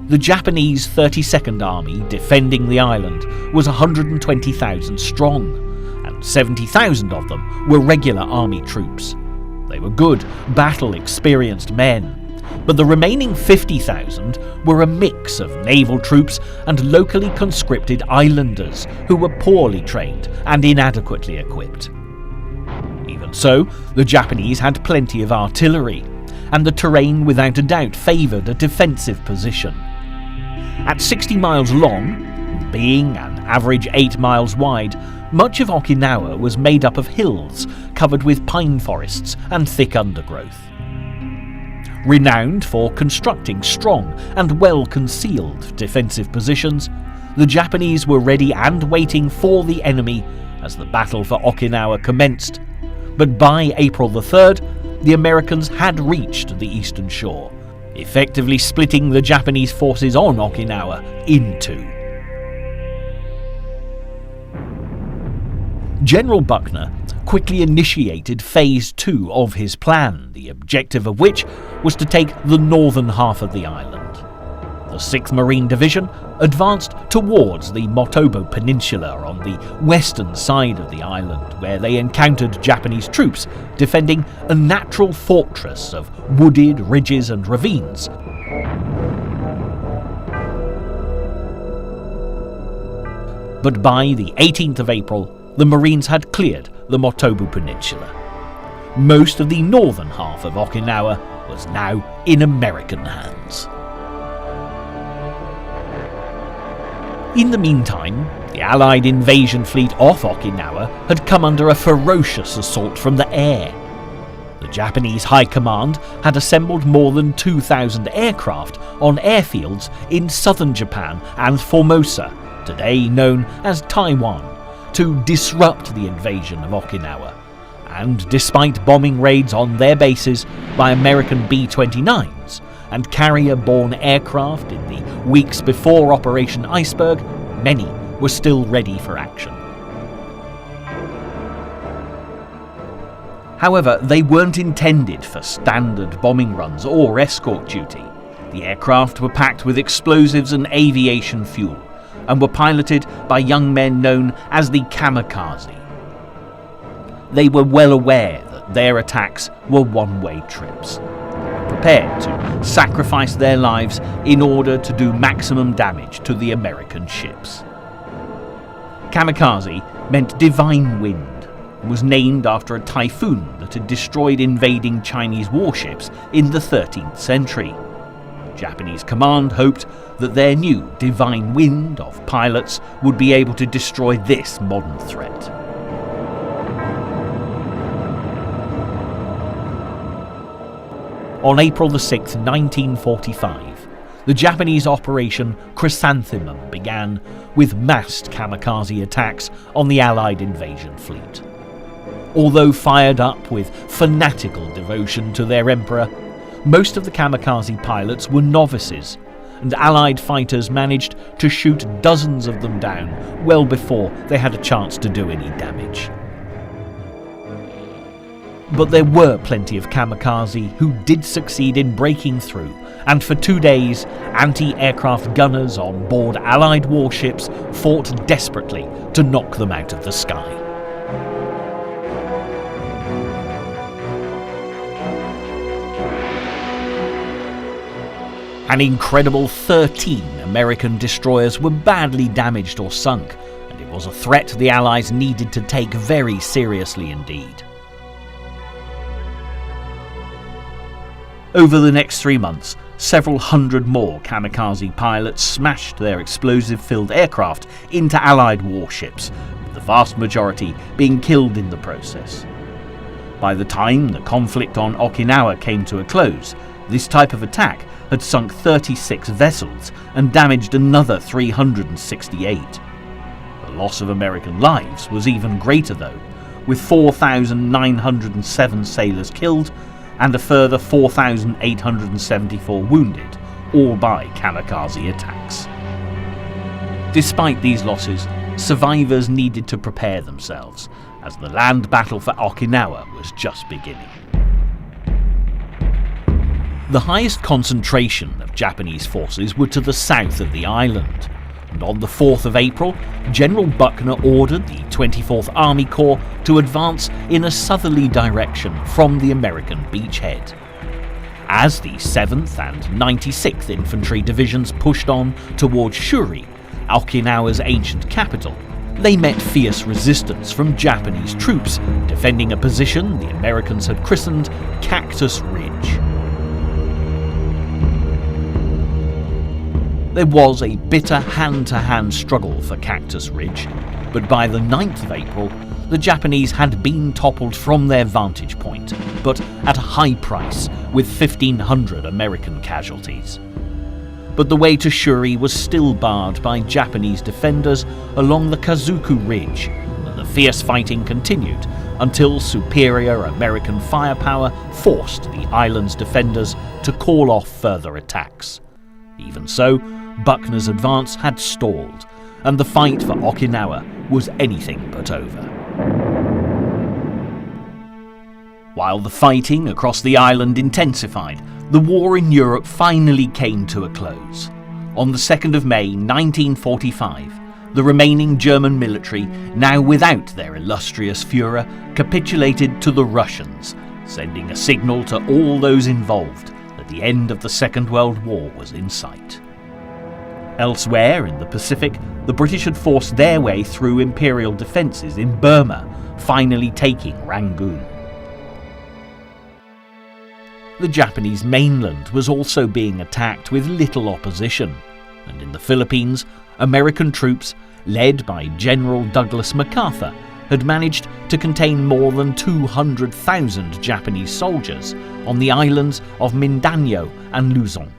The Japanese 32nd Army defending the island was 120,000 strong, and 70,000 of them were regular army troops. They were good, battle-experienced men, but the remaining 50,000 were a mix of naval troops and locally conscripted islanders who were poorly trained and inadequately equipped. Even so, the Japanese had plenty of artillery, and the terrain without a doubt favoured a defensive position. At 60 miles long, being an average 8 miles wide, much of Okinawa was made up of hills covered with pine forests and thick undergrowth. Renowned for constructing strong and well-concealed defensive positions, the Japanese were ready and waiting for the enemy as the battle for Okinawa commenced. But by April the 3rd, the Americans had reached the eastern shore, effectively splitting the Japanese forces on Okinawa in two. General Buckner quickly initiated Phase 2 of his plan, the objective of which was to take the northern half of the island. The 6th Marine Division advanced towards the Motobu Peninsula on the western side of the island, where they encountered Japanese troops defending a natural fortress of wooded ridges and ravines. But by the 18th of April, the Marines had cleared the Motobu Peninsula. Most of the northern half of Okinawa was now in American hands. In the meantime, the Allied invasion fleet off Okinawa had come under a ferocious assault from the air. The Japanese High Command had assembled more than 2,000 aircraft on airfields in southern Japan and Formosa, today known as Taiwan, to disrupt the invasion of Okinawa, and despite bombing raids on their bases by American B-29s and carrier-borne aircraft in the weeks before Operation Iceberg, many were still ready for action. However, they weren't intended for standard bombing runs or escort duty. The aircraft were packed with explosives and aviation fuel, and were piloted by young men known as the kamikaze. They were well aware that their attacks were one-way trips, prepared to sacrifice their lives in order to do maximum damage to the American ships. Kamikaze meant divine wind, and was named after a typhoon that had destroyed invading Chinese warships in the 13th century. Japanese command hoped that their new divine wind of pilots would be able to destroy this modern threat. On April the 6th, 1945, the Japanese Operation Chrysanthemum began with massed kamikaze attacks on the Allied invasion fleet. Although fired up with fanatical devotion to their emperor, most of the kamikaze pilots were novices, and Allied fighters managed to shoot dozens of them down well before they had a chance to do any damage. But there were plenty of kamikaze who did succeed in breaking through, and for 2 days, anti-aircraft gunners on board Allied warships fought desperately to knock them out of the sky. An incredible 13 American destroyers were badly damaged or sunk, and it was a threat the Allies needed to take very seriously indeed. Over the next 3 months, several hundred more kamikaze pilots smashed their explosive-filled aircraft into Allied warships, with the vast majority being killed in the process. By the time the conflict on Okinawa came to a close, this type of attack had sunk 36 vessels and damaged another 368. The loss of American lives was even greater though, with 4,907 sailors killed and a further 4,874 wounded, all by kamikaze attacks. Despite these losses, survivors needed to prepare themselves, as the land battle for Okinawa was just beginning. The highest concentration of Japanese forces were to the south of the island, and on the 4th of April, General Buckner ordered the 24th Army Corps to advance in a southerly direction from the American beachhead. As the 7th and 96th Infantry Divisions pushed on towards Shuri, Okinawa's ancient capital, they met fierce resistance from Japanese troops defending a position the Americans had christened Cactus Ridge. There was a bitter hand-to-hand struggle for Cactus Ridge, but by the 9th of April, the Japanese had been toppled from their vantage point, but at a high price, with 1,500 American casualties. But the way to Shuri was still barred by Japanese defenders along the Kazuku Ridge, and the fierce fighting continued until superior American firepower forced the island's defenders to call off further attacks. Even so, Buckner's advance had stalled, and the fight for Okinawa was anything but over. While the fighting across the island intensified, the war in Europe finally came to a close. On the 2nd of May 1945, the remaining German military, now without their illustrious Führer, capitulated to the Russians, sending a signal to all those involved that the end of the Second World War was in sight. Elsewhere in the Pacific, the British had forced their way through imperial defences in Burma, finally taking Rangoon. The Japanese mainland was also being attacked with little opposition, and in the Philippines, American troops, led by General Douglas MacArthur, had managed to contain more than 200,000 Japanese soldiers on the islands of Mindanao and Luzon.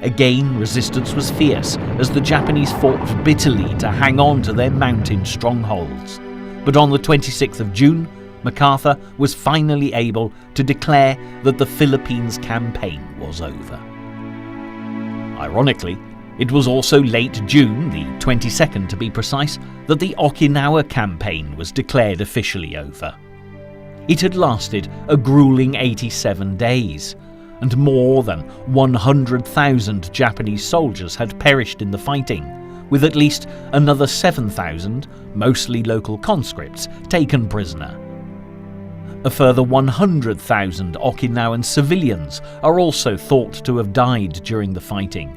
Again, resistance was fierce as the Japanese fought bitterly to hang on to their mountain strongholds. But on the 26th of June, MacArthur was finally able to declare that the Philippines campaign was over. Ironically, it was also late June, the 22nd to be precise, that the Okinawa campaign was declared officially over. It had lasted a grueling 87 days, and more than 100,000 Japanese soldiers had perished in the fighting, with at least another 7,000, mostly local conscripts, taken prisoner. A further 100,000 Okinawan civilians are also thought to have died during the fighting.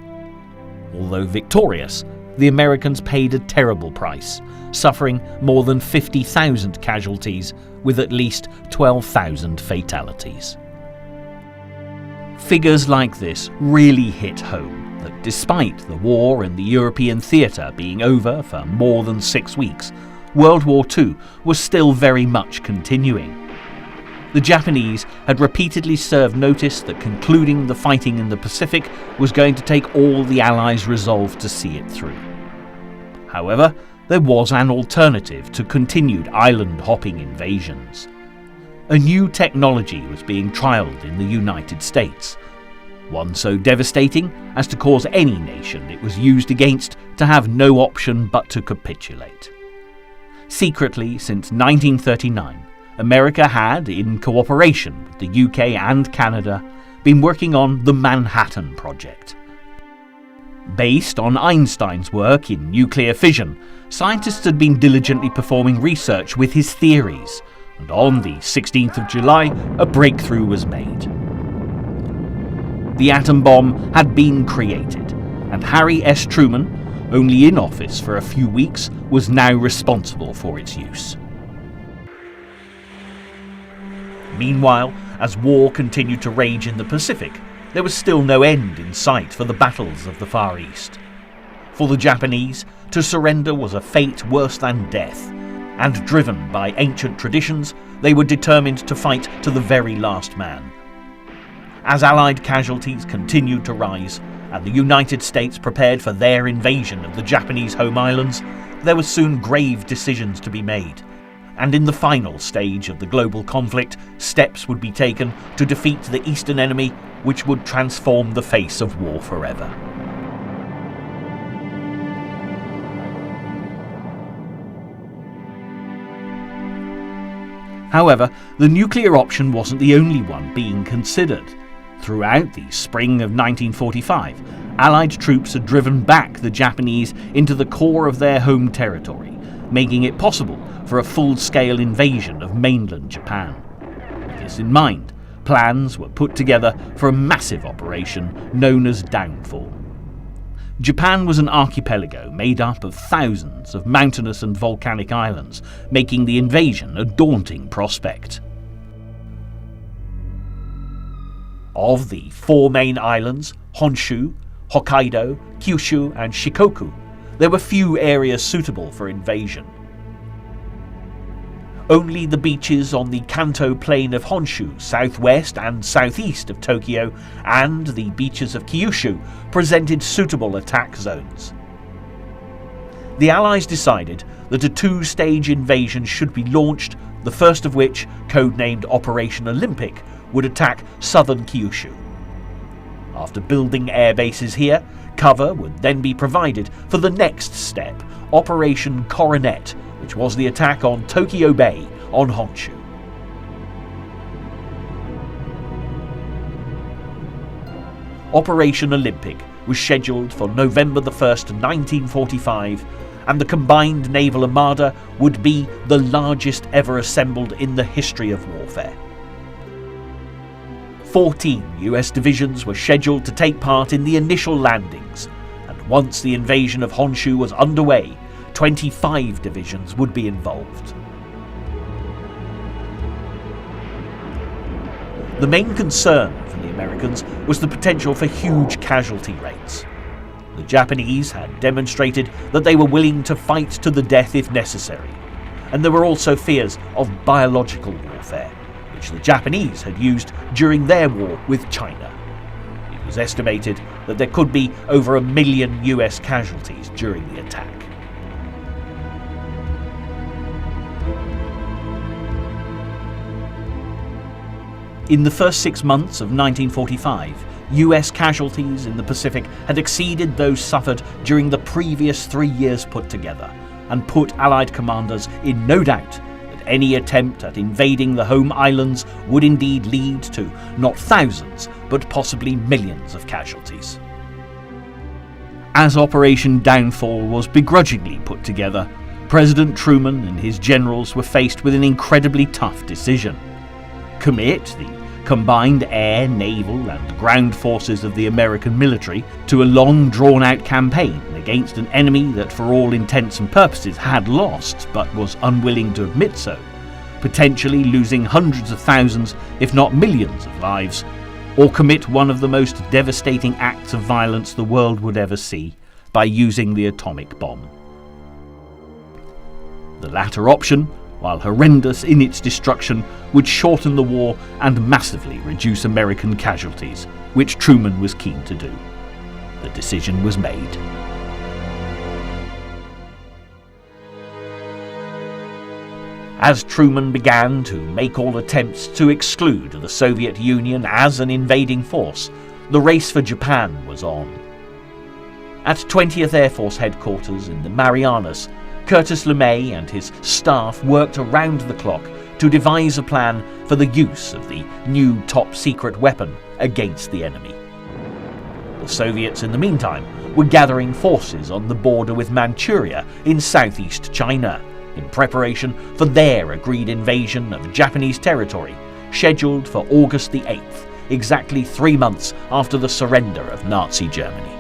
Although victorious, the Americans paid a terrible price, suffering more than 50,000 casualties with at least 12,000 fatalities. Figures like this really hit home that despite the war in the European theatre being over for more than 6 weeks, World War II was still very much continuing. The Japanese had repeatedly served notice that concluding the fighting in the Pacific was going to take all the Allies' resolve to see it through. However, there was an alternative to continued island-hopping invasions. A new technology was being trialled in the United States, one so devastating as to cause any nation it was used against to have no option but to capitulate. Secretly, since 1939, America had, in cooperation with the UK and Canada, been working on the Manhattan Project. Based on Einstein's work in nuclear fission, scientists had been diligently performing research with his theories, and on the 16th of July, a breakthrough was made. The atom bomb had been created, and Harry S. Truman, only in office for a few weeks, was now responsible for its use. Meanwhile, as war continued to rage in the Pacific, there was still no end in sight for the battles of the Far East. For the Japanese, to surrender was a fate worse than death, and driven by ancient traditions, they were determined to fight to the very last man. As Allied casualties continued to rise, and the United States prepared for their invasion of the Japanese home islands, there were soon grave decisions to be made. And in the final stage of the global conflict, steps would be taken to defeat the Eastern enemy, which would transform the face of war forever. However, the nuclear option wasn't the only one being considered. Throughout the spring of 1945, Allied troops had driven back the Japanese into the core of their home territory, making it possible for a full-scale invasion of mainland Japan. With this in mind, Plans were put together for a massive operation known as Downfall. Japan was an archipelago made up of thousands of mountainous and volcanic islands, making the invasion a daunting prospect. Of the 4 main islands, Honshu, Hokkaido, Kyushu and Shikoku, there were few areas suitable for invasion. Only the beaches on the Kanto plain of Honshu, southwest and southeast of Tokyo, and the beaches of Kyushu presented suitable attack zones. The Allies decided that a 2-stage invasion should be launched, the first of which, codenamed Operation Olympic, would attack southern Kyushu. After building air bases here, cover would then be provided for the next step, Operation Coronet, which was the attack on Tokyo Bay on Honshu. Operation Olympic was scheduled for November 1st, 1945, and the combined naval armada would be the largest ever assembled in the history of warfare. 14 US divisions were scheduled to take part in the initial landings, and once the invasion of Honshu was underway, 25 divisions would be involved. The main concern for the Americans was the potential for huge casualty rates. The Japanese had demonstrated that they were willing to fight to the death if necessary, and there were also fears of biological warfare, which the Japanese had used during their war with China. It was estimated that there could be over 1 million US casualties during the attack. In the first 6 months of 1945, US casualties in the Pacific had exceeded those suffered during the previous 3 years put together, and put Allied commanders in no doubt that any attempt at invading the home islands would indeed lead to not thousands, but possibly millions of casualties. As Operation Downfall was begrudgingly put together, President Truman and his generals were faced with an incredibly tough decision. Commit the combined air, naval and ground forces of the American military to a long drawn-out campaign against an enemy that for all intents and purposes had lost but was unwilling to admit so, potentially losing hundreds of thousands if not millions of lives, or commit one of the most devastating acts of violence the world would ever see by using the atomic bomb. The latter option, while horrendous in its destruction, would shorten the war and massively reduce American casualties, which Truman was keen to do. The decision was made. As Truman began to make all attempts to exclude the Soviet Union as an invading force, the race for Japan was on. At 20th Air Force Headquarters in the Marianas, Curtis LeMay and his staff worked around the clock to devise a plan for the use of the new top-secret weapon against the enemy. The Soviets, in the meantime, were gathering forces on the border with Manchuria in southeast China, in preparation for their agreed invasion of Japanese territory, scheduled for August the 8th, exactly 3 months after the surrender of Nazi Germany.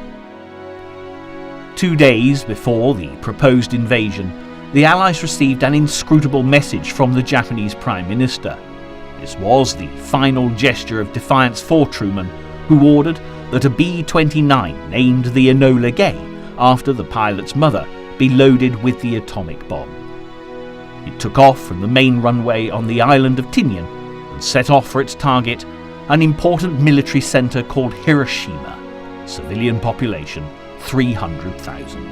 2 days before the proposed invasion, the Allies received an inscrutable message from the Japanese Prime Minister. This was the final gesture of defiance for Truman, who ordered that a B-29 named the Enola Gay, after the pilot's mother, be loaded with the atomic bomb. It took off from the main runway on the island of Tinian and set off for its target, an important military centre called Hiroshima, civilian population 300,000.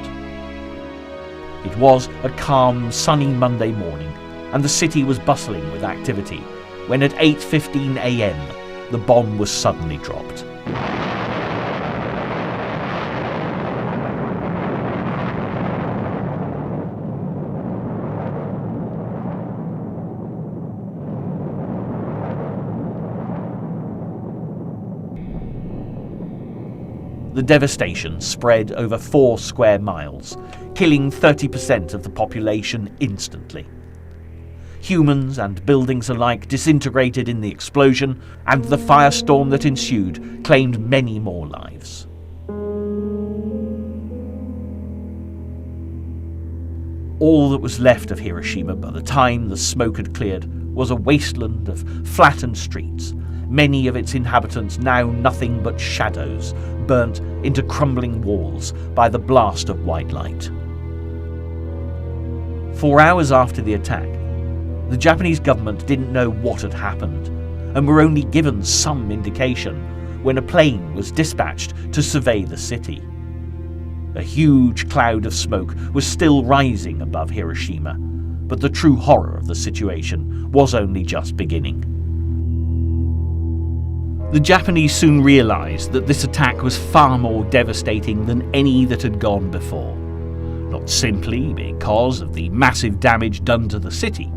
It was a calm, sunny Monday morning, and the city was bustling with activity, when at 8:15 a.m. the bomb was suddenly dropped. The devastation spread over 4 square miles, killing 30% of the population instantly. Humans and buildings alike disintegrated in the explosion, and the firestorm that ensued claimed many more lives. All that was left of Hiroshima by the time the smoke had cleared was a wasteland of flattened streets, many of its inhabitants now nothing but shadows, burnt into crumbling walls by the blast of white light. 4 hours after the attack, the Japanese government didn't know what had happened, and were only given some indication when a plane was dispatched to survey the city. A huge cloud of smoke was still rising above Hiroshima, but the true horror of the situation was only just beginning. The Japanese soon realised that this attack was far more devastating than any that had gone before, not simply because of the massive damage done to the city,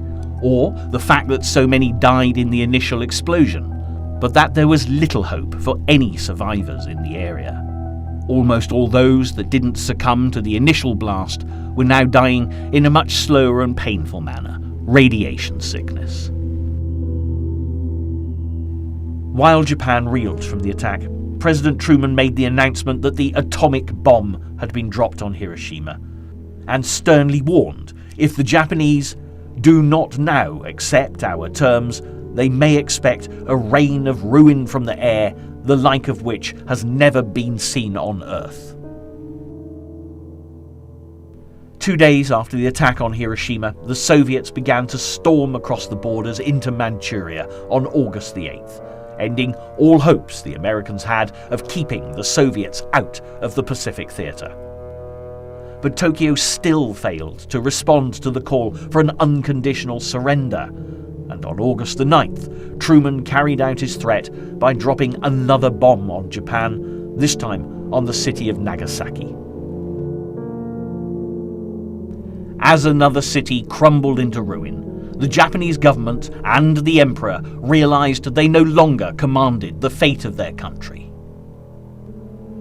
or the fact that so many died in the initial explosion, but that there was little hope for any survivors in the area. Almost all those that didn't succumb to the initial blast were now dying in a much slower and painful manner, radiation sickness. While Japan reeled from the attack, President Truman made the announcement that the atomic bomb had been dropped on Hiroshima, and sternly warned if the Japanese do not now accept our terms, they may expect a rain of ruin from the air, the like of which has never been seen on Earth. 2 days after the attack on Hiroshima, the Soviets began to storm across the borders into Manchuria on August the 8th, ending all hopes the Americans had of keeping the Soviets out of the Pacific Theatre. But Tokyo still failed to respond to the call for an unconditional surrender, and on August the 9th, Truman carried out his threat by dropping another bomb on Japan, this time on the city of Nagasaki. As another city crumbled into ruin, the Japanese government and the emperor realized they no longer commanded the fate of their country.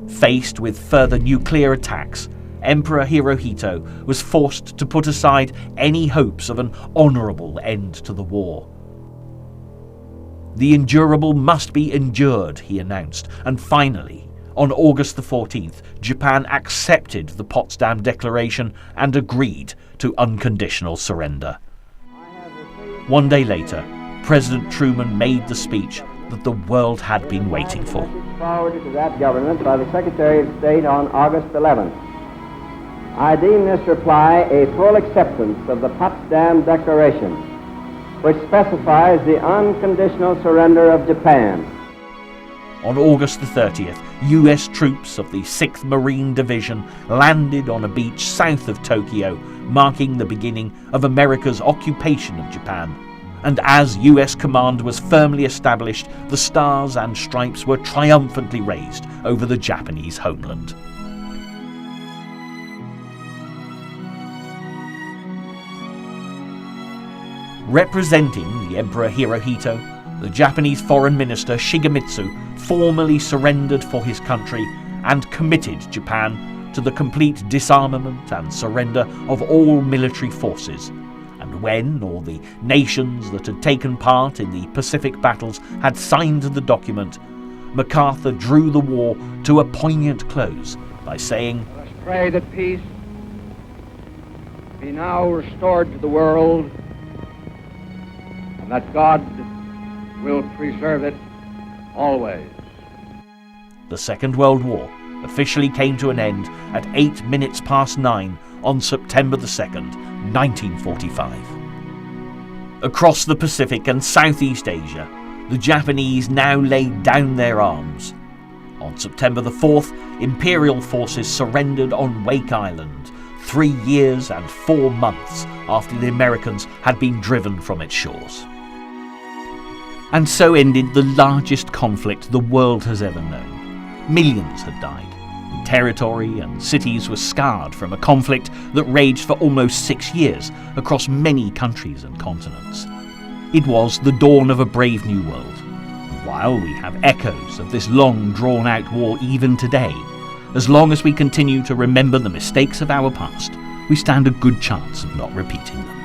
Faced with further nuclear attacks, Emperor Hirohito was forced to put aside any hopes of an honourable end to the war. The endurable must be endured, he announced, and finally, on August the 14th, Japan accepted the Potsdam Declaration and agreed to unconditional surrender. 1 day later, President Truman made the speech that the world had been waiting for. Forwarded to that government by the Secretary of State on August 11th. I deem this reply a full acceptance of the Potsdam Declaration, which specifies the unconditional surrender of Japan. On August the 30th, US troops of the 6th Marine Division landed on a beach south of Tokyo, marking the beginning of America's occupation of Japan. And as US command was firmly established, the stars and stripes were triumphantly raised over the Japanese homeland. Representing the Emperor Hirohito, the Japanese Foreign Minister Shigemitsu formally surrendered for his country and committed Japan to the complete disarmament and surrender of all military forces. And when all the nations that had taken part in the Pacific battles had signed the document, MacArthur drew the war to a poignant close by saying, "Let us pray that peace be now restored to the world, and that God will preserve it always." The Second World War officially came to an end at 9:08 on September the 2nd, 1945. Across the Pacific and Southeast Asia, the Japanese now laid down their arms. On September the 4th, Imperial forces surrendered on Wake Island, 3 years and 4 months after the Americans had been driven from its shores. And so ended the largest conflict the world has ever known. Millions had died, and territory and cities were scarred from a conflict that raged for almost 6 years across many countries and continents. It was the dawn of a brave new world. And while we have echoes of this long drawn-out war even today, as long as we continue to remember the mistakes of our past, we stand a good chance of not repeating them.